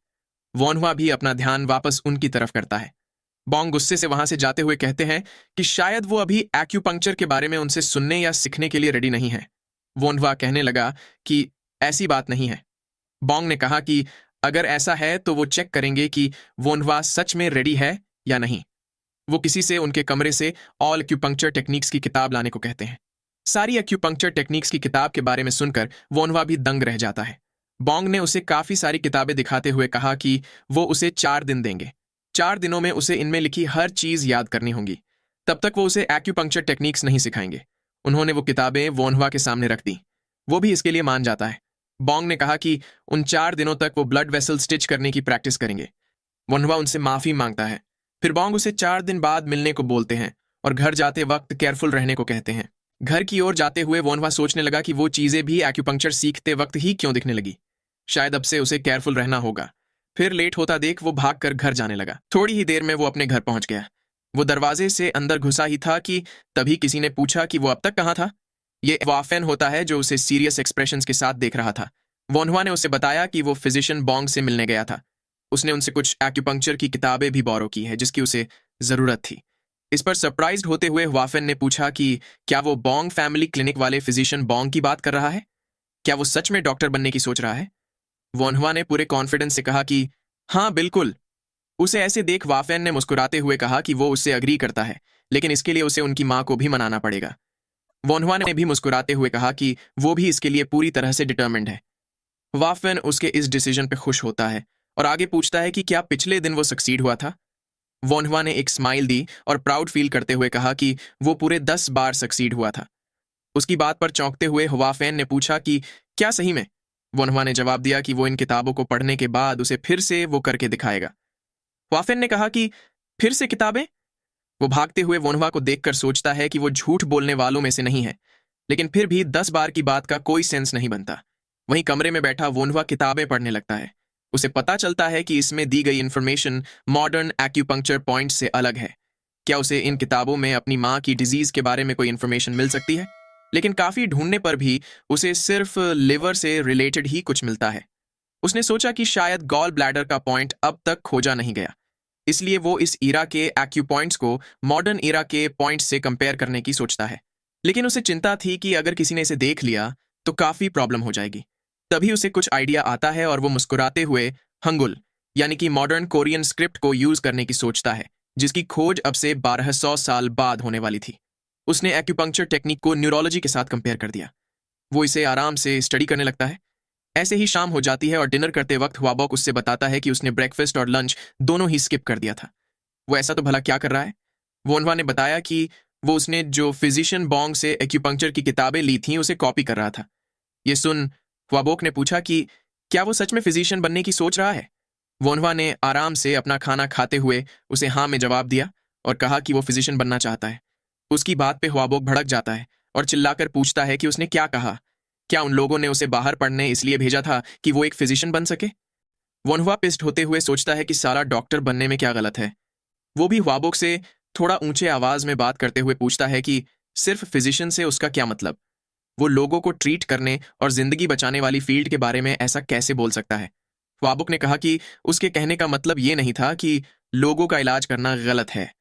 वोनवा भी अपना ध्यान वापस उनकी तरफ करता है। बॉन्ग गुस्से से वहां से जाते हुए कहते हैं कि शायद वो अभी एक्यूपंक्चर के बारे में उनसे सुनने या सीखने के लिए रेडी नहीं है। वोनवा कहने लगा कि ऐसी बात नहीं है। बॉन्ग ने कहा कि अगर ऐसा है तो वो चेक करेंगे कि वोनवा सच में रेडी है या नहीं। वो किसी से उनके कमरे से ऑल एक्यूपंक्चर टेक्निक्स की किताब लाने को कहते हैं। सारी एक्यूपंक्चर टेक्निक्स की किताब के बारे में सुनकर वोनवा भी दंग रह जाता है। बॉन्ग ने उसे काफी सारी किताबें दिखाते हुए कहा कि वो उसे 4 दिन देंगे। 4 दिनों में उसे इनमें लिखी हर चीज याद करनी होगी। तब तक वो उसे एक्यूपंक्चर टेक्निक्स नहीं सिखाएंगे। उन्होंने वो किताबें वोनवा के सामने रख दी। वो भी इसके लिए मान जाता है। बॉन्ग ने कहा कि उन 4 दिनों तक वो ब्लड वेसल स्टिच करने की प्रैक्टिस करेंगे। वोनवा उनसे माफी मांगता है। फिर बॉन्ग उसे 4 दिन बाद मिलने को बोलते हैं और घर जाते वक्त केयरफुल रहने को कहते हैं। घर की ओर जाते हुए वोनवा सोचने लगा कि वो चीजें भी एक्यूपंक्चर सीखते वक्त ही क्यों दिखने लगी। शायद अब से उसे केयरफुल रहना होगा। फिर लेट होता देख वो भागकर घर जाने लगा। थोड़ी ही देर में वो अपने घर पहुंच गया। वो दरवाजे से अंदर घुसा ही था कि तभी किसी ने पूछा कि वो अब तक कहाँ था। ये वाफेन होता है जो उसे सीरियस एक्सप्रेशंस के साथ देख रहा था। वोनवा ने उसे बताया कि वो फिजिशियन बॉन्ग से मिलने गया था। उसने उनसे कुछ एक्यूपंक्चर की किताबें भी बोरो की है जिसकी उसे जरूरत थी। इस पर सरप्राइज्ड होते हुए वाफेन ने पूछा कि क्या वो बॉन्ग फैमिली क्लिनिक वाले फिजिशियन बॉन्ग की बात कर रहा है? क्या वो सच में डॉक्टर बनने की सोच रहा है? वोनवा ने पूरे कॉन्फिडेंस से कहा कि हाँ बिल्कुल। उसे ऐसे देख वाफेन ने मुस्कुराते हुए कहा कि वो उससे अग्री करता है, लेकिन इसके लिए उसे उनकी माँ को भी मनाना पड़ेगा। वोनवा ने भी मुस्कुराते हुए कहा कि वो भी इसके लिए पूरी तरह से डिटर्मिन्ड है। वाफेन उसके इस डिसीजन पे खुश होता है और आगे पूछता है कि क्या पिछले दिन वो सक्सीड हुआ था। वोनवा ने एक स्माइल दी और प्राउड फील करते हुए कहा कि वो पूरे 10 बार सक्सीड हुआ था। उसकी बात पर चौंकते हुए वाफेन ने पूछा कि क्या सही में? वोनवा ने जवाब दिया कि वो इन किताबों को पढ़ने के बाद उसे फिर से वो करके दिखाएगा। वाफेन ने कहा कि फिर से किताबें? वो भागते हुए वोनवा को देखकर सोचता है कि वो झूठ बोलने वालों में से नहीं है, लेकिन फिर भी 10 बार की बात का कोई सेंस नहीं बनता। वहीं कमरे में बैठा वोनवा किताबें पढ़ने लगता है। उसे पता चलता है कि इसमें दी गई इंफॉर्मेशन मॉडर्न एक्यूपंक्चर पॉइंट से अलग है। क्या उसे इन किताबों में अपनी माँ की डिजीज के बारे में कोई इंफॉर्मेशन मिल सकती है? लेकिन काफी ढूंढने पर भी उसे सिर्फ लिवर से रिलेटेड ही कुछ मिलता है। उसने सोचा कि शायद गॉल ब्लैडर का पॉइंट अब तक खोजा नहीं गया। इसलिए वो इस ईरा के एक्यूपॉइंट्स को मॉडर्न ईरा के पॉइंट्स से कंपेयर करने की सोचता है। लेकिन उसे चिंता थी कि अगर किसी ने इसे देख लिया तो काफी प्रॉब्लम हो जाएगी। तभी उसे कुछ आइडिया आता है और वो मुस्कुराते हुए हंगुल यानी कि मॉडर्न कोरियन स्क्रिप्ट को यूज करने की सोचता है, जिसकी खोज अब से 1200 साल बाद होने वाली थी। उसने एक्यूपंक्चर टेक्निक को न्यूरोलॉजी के साथ कंपेयर कर दिया। वो इसे आराम से स्टडी करने लगता है। ऐसे ही शाम हो जाती है और डिनर करते वक्त हुआबॉक उससे बताता है कि उसने ब्रेकफास्ट और लंच दोनों ही स्किप कर दिया था। वो ऐसा तो भला क्या कर रहा है? वोनवा ने बताया कि वो उसने जो फिजिशियन बॉन्ग से एक्यूपंक्चर की किताबें ली थीं उसे कॉपी कर रहा था। ये सुन हुआबॉक ने पूछा कि क्या वो सच में फिजिशियन बनने की सोच रहा है? वोनवा ने आराम से अपना खाना खाते हुए उसे हाँ में जवाब दिया और कहा कि वो फिजिशियन बनना चाहता है। उसकी बात पे हुआबॉक भड़क जाता है और चिल्लाकर पूछता है कि उसने क्या कहा। क्या उन लोगों ने उसे बाहर पढ़ने इसलिए भेजा था कि वो एक फिजिशियन बन सके? वोनवा पिस्ट होते हुए सोचता है कि सारा डॉक्टर बनने में क्या गलत है। वो भी हुआबॉक से थोड़ा ऊंचे आवाज में बात करते हुए पूछता है कि सिर्फ फिजिशियन से उसका क्या मतलब? वो लोगों को ट्रीट करने और जिंदगी बचाने वाली फील्ड के बारे में ऐसा कैसे बोल सकता है? हुआबॉक ने कहा कि उसके कहने का मतलब ये नहीं था कि लोगों का इलाज करना गलत है।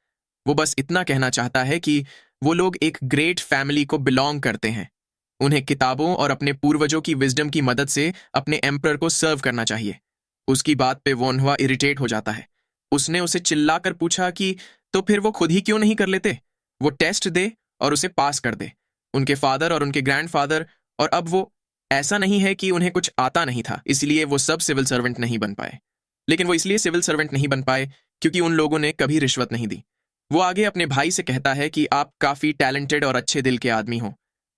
वो बस इतना कहना चाहता है कि वो लोग एक ग्रेट फैमिली को बिलोंग करते हैं। उन्हें किताबों और अपने पूर्वजों की विजडम की मदद से अपने एम्परर को सर्व करना चाहिए। उसकी बात पे वोनहुआ इरिटेट हो जाता है। उसने उसे चिल्लाकर पूछा कि तो फिर वो खुद ही क्यों नहीं कर लेते? वो टेस्ट दे और उसे पास कर दे। उनके फादर और उनके ग्रैंडफादर और अब वो, ऐसा नहीं है कि उन्हें कुछ आता नहीं था इसलिए वो सब सिविल सर्वेंट नहीं बन पाए। लेकिन वो इसलिए सिविल सर्वेंट नहीं बन पाए क्योंकि उन लोगों ने कभी रिश्वत नहीं दी। वो आगे अपने भाई से कहता है कि आप काफी टैलेंटेड और अच्छे दिल के आदमी हो।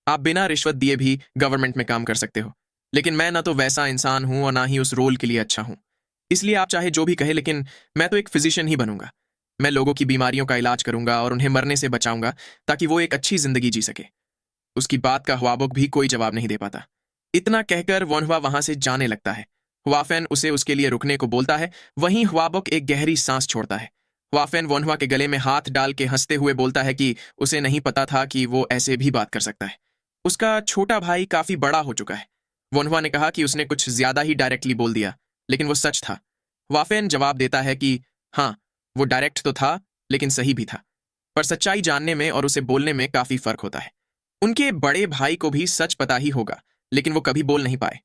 आप बिना रिश्वत दिए भी गवर्नमेंट में काम कर सकते हो। लेकिन मैं ना तो वैसा इंसान हूं और ना ही उस रोल के लिए अच्छा हूं। इसलिए आप चाहे जो भी कहे, लेकिन मैं तो एक फिजिशियन ही बनूंगा। मैं लोगों की बीमारियों का इलाज करूंगा और उन्हें मरने से बचाऊंगा ताकि वो एक अच्छी जिंदगी जी सके। उसकी बात का हुआबॉक भी कोई जवाब नहीं दे पाता। इतना कहकर वोनहुआ वहां से जाने लगता है। हुआफेन उसे उसके लिए रुकने को बोलता है। वहीं हुआबॉक एक गहरी सांस छोड़ता है। हुआफेन वोनहुआ के गले में हाथ डाल के हंसते हुए बोलता है कि उसे नहीं पता था कि वो ऐसे भी बात कर सकता है। उसका छोटा भाई काफी बड़ा हो चुका है। वोनहुआ ने कहा कि उसने कुछ ज्यादा ही डायरेक्टली बोल दिया, लेकिन वो सच था। हुआफेन जवाब देता है कि हाँ, वो डायरेक्ट तो था लेकिन सही भी था। पर सच्चाई जानने में और उसे बोलने में काफी फर्क होता है। उनके बड़े भाई को भी सच पता ही होगा, लेकिन वो कभी बोल नहीं पाए।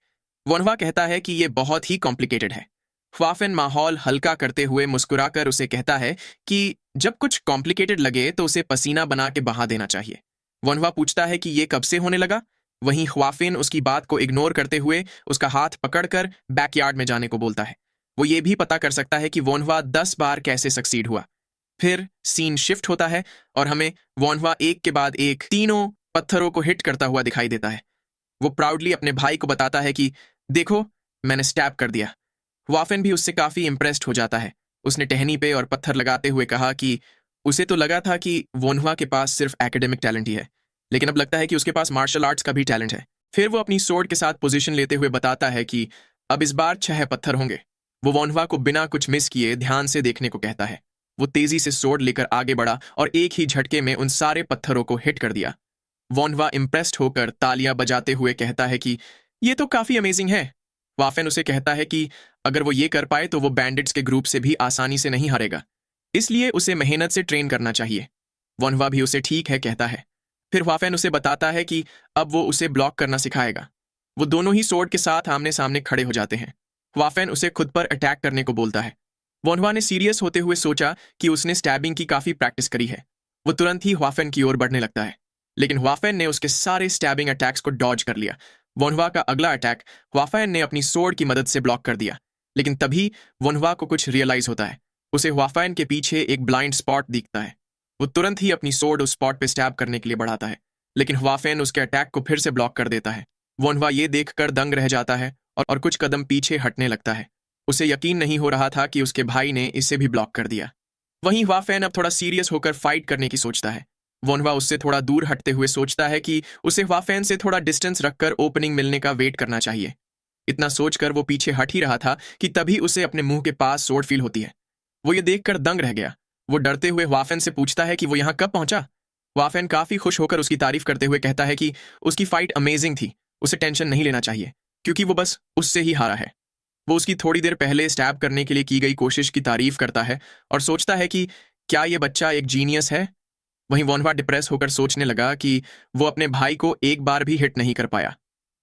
वोनहुआ कहता है कि ये बहुत ही कॉम्प्लिकेटेड है। ख्वाफिन माहौल हल्का करते हुए मुस्कुराकर उसे कहता है कि जब कुछ कॉम्प्लिकेटेड लगे तो उसे पसीना बना के बहा देना चाहिए। वोनहुआ पूछता है कि ये कब से होने लगा? वहीं ख्वाफिन उसकी बात को इग्नोर करते हुए उसका हाथ पकड़कर बैकयार्ड में जाने को बोलता है। वो ये भी पता कर सकता है कि वोनहुआ 10 बार कैसे सक्सीड हुआ। फिर सीन शिफ्ट होता है और हमें वोनहुआ एक के बाद एक तीनों पत्थरों को हिट करता हुआ दिखाई देता है। वो प्राउडली अपने भाई को बताता है कि देखो, मैंने स्टैब कर दिया। वाफिन भी उससे काफी इंप्रेस्ड हो जाता है। उसने टहनी पे और पत्थर लगाते हुए कहा कि उसे तो लगा था कि वोनहुआ के पास सिर्फ एकेडमिक टैलेंट ही है, लेकिन अब लगता है कि उसके पास मार्शल आर्ट्स का भी टैलेंट है। फिर वो अपनी सोर्ड के साथ पोजीशन लेते हुए बताता है कि अब इस बार 6 पत्थर होंगे। वो वोनहुआ को बिना कुछ मिस किए ध्यान से देखने को कहता है। वो तेजी से सोर्ड लेकर आगे बढ़ा और एक ही झटके में उन सारे पत्थरों को हिट कर दिया। वोनहुआ इम्प्रेस्ड होकर तालियां बजाते हुए कहता है कि ये तो काफी अमेजिंग है। वाफेन उसे कहता है कि अगर वो ये कर पाए तो वो बैंडिट्स के ग्रुप से भी आसानी से नहीं हारेगा, इसलिए उसे मेहनत से ट्रेन करना चाहिए। वोनहुआ भी उसे ठीक है कहता है। फिर वाफेन उसे बताता है कि अब वो उसे ब्लॉक करना सिखाएगा। वो दोनों ही सोर्ड के साथ आमने सामने खड़े हो जाते हैं। वाफेन उसे खुद पर अटैक करने को बोलता है। वोनहुआ ने सीरियस होते हुए सोचा कि उसने स्टैबिंग की काफी प्रैक्टिस करी है। वो तुरंत ही वाफेन की ओर बढ़ने लगता है, लेकिन वाफेन ने उसके सारे स्टैबिंग अटैक्स को डॉज कर लिया। वोनहुआ का अगला अटैक वाफेन ने अपनी सोर्ड की मदद से ब्लॉक कर दिया, लेकिन तभी वोनहुआ को कुछ रियलाइज होता है। उसे वाफेन के पीछे एक ब्लाइंड स्पॉट दिखता है। वो तुरंत ही अपनी सोर्ड उस स्पॉट पे स्टैब करने के लिए बढ़ाता है, लेकिन वाफेन उसके अटैक को फिर से ब्लॉक कर देता है। वोनहुआ ये देखकर दंग रह जाता है और कुछ कदम पीछे हटने लगता है। उसे यकीन नहीं हो रहा था कि उसके भाई ने इसे भी ब्लॉक कर दिया। वहीं वाफेन अब थोड़ा सीरियस होकर फाइट करने की सोचता है। वोनहुआ उससे थोड़ा दूर हटते हुए सोचता है कि उसे वाफेन से थोड़ा डिस्टेंस रखकर ओपनिंग मिलने का वेट करना चाहिए। इतना सोचकर वो पीछे हट ही रहा था कि तभी उसे अपने मुंह के पास सोड फील होती है। वो ये देखकर दंग रह गया। वो डरते हुए वाफेन से पूछता है कि वो यहाँ कब पहुंचा। वाफेन काफी खुश होकर उसकी तारीफ करते हुए कहता है कि उसकी फाइट अमेजिंग थी, उसे टेंशन नहीं लेना चाहिए क्योंकि वो बस उससे ही हारा है। वो उसकी थोड़ी देर पहले स्टैब करने के लिए की गई कोशिश की तारीफ करता है और सोचता है कि क्या ये बच्चा एक जीनियस है। वहीं वोनवा डिप्रेस होकर सोचने लगा कि वो अपने भाई को एक बार भी हिट नहीं कर पाया।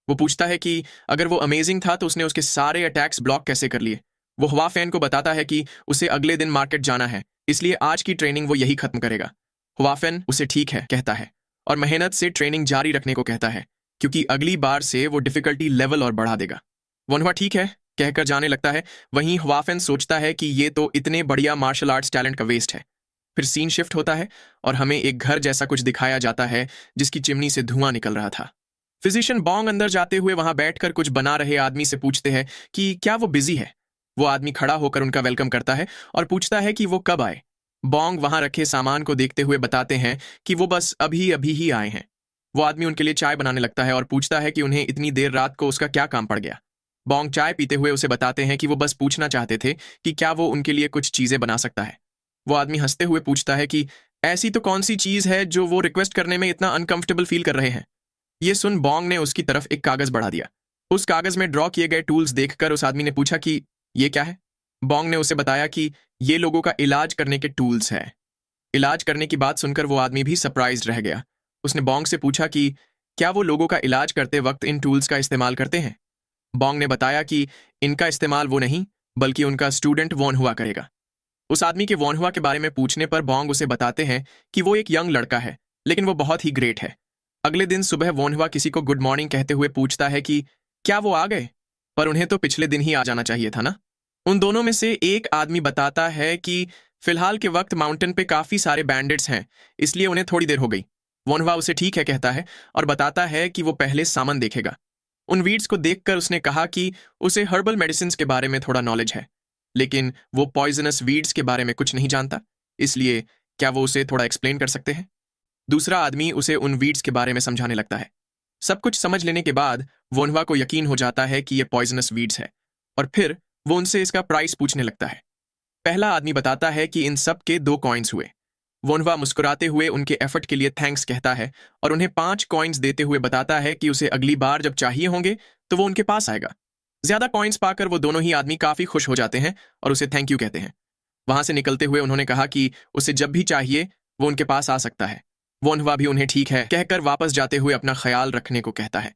वो पूछता है कि अगर वो अमेजिंग था तो उसने उसके सारे अटैक्स ब्लॉक कैसे कर लिए। वो हवा फैन को बताता है कि उसे अगले दिन मार्केट जाना है, इसलिए आज की ट्रेनिंग वो यही खत्म करेगा। हवा फैन उसे ठीक है कहता है और मेहनत से ट्रेनिंग जारी रखने को कहता है, क्योंकि अगली बार से वो डिफिकल्टी लेवल और बढ़ा देगा। वनवा ठीक है कहकर जाने लगता है। वहीं हवाफेन सोचता है कि ये तो इतने बढ़िया मार्शल आर्ट्स टैलेंट का वेस्ट है। फिर सीन शिफ्ट होता है और हमें एक घर जैसा कुछ दिखाया जाता है जिसकी चिमनी से धुआं निकल रहा था। फिजिशियन बॉन्ग अंदर जाते हुए वहां बैठकर कुछ बना रहे आदमी से पूछते हैं कि क्या वो बिजी है। वो आदमी खड़ा होकर उनका वेलकम करता है और पूछता है कि वो कब आए। बॉन्ग वहां रखे सामान को देखते हुए बताते हैं कि वो बस अभी अभी ही आए हैं। वो आदमी उनके लिए चाय बनाने लगता है और पूछता है कि उन्हें इतनी देर रात को उसका क्या काम पड़ गया। बॉन्ग चाय पीते हुए उसे बताते हैं कि वो बस पूछना चाहते थे कि क्या वो उनके लिए कुछ चीजें बना सकता है। वो आदमी हंसते हुए पूछता है कि ऐसी तो कौन सी चीज है जो वो रिक्वेस्ट करने में इतना अनकंफर्टेबल फील कर रहे हैं। ये सुन बॉन्ग ने उसकी तरफ एक कागज बढ़ा दिया। उस कागज में ड्रॉ किए गए टूल्स देखकर उस आदमी ने पूछा कि ये क्या है। बॉन्ग ने उसे बताया कि ये लोगों का इलाज करने के टूल्स है। इलाज करने की बात सुनकर वो आदमी भी सरप्राइज्ड रह गया। उसने बॉन्ग से पूछा कि क्या वो लोगों का इलाज करते वक्त इन टूल्स का इस्तेमाल करते हैं। बॉन्ग ने बताया कि इनका इस्तेमाल वो नहीं बल्कि उनका स्टूडेंट वॉन हुआ करेगा। उस आदमी के वॉन हुआ के बारे में पूछने पर बॉन्ग उसे बताते हैं कि वो एक यंग लड़का है, लेकिन वो बहुत ही ग्रेट है। अगले दिन सुबह वॉन हुआ किसी को गुड मॉर्निंग कहते हुए पूछता है कि क्या वो आ गए, पर उन्हें तो पिछले दिन ही आ जाना चाहिए था ना। उन दोनों में से एक आदमी बताता है कि फिलहाल के वक्त माउंटेन पे काफी सारे बैंडिट्स हैं, इसलिए उन्हें थोड़ी देर हो गई। वोनवा उसे ठीक है कहता है और बताता है कि वो पहले सामान देखेगा। उन वीड्स को देखकर उसने कहा कि उसे हर्बल मेडिसिन के बारे में थोड़ा नॉलेज है, लेकिन वो पॉइजनस वीड्स के बारे में कुछ नहीं जानता, इसलिए क्या वो उसे थोड़ा एक्सप्लेन कर सकते हैं। दूसरा आदमी उसे उन वीड्स के बारे में समझाने लगता है। सब कुछ समझ लेने के बाद वोनवा को यकीन हो जाता है कि ये पॉइजनस वीड्स है और फिर वो उनसे इसका प्राइस पूछने लगता है। पहला आदमी बताता है कि इन सब के 2 कॉइन्स हुए। वोनवा मुस्कुराते हुए उनके एफर्ट के लिए थैंक्स कहता है और उन्हें 5 कॉइन्स देते हुए बताता है कि उसे अगली बार जब चाहिए होंगे तो वो उनके पास आएगा। ज्यादा कॉइन्स पाकर वो दोनों ही आदमी काफी खुश हो जाते हैं और उसे थैंक यू कहते हैं। वहां से निकलते हुए उन्होंने कहा कि उसे जब भी चाहिए वो उनके पास आ सकता है। वोनवा भी उन्हें ठीक है कहकर वापस जाते हुए अपना ख्याल रखने को कहता है।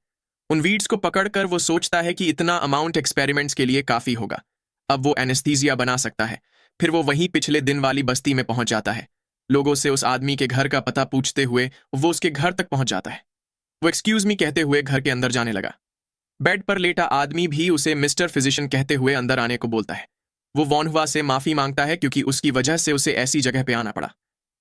उन वीड्स को पकड़कर वो सोचता है कि इतना अमाउंट एक्सपेरिमेंट्स के लिए काफी होगा। अब वो एनेस्थीसिया बना सकता है। फिर वो वहीं पिछले दिन वाली बस्ती में पहुंच जाता है। लोगों से उस आदमी के घर का पता पूछते हुए वो उसके घर तक पहुंच जाता है। वो एक्सक्यूज मी कहते हुए घर के अंदर जाने लगा। बेड पर लेटा आदमी भी उसे मिस्टर फिजिशियन कहते हुए अंदर आने को बोलता है। वो वॉनहुआ से माफी मांगता है क्योंकि उसकी वजह से उसे ऐसी जगह पे आना पड़ा।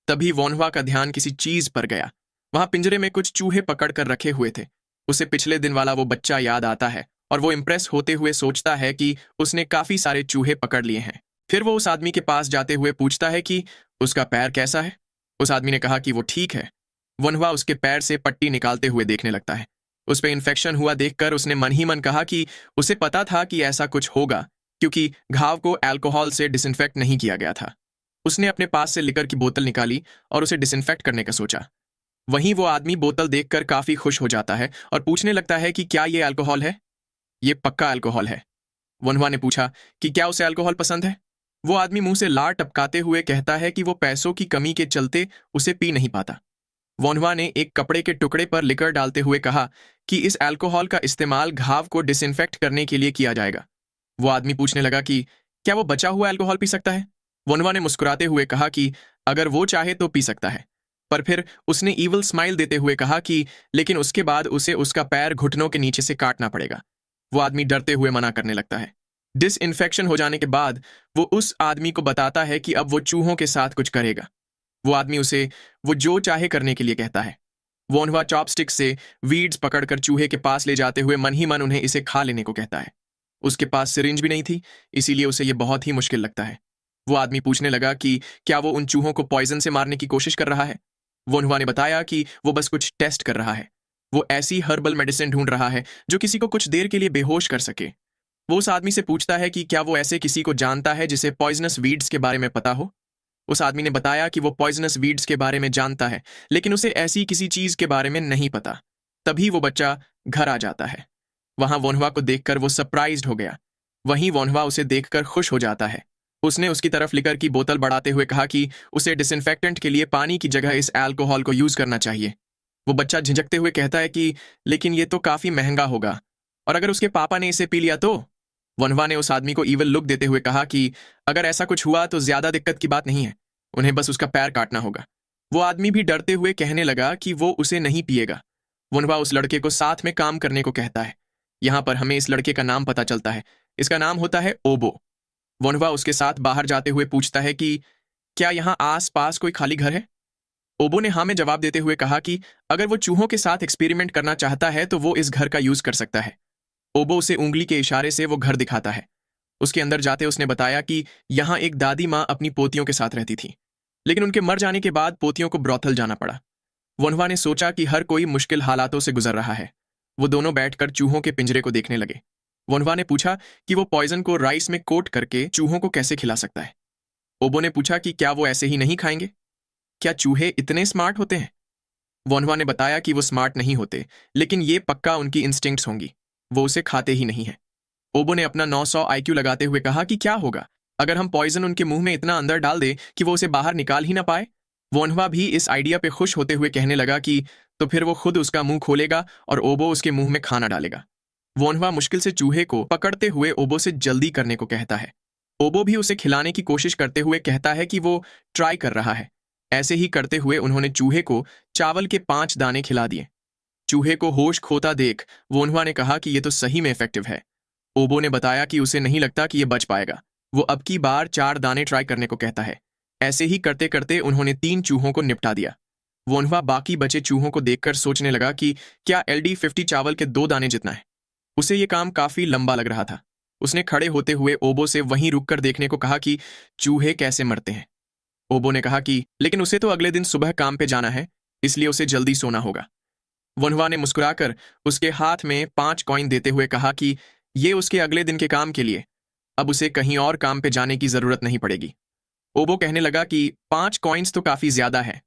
तभी वॉनहुआ का ध्यान किसी चीज पर गया। वहां पिंजरे में कुछ चूहे पकड़ कर रखे हुए थे। उसे पिछले दिन वाला वो बच्चा याद आता है और वो इम्प्रेस होते हुए सोचता है कि उसने काफी सारे चूहे पकड़ लिए हैं। फिर वो उस आदमी के पास जाते हुए पूछता है कि उसका पैर कैसा है। उस आदमी ने कहा कि वो ठीक है। वनवा उसके पैर से पट्टी निकालते हुए देखने लगता है। उस पे इन्फेक्शन हुआ देखकर उसने मन ही मन कहा कि उसे पता था कि ऐसा कुछ होगा, क्योंकि घाव को अल्कोहल से डिसइंफेक्ट नहीं किया गया था। उसने अपने पास से लिकर की बोतल निकाली और उसे डिसइंफेक्ट करने का सोचा। वहीं वो आदमी बोतल देखकर काफी खुश हो जाता है और पूछने लगता है कि क्या ये अल्कोहल है। ये पक्का अल्कोहल है। वनवा ने पूछा कि क्या उसे अल्कोहल पसंद है। वो आदमी मुंह से लार टपकाते हुए कहता है कि वो पैसों की कमी के चलते उसे पी नहीं पाता। वोनवा ने एक कपड़े के टुकड़े पर लिकर डालते हुए कहा कि इस अल्कोहल का इस्तेमाल घाव को डिसइंफेक्ट करने के लिए किया जाएगा। वो आदमी पूछने लगा कि क्या वो बचा हुआ अल्कोहल पी सकता है। वोनवा ने मुस्कुराते हुए कहा कि अगर वो चाहे तो पी सकता है, पर फिर उसने ईवल स्माइल देते हुए कहा कि लेकिन उसके बाद उसे उसका पैर घुटनों के नीचे से काटना पड़ेगा। वो आदमी डरते हुए मना करने लगता है। डिसइंफेक्शन हो जाने के बाद वो उस आदमी को बताता है कि अब वो चूहों के साथ कुछ करेगा। वो आदमी उसे वो जो चाहे करने के लिए कहता है। वोनवा चॉपस्टिक से वीड्स पकड़कर चूहे के पास ले जाते हुए मन ही मन उन्हें इसे खा लेने को कहता है। उसके पास सिरिंज भी नहीं थी, इसीलिए उसे ये बहुत ही मुश्किल लगता है। वो आदमी पूछने लगा कि क्या वो उन चूहों को पॉइजन से मारने की कोशिश कर रहा है। वोनवा ने बताया कि वो बस कुछ टेस्ट कर रहा है। वो ऐसी हर्बल मेडिसिन ढूंढ रहा है जो किसी को कुछ देर के लिए बेहोश कर सके। वो उस आदमी से पूछता है कि क्या वो ऐसे किसी को जानता है जिसे पॉइजनस वीड्स के बारे में पता हो। उस आदमी ने बताया कि वो पॉइजनस वीड्स के बारे में जानता है, लेकिन उसे ऐसी किसी चीज के बारे में नहीं पता। तभी वो बच्चा घर आ जाता है। वहां वोनवा को देखकर वो सरप्राइज्ड हो गया। वहीं वोन्हवा उसे देखकर खुश हो जाता है। उसने उसकी तरफ लिकर की बोतल बढ़ाते हुए कहा कि उसे डिसइंफेक्टेंट के लिए पानी की जगह इस अल्कोहल को यूज करना चाहिए। वो बच्चा झिझकते हुए कहता है कि लेकिन ये तो काफी महंगा होगा, और अगर उसके पापा ने इसे पी लिया तो? वोन्हवा ने उस आदमी को ईविल लुक देते हुए कहा कि अगर ऐसा कुछ हुआ तो ज्यादा दिक्कत की बात नहीं है, उन्हें बस उसका पैर काटना होगा। वो आदमी भी डरते हुए कहने लगा कि वो उसे नहीं पिएगा। वोन्हवा उस लड़के को साथ में काम करने को कहता है। यहाँ पर हमें इस लड़के का नाम पता चलता है। इसका नाम होता है ओबो। वोन्हवा उसके साथ बाहर जाते हुए पूछता है कि क्या यहाँ आस पास कोई खाली घर है? ओबो ने हाँ में जवाब देते हुए कहा कि अगर वो चूहों के साथ एक्सपेरिमेंट करना चाहता है तो वो इस घर का यूज कर सकता है। ओबो उसे उंगली के इशारे से वो घर दिखाता है। उसके अंदर जाते उसने बताया कि यहाँ एक दादी माँ अपनी पोतियों के साथ रहती थी, लेकिन उनके मर जाने के बाद पोतियों को ब्रॉथल जाना पड़ा। वोन्हवा ने सोचा कि हर कोई मुश्किल हालातों से गुजर रहा है। वो दोनों बैठकर चूहों के पिंजरे को देखने लगे। वोन्हवा ने पूछा कि वो पॉइजन को राइस में कोट करके चूहों को कैसे खिला सकता है। ओबो ने पूछा कि क्या वो ऐसे ही नहीं खाएंगे? क्या चूहे इतने स्मार्ट होते हैं? वोन्हवा ने बताया कि वो स्मार्ट नहीं होते, लेकिन ये पक्का उनकी इंस्टिंक्ट्स होंगी, वो उसे खाते ही नहीं है। ओबो ने अपना 900 आईक्यू लगाते हुए कहा कि क्या होगा अगर हम पॉइजन उनके मुंह में इतना अंदर डाल दे कि वो उसे बाहर निकाल ही ना पाए। वोन्हवा भी इस आइडिया पे खुश होते हुए कहने लगा कि तो फिर वो खुद उसका मुंह खोलेगा और ओबो उसके मुंह में खाना डालेगा। वोन्हवा मुश्किल से चूहे को पकड़ते हुए ओबो से जल्दी करने को कहता है। ओबो भी उसे खिलाने की कोशिश करते हुए कहता है कि वो ट्राई कर रहा है। ऐसे ही करते हुए उन्होंने चूहे को चावल के 5 दाने खिला दिए। चूहे को होश खोता देख वोन्हवा ने कहा कि ये तो सही में इफेक्टिव है। ओबो ने बताया कि उसे नहीं लगता कि ये बच पाएगा। वो अब की बार 4 दाने ट्राई करने को कहता है। ऐसे ही करते करते उन्होंने 3 चूहों को निपटा दिया। वोन्हवा बाकी बचे चूहों को देखकर सोचने लगा कि क्या LD50 चावल के 2 दाने जितना है। उसे ये काम काफी लंबा लग रहा था। उसने खड़े होते हुए ओबो से वहीं रुककर देखने को कहा कि चूहे कैसे मरते हैं। ओबो ने कहा कि लेकिन उसे तो अगले दिन सुबह काम पे जाना है, इसलिए उसे जल्दी सोना होगा। वोन्हवा ने मुस्कुराकर उसके हाथ में 5 कॉइन देते हुए कहा कि ये उसके अगले दिन के काम के लिए, अब उसे कहीं और काम पे जाने की जरूरत नहीं पड़ेगी। ओबो कहने लगा कि 5 कॉइन्स तो काफी ज्यादा है।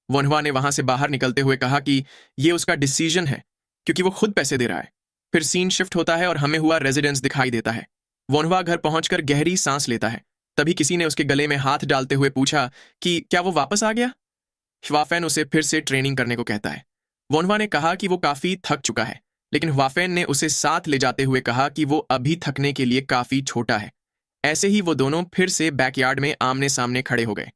वोन्हवा ने वहां से बाहर निकलते हुए कहा कि ये उसका डिसीजन है, क्योंकि वो खुद पैसे दे रहा है। फिर सीन शिफ्ट होता है और हमें हुआ रेजिडेंस दिखाई देता है। वोन्हवा घर पहुंचकर गहरी सांस लेता है। तभी किसी ने उसके गले में हाथ डालते हुए पूछा कि क्या वो वापस आ गया? ह्वाफेन उसे फिर से ट्रेनिंग करने को कहता है। वोन्हवा ने कहा कि वो काफी थक चुका है, लेकिन ह्वाफेन ने उसे साथ ले जाते हुए कहा कि वो अभी थकने के लिए काफी छोटा है। ऐसे ही वो दोनों फिर से बैकयार्ड में आमने सामने खड़े हो गए।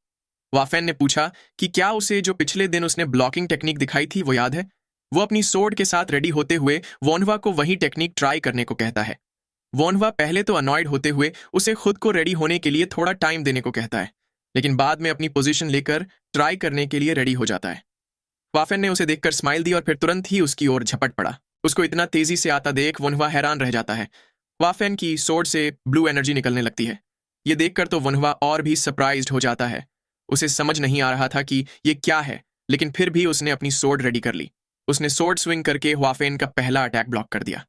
ह्वाफेन ने पूछा कि क्या उसे जो पिछले दिन उसने ब्लॉकिंग टेक्निक दिखाई थी वो याद है। वो अपनी सोर्ड के साथ रेडी होते हुए वोन्हवा को वही टेक्निक ट्राई करने को कहता है। वोन्हवा पहले तो अनॉयड होते हुए उसे खुद को रेडी होने के लिए थोड़ा टाइम देने को कहता है, लेकिन बाद में अपनी पोजीशन लेकर ट्राई करने के लिए रेडी हो जाता है। ह्वाफेन ने उसे देखकर स्माइल दी और फिर तुरंत ही उसकी ओर झपट पड़ा। उसको इतना तेजी से आता देख वोन्हवा हैरान रह जाता है। ह्वाफेन की सोर्ड से ब्लू एनर्जी निकलने लगती है। ये देखकर तो वोन्हवा और भी सरप्राइज्ड हो जाता है। उसे समझ नहीं आ रहा था कि ये क्या है, लेकिन फिर भी उसने अपनी सोर्ड रेडी कर ली। उसने सोर्ड स्विंग करके ह्वाफेन का पहला अटैक ब्लॉक कर दिया।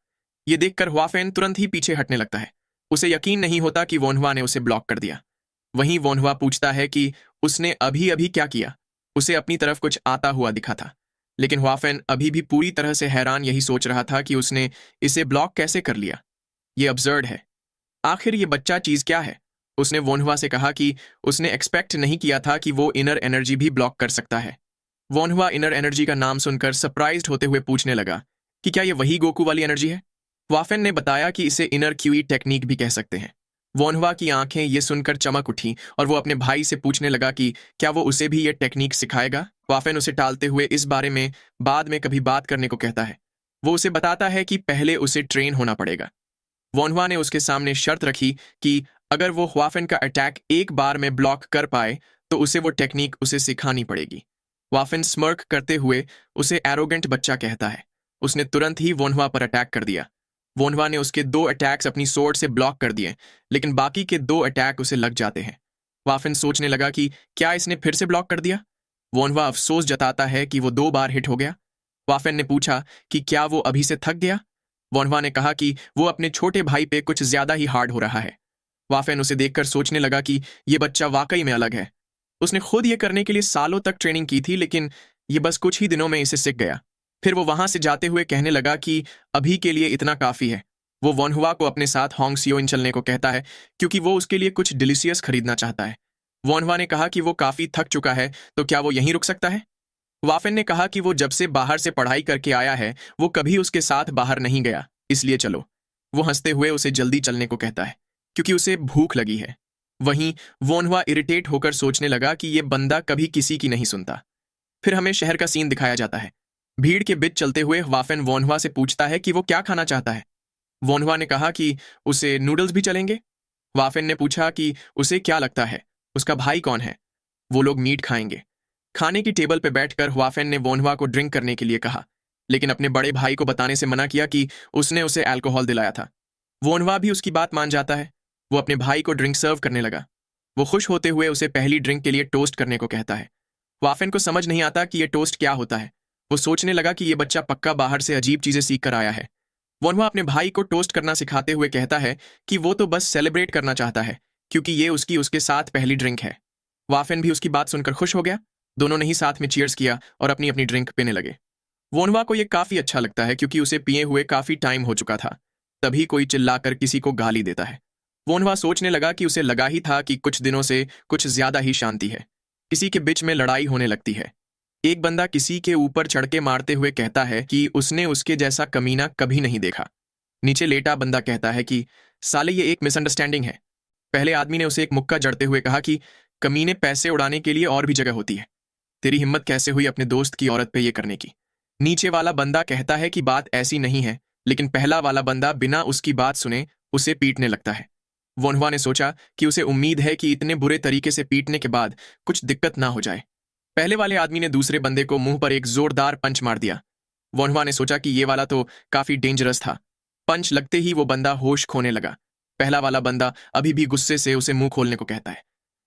ये देखकर ह्वाफेन तुरंत ही पीछे हटने लगता है। उसे यकीन नहीं होता कि वोन्हवा ने उसे ब्लॉक कर दिया। वहीं वोन्हवा पूछता है कि उसने अभी अभी क्या किया। उसे अपनी तरफ कुछ आता हुआ दिखा था, लेकिन ह्वाफेन अभी भी पूरी तरह से हैरान यही सोच रहा था कि उसने इसे ब्लॉक कैसे कर लिया। ये अब्सर्ड है। आखिर ये बच्चा चीज क्या है? उसने वोन्हवा से कहा कि उसने एक्सपेक्ट नहीं किया था कि वो इनर एनर्जी भी ब्लॉक कर सकता है। वोन्हवा इनर एनर्जी का नाम सुनकर सरप्राइज्ड होते हुए पूछने लगा कि क्या ये वही गोकू वाली एनर्जी है। ह्वाफेन ने बताया कि इसे इनर क्यूई टेक्निक भी कह सकते हैं। वोन्हवा की आंखें ये सुनकर चमक उठी और वो अपने भाई से पूछने लगा कि क्या वो उसे भी ये टेक्निक सिखाएगा। ह्वाफेन उसे टालते हुए इस बारे में बाद में कभी बात करने को कहता है। वो उसे बताता है कि पहले उसे ट्रेन होना पड़ेगा। वोन्हवा ने उसके सामने शर्त रखी कि अगर वो ह्वाफेन का अटैक एक बार में ब्लॉक कर पाए तो उसे वो टेक्निक उसे सिखानी पड़ेगी। ह्वाफेन स्मर्क करते हुए उसे एरोगेंट बच्चा कहता है। उसने तुरंत ही वोन्हवा पर अटैक कर दिया। वोन्हवा ने उसके 2 अटैक्स अपनी सोर्ड से ब्लॉक कर दिए, लेकिन बाकी के 2 अटैक उसे लग जाते हैं। ह्वाफेन सोचने लगा कि क्या इसने फिर से ब्लॉक कर दिया। वोन्हवा अफसोस जताता है कि वो 2 बार हिट हो गया। ह्वाफेन ने पूछा कि क्या वो अभी से थक गया। वोन्हवा ने कहा कि वो अपने छोटे भाई पे कुछ ज्यादा ही हार्ड हो रहा है। ह्वाफेन उसे देखकर सोचने लगा कि ये बच्चा वाकई में अलग है। उसने खुद ये करने के लिए सालों तक ट्रेनिंग की थी, लेकिन ये बस कुछ ही दिनों में इसे सीख गया। फिर वो वहां से जाते हुए कहने लगा कि अभी के लिए इतना काफी है, वो वॉनहुआ को अपने साथ होंग सियोइन चलने को कहता है क्योंकि वो उसके लिए कुछ डिलीशियस खरीदना चाहता है। वॉनहुआ ने कहा कि वो काफी थक चुका है, तो क्या वो यहीं रुक सकता है? वाफेन ने कहा कि वो जब से बाहर से पढ़ाई करके आया है वो कभी उसके साथ बाहर नहीं गया, इसलिए चलो। वो हंसते हुए उसे जल्दी चलने को कहता है क्योंकि उसे भूख लगी है। वहीं वोनहुआ इरिटेट होकर सोचने लगा कि ये बंदा कभी किसी की नहीं सुनता। फिर हमें शहर का सीन दिखाया जाता है। भीड़ के बीच चलते हुए वाफेन वोनहुआ से पूछता है कि वो क्या खाना चाहता है। वोनहुआ ने कहा कि उसे नूडल्स भी चलेंगे। वाफेन ने पूछा कि उसे क्या लगता है उसका भाई कौन है, वो लोग मीट खाएंगे। खाने की टेबल पर बैठकर वाफेन ने वोनहुआ को ड्रिंक करने के लिए कहा, लेकिन अपने बड़े भाई को बताने से मना किया कि उसने उसे अल्कोहल दिलाया था। वोनहुआ भी उसकी बात मान जाता है। वो अपने भाई को ड्रिंक सर्व करने लगा। वो खुश होते हुए उसे पहली ड्रिंक के लिए टोस्ट करने को कहता है। वाफेन को समझ नहीं आता कि यह टोस्ट क्या होता है। वो सोचने लगा कि यह बच्चा पक्का बाहर से अजीब चीजें सीख कर आया है। वोनहुआ अपने भाई को टोस्ट करना सिखाते हुए कहता है कि वो तो बस सेलिब्रेट करना चाहता है क्योंकि ये उसके साथ पहली ड्रिंक है। वाफेन भी उसकी बात सुनकर खुश हो गया। दोनों ने ही साथ में चीयर्स किया और अपनी अपनी ड्रिंक पीने लगे। वोनहुआ को यह काफी अच्छा लगता है क्योंकि उसे पिए हुए काफी टाइम हो चुका था। तभी कोई चिल्लाकर किसी को गाली देता है। वोनहुआ सोचने लगा कि उसे लगा ही था कि कुछ दिनों से कुछ ज्यादा ही शांति है। किसी के बीच में लड़ाई होने लगती है। एक बंदा किसी के ऊपर चढ़ के मारते हुए कहता है कि उसने उसके जैसा कमीना कभी नहीं देखा। नीचे लेटा बंदा कहता है कि साले ये एक मिसअंडरस्टैंडिंग है। पहले आदमी ने उसे एक मुक्का जड़ते हुए कहा कि कमीने पैसे उड़ाने के लिए और भी जगह होती है। तेरी हिम्मत कैसे हुई अपने दोस्त की औरत पे ये करने की? नीचे वाला बंदा कहता है कि बात ऐसी नहीं है, लेकिन पहला वाला बंदा बिना उसकी बात सुने उसे पीटने लगता है। वोनहुआ ने सोचा कि उसे उम्मीद है कि इतने बुरे तरीके से पीटने के बाद कुछ दिक्कत ना हो जाए। पहले वाले आदमी ने दूसरे बंदे को मुंह पर एक जोरदार पंच मार दिया। वोनहुआ ने सोचा कि ये वाला तो काफी डेंजरस था। पंच लगते ही वो बंदा होश खोने लगा। पहला वाला बंदा अभी भी गुस्से से उसे मुंह खोलने को कहता है,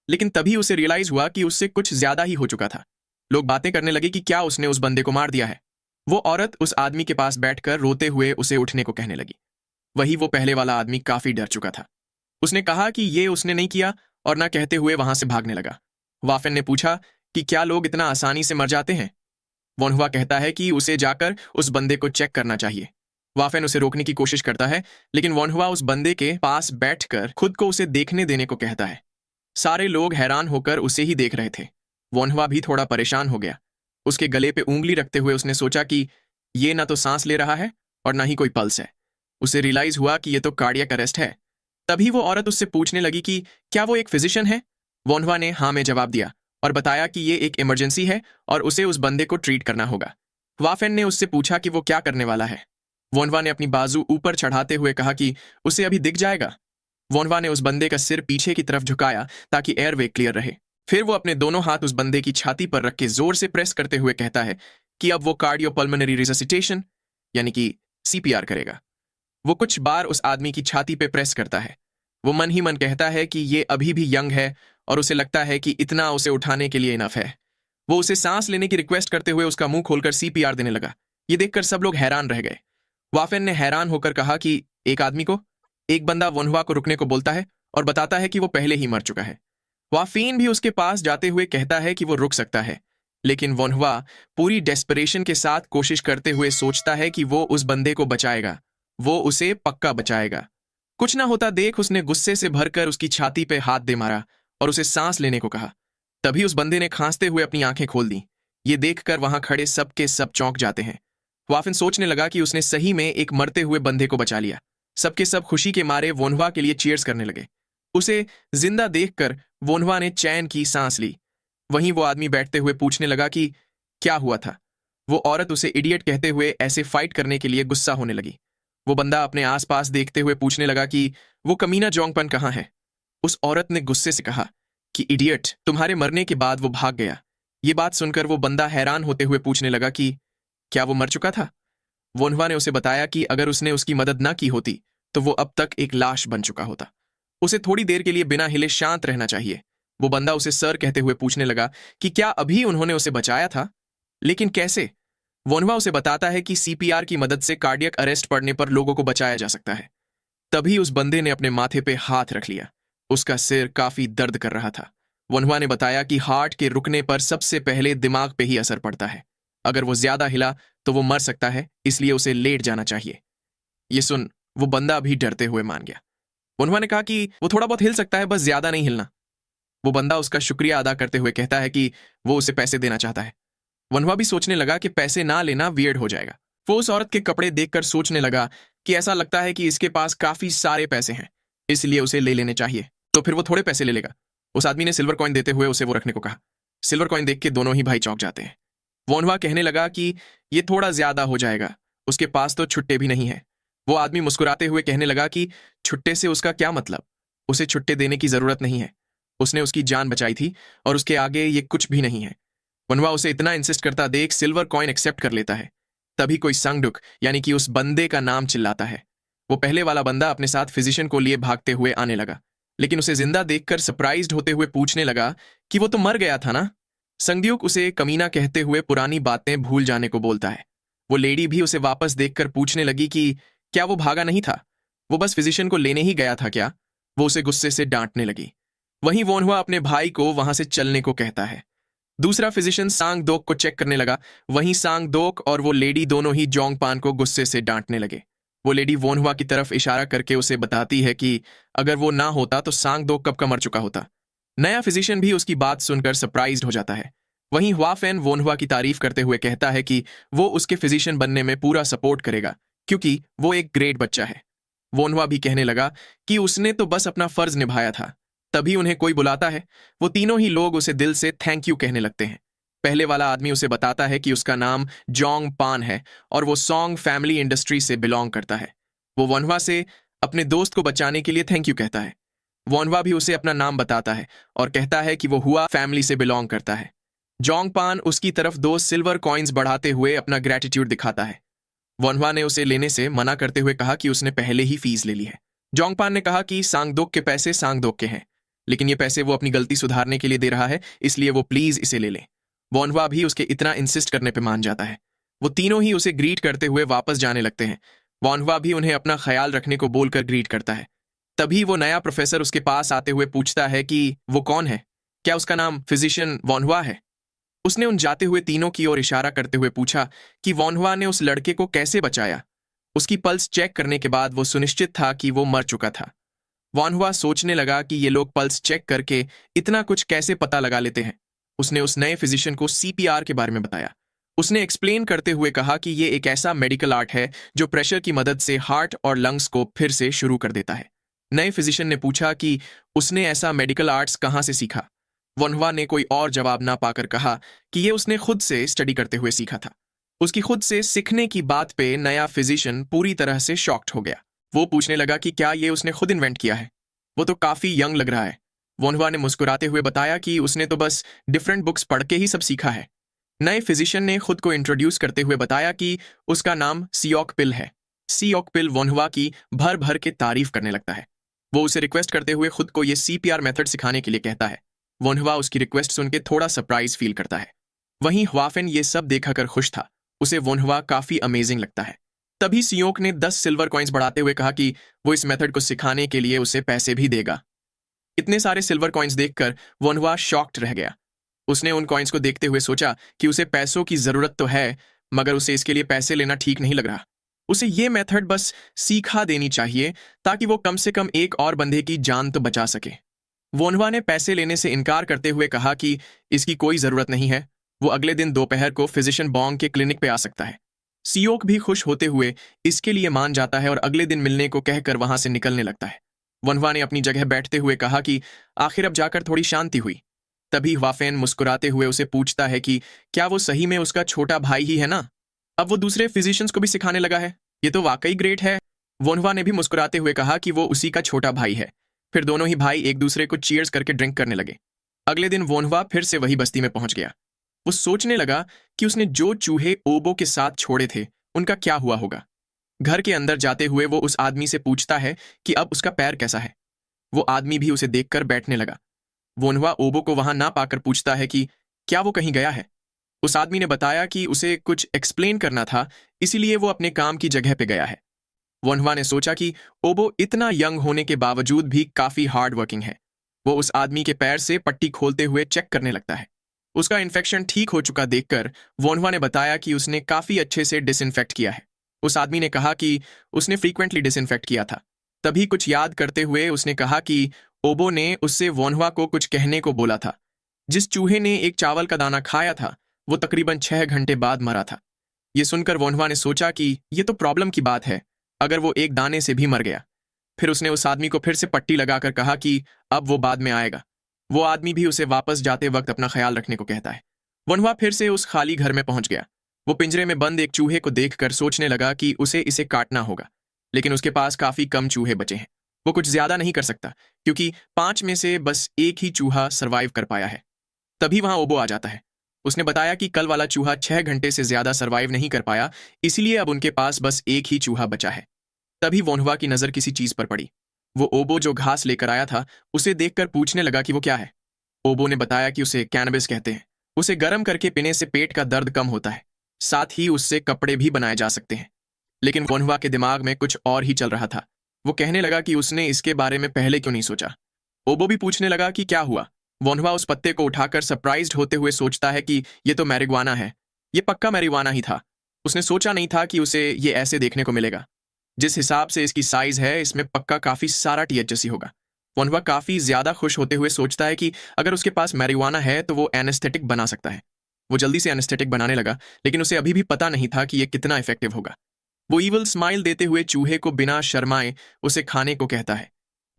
लेकिन तभी उसे रियलाइज हुआ कि उससे कुछ ज्यादा ही हो चुका था। लोग बातें करने लगे कि क्या उसने उस बंदे को मार दिया है। वो औरत उस आदमी के पास बैठकर रोते हुए उसे उठने को कहने लगी। वही वो पहले वाला आदमी काफी डर चुका था। उसने कहा कि ये उसने नहीं किया और ना कहते हुए वहां से भागने लगा। वाफेन ने पूछा कि क्या लोग इतना आसानी से मर जाते हैं। वोनहुआ कहता है कि उसे जाकर उस बंदे को चेक करना चाहिए। वाफेन उसे रोकने की कोशिश करता है, लेकिन वोनहुआ उस बंदे के पास बैठकर खुद को उसे देखने देने को कहता है। सारे लोग हैरान होकर उसे ही देख रहे थे। वोनहुआ भी थोड़ा परेशान हो गया। उसके गले पे उंगली रखते हुए उसने सोचा कि ये ना तो सांस ले रहा है और ना ही कोई पल्स है। उसे रियलाइज हुआ कि ये तो कार्डियक अरेस्ट है। तभी वो औरत उससे पूछने लगी कि क्या वो एक फिजिशियन है। वोनहुआ ने हाँ में जवाब दिया और बताया कि ये एक इमरजेंसी है और उसे उस बंदे को ट्रीट करना होगा। वाफेन ने उससे पूछा कि वो क्या करने वाला है। वोनहुआ ने अपनी बाजू ऊपर चढ़ाते हुए कहा कि उसे अभी दिख जाएगा। वोनहुआ ने उस बंदे का सिर पीछे की तरफ झुकाया ताकि एयरवे क्लियर रहे। फिर वो अपने दोनों हाथ उस बंदे की छाती पर रख के जोर से प्रेस करते हुए कहता है कि अब वो कार्डियोपल्मोनरी रिससिटेशन यानी कि सीपीआर करेगा। वो कुछ बार उस आदमी की छाती पे प्रेस करता है। वो मन ही मन कहता है कि ये अभी भी यंग है और उसे लगता है कि इतना उसे उठाने के लिए इनफ है। वो उसे सांस लेने की रिक्वेस्ट करते हुए उसका मुंह खोलकर सीपीआर देने लगा। ये देखकर सब लोग हैरान रह गए। वाफेन ने हैरान होकर कहा कि एक बंदा वोनहुआ को रुकने को बोलता है और बताता है कि वो पहले ही मर चुका है। वाफीन भी उसके पास जाते हुए कहता है कि वो रुक सकता है, लेकिन वोनहुआ पूरी डेस्परेशन के साथ कोशिश करते हुए सोचता है कि वो उस बंदे को बचाएगा। वो उसे पक्का बचाएगा। कुछ ना होता देख उसने गुस्से से भरकर उसकी छाती पे हाथ दे मारा और उसे सांस लेने को कहा। तभी उस बंदे ने खांसते हुए अपनी आंखें खोल दी। ये देखकर वहां खड़े सब के सब चौंक जाते हैं। वाफिन सोचने लगा कि उसने सही में एक मरते हुए बंदे को बचा लिया। सबके सब खुशी के मारे वोनहुआ के लिए चीयर्स करने लगे। उसे जिंदा देखकर वोनहुआ ने चैन की सांस ली। वहीं वो आदमी बैठते हुए पूछने लगा कि क्या हुआ था। वो औरत उसे इडियट कहते हुए ऐसे फाइट करने के लिए गुस्सा होने लगी। वो बंदा अपने आसपास देखते हुए पूछने लगा कि वो कमीना जोंगपन कहाँ है। उस औरत ने गुस्से से कहा कि इडियट, तुम्हारे मरने के बाद वो भाग गया। ये बात सुनकर वो बंदा हैरान होते हुए पूछने लगा कि क्या वो मर चुका था। वोनहुआ ने उसे बताया कि अगर उसने उसकी मदद ना की होती तो वो अब तक एक लाश बन चुका होता। उसे थोड़ी देर के लिए बिना हिले शांत रहना चाहिए। वो बंदा उसे सर कहते हुए पूछने लगा कि क्या अभी उन्होंने उसे बचाया था, लेकिन कैसे। वोनहुआ उसे बताता है कि सीपीआर की मदद से कार्डियक अरेस्ट पड़ने पर लोगों को बचाया जा सकता है। तभी उस बंदे ने अपने माथे पे हाथ रख लिया। उसका सिर काफी दर्द कर रहा था। वोनहुआ ने बताया कि हार्ट के रुकने पर सबसे पहले दिमाग पे ही असर पड़ता है। अगर वो ज्यादा हिला तो वो मर सकता है, इसलिए उसे लेट जाना चाहिए। ये सुन वो बंदा भी डरते हुए मान गया। वनवा ने कहा कि वो थोड़ा बहुत हिल सकता है, बस ज्यादा नहीं हिलना। वो बंदा उसका शुक्रिया अदा करते हुए कहता है कि वो उसे पैसे देना चाहता है। वनवा भी सोचने लगा कि पैसे ना लेना वियर्ड हो जाएगा। वो उस औरत के कपड़े देखकर सोचने लगा कि ऐसा लगता है कि इसके पास काफी सारे पैसे हैं, इसलिए उसे ले लेने चाहिए, तो फिर वो थोड़े पैसे ले लेगा। उस आदमी ने सिल्वर कॉइन देते हुए उसे वो रखने को कहा। सिल्वर कॉइन देख के दोनों ही भाई चौंक जाते हैं। वोनवा कहने लगा कि ये थोड़ा ज्यादा हो जाएगा, उसके पास तो छुट्टे भी नहीं है। वो आदमी मुस्कुराते हुए कहने लगा कि छुट्टे से उसका क्या मतलब, उसे छुट्टे देने की जरूरत नहीं है, उसने उसकी जान बचाई थी और उसके आगे ये कुछ भी नहीं है। वनवा उसे इतना इंसिस्ट करता देख सिल्वर कॉइन एक्सेप्ट कर लेता है। तभी कोई संगडुक यानी कि उस बंदे का नाम चिल्लाता है। वो पहले वाला बंदा अपने साथ फिजिशियन को लिए भागते हुए आने लगा, लेकिन उसे जिंदा देखकर सरप्राइज्ड होते हुए पूछने लगा कि वो तो मर गया था ना। संगड्यूक उसे कमीना कहते हुए पुरानी बातें भूल जाने को बोलता है। वो लेडी भी उसे वापस देखकर पूछने लगी कि क्या वो भागा नहीं था, वो बस फिजिशियन को लेने ही गया था क्या। वो उसे गुस्से से डांटने लगी। वहीं वोनहुआ अपने भाई को वहां से चलने को कहता है। दूसरा फिजिशियन सांग दोक को चेक करने लगा। वहीं सांग दोक और वो लेडी दोनों ही जोंगपान को गुस्से से डांटने लगे। वो लेडी वोनहुआ की तरफ इशारा करके उसे बताती है कि अगर वो ना होता तो सांग दोक कब का मर चुका होता। नया फिजिशियन भी उसकी बात सुनकर सरप्राइज्ड हो जाता है। वहीं हुआफेन वोनहुआ की तारीफ करते हुए कहता है कि वो उसके फिजिशियन बनने में पूरा सपोर्ट करेगा, क्योंकि वो एक ग्रेट बच्चा है। वोनहुआ भी कहने लगा कि उसने तो बस अपना फर्ज निभाया था। तभी उन्हें कोई बुलाता है। वो तीनों ही लोग उसे दिल से थैंक यू कहने लगते हैं। पहले वाला आदमी उसे बताता है कि उसका नाम जोंग पान है और वो सॉन्ग फैमिली इंडस्ट्री से बिलोंग करता है। वो वोनहुआ से अपने दोस्त को बचाने के लिए थैंक यू कहता है। वोनहुआ भी उसे अपना नाम बताता है और कहता है कि वो हुआ फैमिली से बिलोंग करता है। जोंग पान उसकी तरफ 2 सिल्वर कॉइन्स बढ़ाते हुए अपना ग्रेटिट्यूड दिखाता है। वोनहुआ ने उसे लेने से मना करते हुए कहा कि उसने पहले ही फीस ले ली है। जोंग पान ने कहा कि सांगदोक के पैसे सांगदोक के हैं, लेकिन ये पैसे वो अपनी गलती सुधारने के लिए दे रहा है, इसलिए वो प्लीज इसे ले ले। वोनहुआ भी उसके इतना इंसिस्ट करने पे मान जाता है। वो तीनों ही उसे ग्रीट करते हुए वापस जाने लगते हैं। वोनहुआ भी उन्हें अपना ख्याल रखने को बोलकर ग्रीट करता है। तभी वो नया प्रोफेसर उसके पास आते हुए पूछता है कि वो कौन है, क्या उसका नाम फिजिशियन वोनहुआ है। उसने उन जाते हुए तीनों की ओर इशारा करते हुए पूछा कि वोनहुआ ने उस लड़के को कैसे बचाया। उसकी पल्स चेक करने के बाद वो सुनिश्चित था कि वो मर चुका था। वोनहुआ सोचने लगा कि ये लोग पल्स चेक करके इतना कुछ कैसे पता लगा लेते हैं। उसने उस नए फिजिशियन को सीपीआर के बारे में बताया। उसने एक्सप्लेन करते हुए कहा कि ये एक ऐसा मेडिकल आर्ट है जो प्रेशर की मदद से हार्ट और लंग्स को फिर से शुरू कर देता है। नए फिजिशियन ने पूछा कि उसने ऐसा मेडिकल आर्ट्स कहाँ से सीखा। वोनहुआ ने कोई और जवाब ना पाकर कहा कि ये उसने खुद से स्टडी करते हुए सीखा था। उसकी खुद से सीखने की बात पे नया फिजिशियन पूरी तरह से शॉक्ड हो गया। वो पूछने लगा कि क्या ये उसने खुद इन्वेंट किया है, वो तो काफी यंग लग रहा है। वोनहुआ ने मुस्कुराते हुए बताया कि उसने तो बस डिफरेंट बुक्स पढ़ के ही सब सीखा है। नए फिजिशियन ने खुद को इंट्रोड्यूस करते हुए बताया कि उसका नाम सियोक पिल है। सियोक पिल वोनहुआ की भर भर के तारीफ करने लगता है। वो उसे रिक्वेस्ट करते हुए खुद को ये सीपीआर मेथड सिखाने के लिए कहता है। वोनहुआ उसकी रिक्वेस्ट सुन के थोड़ा सरप्राइज फील करता है। वहीं हुआफेन ये सब देखकर खुश था। उसे वोनहुआ काफी अमेजिंग लगता है। तभी सियोक ने 10 सिल्वर कॉइन्स बढ़ाते हुए कहा कि वो इस मेथड को सिखाने के लिए उसे पैसे भी देगा। इतने सारे सिल्वर कॉइन्स देखकर वोनहुआ शॉक्ड रह गया। उसने उन कॉइन्स को देखते हुए सोचा कि उसे पैसों की जरूरत तो है, मगर उसे इसके लिए पैसे लेना ठीक नहीं लग रहा। उसे ये मेथड बस सीखा देनी चाहिए ताकि वो कम से कम एक और बंदे की जान तो बचा सके। वोनहुआ ने पैसे लेने से इनकार करते हुए कहा कि इसकी कोई जरूरत नहीं है, वो अगले दिन दोपहर को फिजिशियन बोंग के क्लिनिक पे आ सकता है। सियोक भी खुश होते हुए इसके लिए मान जाता है और अगले दिन मिलने को कहकर वहां से निकलने लगता है। वोनहुआ ने अपनी जगह बैठते हुए कहा कि आखिर अब जाकर थोड़ी शांति हुई। तभी हुआफेन मुस्कुराते हुए उसे पूछता है कि क्या वो सही में उसका छोटा भाई ही है ना। अब वो दूसरे फिजिशियंस को भी सिखाने लगा है, ये तो वाकई ग्रेट है। वोनहुआ ने भी मुस्कुराते हुए कहा कि वो उसी का छोटा भाई है। फिर दोनों ही भाई एक दूसरे को चीयर्स करके ड्रिंक करने लगे। अगले दिन वोनहुआ फिर से वही बस्ती में पहुंच गया। वो सोचने लगा कि उसने जो चूहे ओबो के साथ छोड़े थे उनका क्या हुआ होगा। घर के अंदर जाते हुए वो उस आदमी से पूछता है कि अब उसका पैर कैसा है। वो आदमी भी उसे देखकर बैठने लगा। वोनहुआ ओबो को वहां ना पाकर पूछता है कि क्या वो कहीं गया है। उस आदमी ने बताया कि उसे कुछ एक्सप्लेन करना था, इसीलिए वो अपने काम की जगह पे गया है। वोनहुआ ने सोचा कि ओबो इतना यंग होने के बावजूद भी काफी हार्ड वर्किंग है। वो उस आदमी के पैर से पट्टी खोलते हुए चेक करने लगता है। उसका इन्फेक्शन ठीक हो चुका देखकर वोनहुआ ने बताया कि उसने काफी अच्छे से डिसइंफेक्ट किया है। उस आदमी ने कहा कि उसने फ्रीक्वेंटली डिसइंफेक्ट किया था। तभी कुछ याद करते हुए उसने कहा कि ओबो ने उससे वोन्हवा को कुछ कहने को बोला था। जिस चूहे ने एक चावल का दाना खाया था वो तकरीबन 6 घंटे बाद मरा था। ये सुनकर वोन्हवा ने सोचा कि ये तो प्रॉब्लम की बात है, अगर वो एक दाने से भी मर गया। फिर उसने उस आदमी को फिर से पट्टी लगाकर कहा कि अब वो बाद में आएगा। वो आदमी भी उसे वापस जाते वक्त अपना ख्याल रखने को कहता है। वोन्हवा फिर से उस खाली घर में पहुंच गया। वो पिंजरे में बंद एक चूहे को देखकर सोचने लगा कि उसे इसे काटना होगा, लेकिन उसके पास काफी कम चूहे बचे हैं। वो कुछ ज्यादा नहीं कर सकता क्योंकि 5 में से बस एक ही चूहा सरवाइव कर पाया है। तभी वहां ओबो आ जाता है। उसने बताया कि कल वाला चूहा 6 घंटे से ज्यादा सरवाइव नहीं कर पाया, इसलिए अब उनके पास बस एक ही चूहा बचा है। तभी वोन्हवा की नजर किसी चीज पर पड़ी। वो ओबो जो घास लेकर आया था उसे देखकर पूछने लगा कि वो क्या है। ओबो ने बताया कि उसे कैनबिस कहते हैं। उसे गर्म करके पीने से पेट का दर्द कम होता है, साथ ही उससे कपड़े भी बनाए जा सकते हैं। लेकिन वोन्हवा के दिमाग में कुछ और ही चल रहा था। वो कहने लगा कि उसने इसके बारे में पहले क्यों नहीं सोचा। ओबो भी पूछने लगा कि क्या हुआ। वोन्हवा उस पत्ते को उठाकर सरप्राइज्ड होते हुए सोचता है कि ये तो मैरिजुआना है। ये पक्का मैरिजुआना ही था। उसने सोचा नहीं था कि उसे ये ऐसे देखने को मिलेगा। जिस हिसाब से इसकी साइज है इसमें पक्का काफी सारा THC होगा। वोन्हवा काफी ज्यादा खुश होते हुए सोचता है कि अगर उसके पास मैरिजुआना है तो वो एनेस्थेटिक बना सकता है। वो जल्दी से एनेस्थेटिक बनाने लगा, लेकिन उसे अभी भी पता नहीं था कि ये कितना इफेक्टिव होगा। वो ईवल स्माइल देते हुए चूहे को बिना शर्माए उसे खाने को कहता है।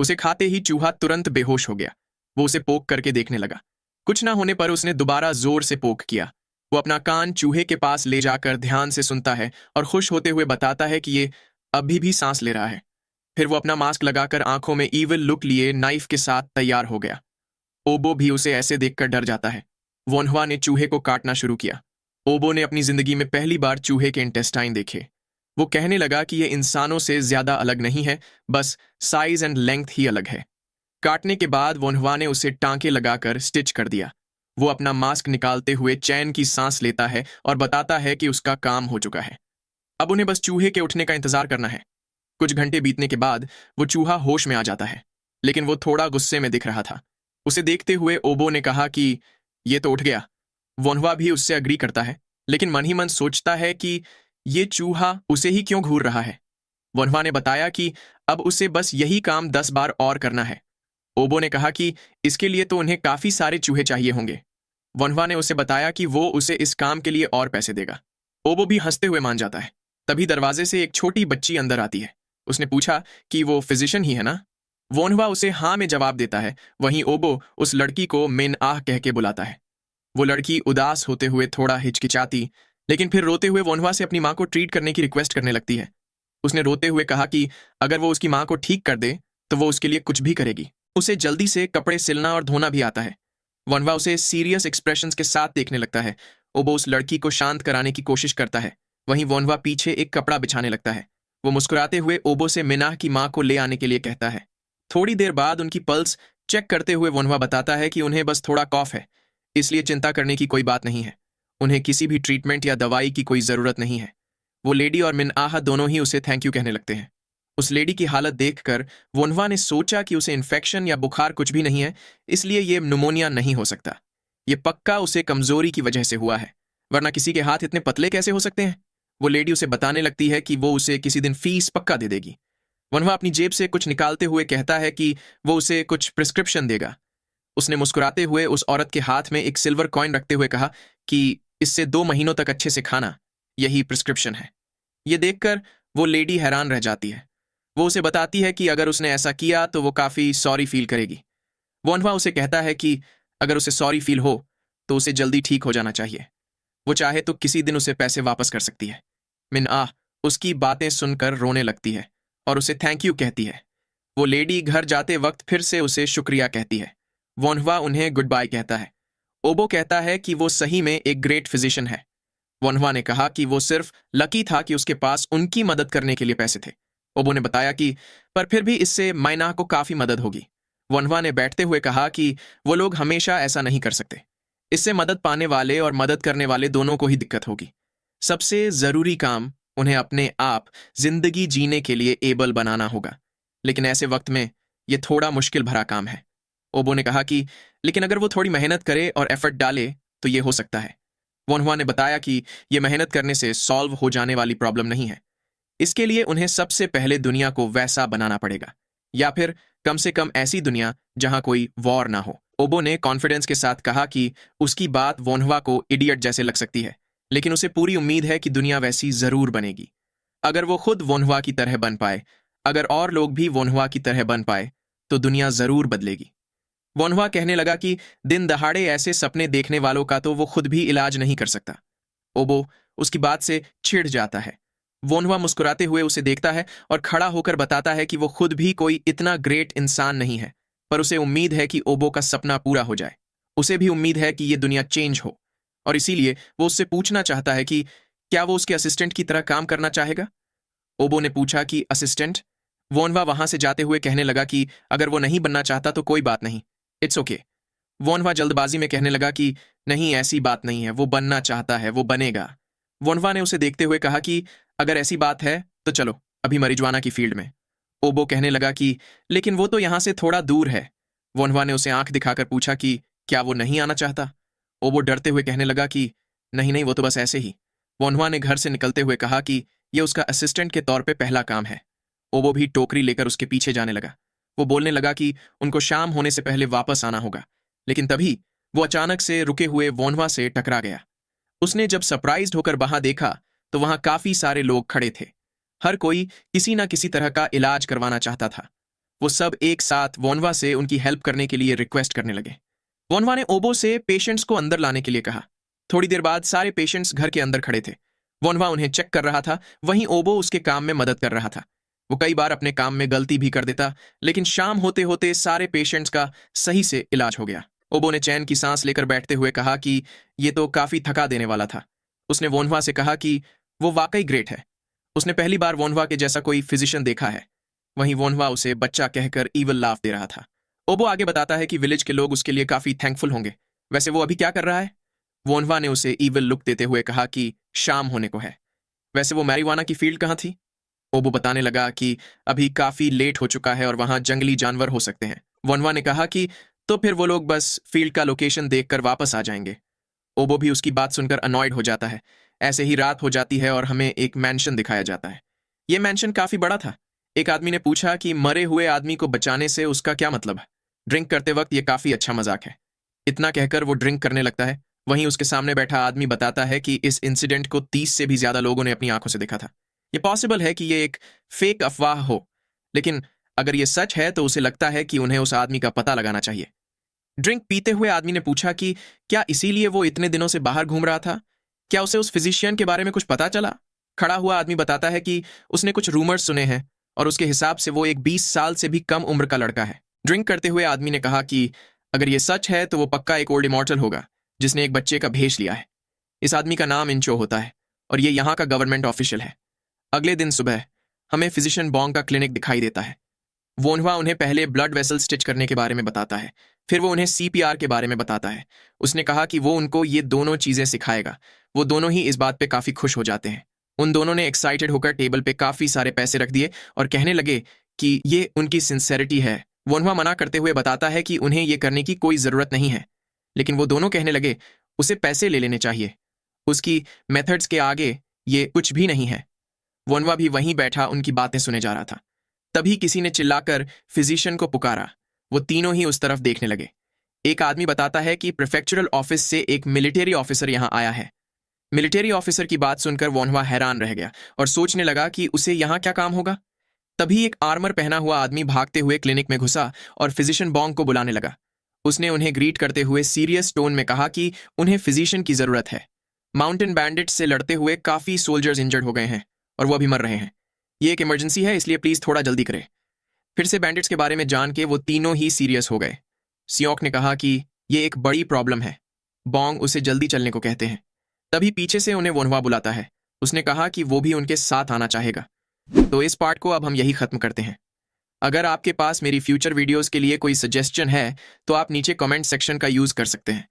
उसे खाते ही चूहा तुरंत बेहोश हो गया। वो उसे पोक करके देखने लगा। कुछ ना होने पर उसने दोबारा जोर से पोक किया। वो अपना कान चूहे के पास ले जाकर ध्यान से सुनता है और खुश होते हुए बताता है कि ये अभी भी सांस ले रहा है। फिर वो अपना मास्क लगाकर आंखों में ईविल लुक लिए नाइफ के साथ तैयार हो गया। ओबो भी उसे ऐसे देखकर डर जाता है। वोन्हवा ने चूहे को काटना शुरू किया। ओबो ने अपनी जिंदगी में पहली बार चूहे के इंटेस्टाइन देखे। वो कहने लगा कि ये इंसानों से ज्यादा अलग नहीं है, बस साइज एंड लेंथ ही अलग है। काटने के बाद वोन्हवा ने उसे टांके लगाकर स्टिच कर दिया। वो अपना मास्क निकालते हुए चैन की सांस लेता है और बताता है कि उसका काम हो चुका है। अब उन्हें बस चूहे के उठने का इंतजार करना है। कुछ घंटे बीतने के बाद वो चूहा होश में आ जाता है, लेकिन वो थोड़ा गुस्से में दिख रहा था। उसे देखते हुए ओबो ने कहा कि ये तो उठ गया। वोन्हवा भी उससे अग्री करता है, लेकिन मन ही मन सोचता है कि ये चूहा उसे ही क्यों घूर रहा है। वोन्हवा ने बताया कि अब उसे बस यही काम 10 बार और करना है। ओबो ने कहा कि इसके लिए तो उन्हें काफी सारे चूहे चाहिए होंगे। वोन्हवा ने उसे बताया कि वो उसे इस काम के लिए और पैसे देगा। ओबो भी हंसते हुए मान जाता है। तभी दरवाजे से एक छोटी बच्ची अंदर आती है। उसने पूछा कि वो फिजिशियन ही है ना। वोन्हवा उसे हाँ में जवाब देता है। वहीं ओबो उस लड़की को मिन आह कह के बुलाता है। वो लड़की उदास होते हुए थोड़ा हिचकिचाती, लेकिन फिर रोते हुए वोन्हवा से अपनी माँ को ट्रीट करने की रिक्वेस्ट करने लगती है। उसने रोते हुए कहा कि अगर वो उसकी माँ को ठीक कर दे तो वो उसके लिए कुछ भी करेगी। उसे जल्दी से कपड़े सिलना और धोना भी आता है। वोन्हवा उसे सीरियस एक्सप्रेशंस के साथ देखने लगता है। ओबो उस लड़की को शांत कराने की कोशिश करता है। वहीं वोन्हवा पीछे एक कपड़ा बिछाने लगता है। वो मुस्कुराते हुए ओबो से मिनाह की माँ को ले आने के लिए कहता है। थोड़ी देर बाद उनकी पल्स चेक करते हुए वोन्हवा बताता है कि उन्हें बस थोड़ा कॉफ है, इसलिए चिंता करने की कोई बात नहीं है। उन्हें किसी भी ट्रीटमेंट या दवाई की कोई जरूरत नहीं है। वो लेडी और मिनआह दोनों ही उसे थैंक यू कहने लगते हैं। उस लेडी की हालत देखकर वोन्हवा ने सोचा कि उसे इन्फेक्शन या बुखार कुछ भी नहीं है, इसलिए ये न्यूमोनिया नहीं हो सकता। ये पक्का उसे कमजोरी की वजह से हुआ है, वरना किसी के हाथ इतने पतले कैसे हो सकते हैं। वो लेडी उसे बताने लगती है कि वो उसे किसी दिन फीस पक्का दे देगी। वोन्हवा अपनी जेब से कुछ निकालते हुए कहता है कि वो उसे कुछ प्रिस्क्रिप्शन देगा। उसने मुस्कुराते हुए उस औरत के हाथ में एक सिल्वर कॉइन रखते हुए कहा कि इससे 2 महीनों तक अच्छे से खाना, यही प्रिस्क्रिप्शन है। ये देखकर वो लेडी हैरान रह जाती है। वो उसे बताती है कि अगर उसने ऐसा किया तो वो काफी सॉरी फील करेगी। वोन्हवा उसे कहता है कि अगर उसे सॉरी फील हो तो उसे जल्दी ठीक हो जाना चाहिए। वो चाहे तो किसी दिन उसे पैसे वापस कर सकती है। मिनआह उसकी बातें सुनकर रोने लगती है और उसे थैंक यू कहती है। वो लेडी घर जाते वक्त फिर से उसे शुक्रिया कहती है। वोन्हवा उन्हें गुड बाय कहता है। ओबो कहता है कि वो सही में एक ग्रेट फिजिशियन है। वोन्हवा ने कहा कि वो सिर्फ लकी था कि उसके पास उनकी मदद करने के लिए पैसे थे। ओबो ने बताया कि पर फिर भी इससे माइनाह को काफी मदद होगी। वोन्हवा ने बैठते हुए कहा कि वो लोग हमेशा ऐसा नहीं कर सकते। इससे मदद पाने वाले और मदद करने वाले दोनों को ही दिक्कत होगी। सबसे जरूरी काम उन्हें अपने आप जिंदगी जीने के लिए एबल बनाना होगा, लेकिन ऐसे वक्त में यह थोड़ा मुश्किल भरा काम है। ओबो ने कहा कि लेकिन अगर वो थोड़ी मेहनत करे और एफर्ट डाले तो ये हो सकता है। वोन्हवा ने बताया कि यह मेहनत करने से सॉल्व हो जाने वाली प्रॉब्लम नहीं है। इसके लिए उन्हें सबसे पहले दुनिया को वैसा बनाना पड़ेगा, या फिर कम से कम ऐसी दुनिया जहां कोई वॉर ना हो। ओबो ने कॉन्फिडेंस के साथ कहा कि उसकी बात वोन्हवा को इडियट जैसे लग सकती है, लेकिन उसे पूरी उम्मीद है कि दुनिया वैसी जरूर बनेगी। अगर वो खुद वोन्हवा की तरह बन पाए, अगर और लोग भी वोन्हवा की तरह बन पाए, तो दुनिया जरूर बदलेगी। वोन्हवा कहने लगा कि दिन दहाड़े ऐसे सपने देखने वालों का तो वो खुद भी इलाज नहीं कर सकता। ओबो उसकी बात से चिढ़ जाता है। वोन्हवा मुस्कुराते हुए उसे देखता है और खड़ा होकर बताता है कि वो खुद भी कोई इतना ग्रेट इंसान नहीं है, पर उसे उम्मीद है कि ओबो का सपना पूरा हो जाए। उसे भी उम्मीद है कि ये दुनिया चेंज हो, और इसीलिए वो उससे पूछना चाहता है कि क्या वो उसके असिस्टेंट की तरह काम करना चाहेगा। ओबो ने पूछा कि असिस्टेंट? वोन्हवा वहां से जाते हुए कहने लगा कि अगर वो नहीं बनना चाहता तो कोई बात नहीं, इट्स ओके। वोन्हवा जल्दबाजी में कहने लगा कि नहीं, ऐसी बात नहीं है, वो बनना चाहता है, वो बनेगा। वोन्हवा ने उसे देखते हुए कहा कि अगर ऐसी बात है तो चलो अभी marijuana की फील्ड में। ओबो कहने लगा कि लेकिन वो तो यहां से थोड़ा दूर है। वोन्हवा ने उसे आंख दिखाकर पूछा कि क्या वो नहीं आना चाहता। ओबो डरते हुए कहने लगा कि नहीं नहीं, वो तो बस ऐसे ही। वोन्हवा ने घर से निकलते हुए कहा कि यह उसका असिस्टेंट के तौर पे पहला काम है। ओबो भी टोकरी लेकर उसके पीछे जाने लगा। वो बोलने लगा कि उनको शाम होने से पहले वापस आना होगा, लेकिन तभी वो अचानक से रुके हुए वोन्हवा से टकरा गया। उसने जब सरप्राइज्ड होकर वहां देखा तो वहां काफी सारे लोग खड़े थे। हर कोई किसी ना किसी तरह का इलाज करवाना चाहता था। वो सब एक साथ वोन्हवा से उनकी हेल्प करने के लिए रिक्वेस्ट करने लगे। वोन्हवा ने ओबो से पेशेंट्स को अंदर लाने के लिए कहा। थोड़ी देर बाद सारे पेशेंट्स घर के अंदर खड़े थे। वोन्हवा उन्हें चेक कर रहा था, वहीं ओबो उसके काम में मदद कर रहा था। वो कई बार अपने काम में गलती भी कर देता, लेकिन शाम होते होते सारे पेशेंट्स का सही से इलाज हो गया। ओबो ने चैन की सांस लेकर बैठते हुए कहा कि ये तो काफी थका देने वाला था। उसने वोन्हवा से कहा कि वो वाकई ग्रेट है। उसने पहली बार वोन्हवा के जैसा कोई फिजिशियन देखा है। वहीं वोन्हवा उसे बच्चा कहकर ईवल लाफ दे रहा था। ओबो आगे बताता है कि विलेज के लोग उसके लिए काफी थैंकफुल होंगे। वैसे वो अभी क्या कर रहा है? वोन्हवा ने उसे ईवल लुक देते हुए कहा कि शाम होने को है। वैसे वो marijuana की फील्ड कहाँ थी? ओबो बताने लगा कि अभी काफी लेट हो चुका है और वहां जंगली जानवर हो सकते हैं। वोन्हवा ने कहा कि तो फिर वो लोग बस फील्ड का लोकेशन देखकर वापस आ जाएंगे। ओबो भी उसकी बात सुनकर अनॉयड हो जाता है। ऐसे ही रात हो जाती है और हमें एक मैंशन दिखाया जाता है। यह मैंशन काफी बड़ा था। एक आदमी ने पूछा कि मरे हुए आदमी को बचाने से उसका क्या मतलब है? ड्रिंक करते वक्त यह काफी अच्छा मजाक है। इतना कहकर वो ड्रिंक करने लगता है। वहीं उसके सामने बैठा आदमी बताता है कि इस इंसिडेंट को 30 से भी ज्यादा लोगों ने अपनी आंखों से देखा था। ये पॉसिबल है कि ये एक फेक अफवाह हो, लेकिन अगर ये सच है तो उसे लगता है कि उन्हें उस आदमी का पता लगाना चाहिए। ड्रिंक पीते हुए आदमी ने पूछा कि क्या इसीलिए वो इतने दिनों से बाहर घूम रहा था? क्या उसे उस फिजिशियन के बारे में कुछ पता चला? खड़ा हुआ आदमी बताता है कि उसने कुछ रूमर्स सुने हैं और उसके हिसाब से वो एक 20 साल से भी कम उम्र का लड़का है। ड्रिंक करते हुए आदमी ने कहा कि अगर ये सच है तो वो पक्का एक ओल्ड इमॉर्टल होगा जिसने एक बच्चे का भेष लिया है। इस आदमी का नाम इंचो होता है और ये यहाँ का गवर्नमेंट ऑफिशियल है। अगले दिन सुबह हमें फिजिशियन बॉन्ग का क्लिनिक दिखाई देता है। वोन्हवा उन्हें पहले ब्लड वेसल स्टिच करने के बारे में बताता है, फिर वो उन्हें CPR के बारे में बताता है। उसने कहा कि वो उनको ये दोनों चीजें सिखाएगा। वो दोनों ही इस बात पे काफी खुश हो जाते हैं। उन दोनों ने एक्साइटेड होकर टेबल पे काफी सारे पैसे रख दिए और कहने लगे कि ये उनकी सिंसेरिटी है। वोन्हवा मना करते हुए बताता है कि उन्हें ये करने की कोई जरूरत नहीं है, लेकिन वो दोनों कहने लगे उसे पैसे ले लेने चाहिए। उसकी मेथड्स के आगे ये कुछ भी नहीं है। वोन्हवा भी वहीं बैठा उनकी बातें सुने जा रहा था। तभी किसी ने चिल्लाकर फिजिशियन को पुकारा। वो तीनों ही उस तरफ देखने लगे। एक आदमी बताता है कि प्रीफेक्चरल ऑफिस से एक मिलिट्री ऑफिसर यहां आया है। मिलिट्री ऑफिसर की बात सुनकर वोन्हवा हैरान रह गया और सोचने लगा कि उसे यहां क्या काम होगा। तभी एक आर्मर पहना हुआ आदमी भागते हुए क्लिनिक में घुसा और फिजिशियन बॉन्ग को बुलाने लगा। उसने उन्हें ग्रीट करते हुए सीरियस टोन में कहा कि उन्हें फिजिशियन की जरूरत है। माउंटेन बैंडिट्स से लड़ते हुए काफी सोल्जर्स इंजर्ड हो गए हैं और वो अभी मर रहे हैं। ये एक इमरजेंसी है, इसलिए प्लीज थोड़ा जल्दी करें। फिर से बैंडिट्स के बारे में जान के वो तीनों ही सीरियस हो गए। सियोक ने कहा कि ये एक बड़ी प्रॉब्लम है। बॉन्ग उसे जल्दी चलने को कहते हैं। तभी पीछे से उन्हें वोन्हवा बुलाता है। उसने कहा कि वो भी उनके साथ आना चाहेगा। तो इस पार्ट को अब हम यही खत्म करते हैं। अगर आपके पास मेरी फ्यूचर वीडियोस के लिए कोई सजेशन है तो आप नीचे कमेंट सेक्शन का यूज कर सकते हैं।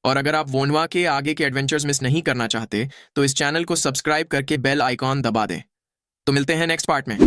और अगर आप वोन्हवा के आगे के एडवेंचर्स मिस नहीं करना चाहते तो इस चैनल को सब्सक्राइब करके बेल आइकॉन दबा दें। तो मिलते हैं नेक्स्ट पार्ट में।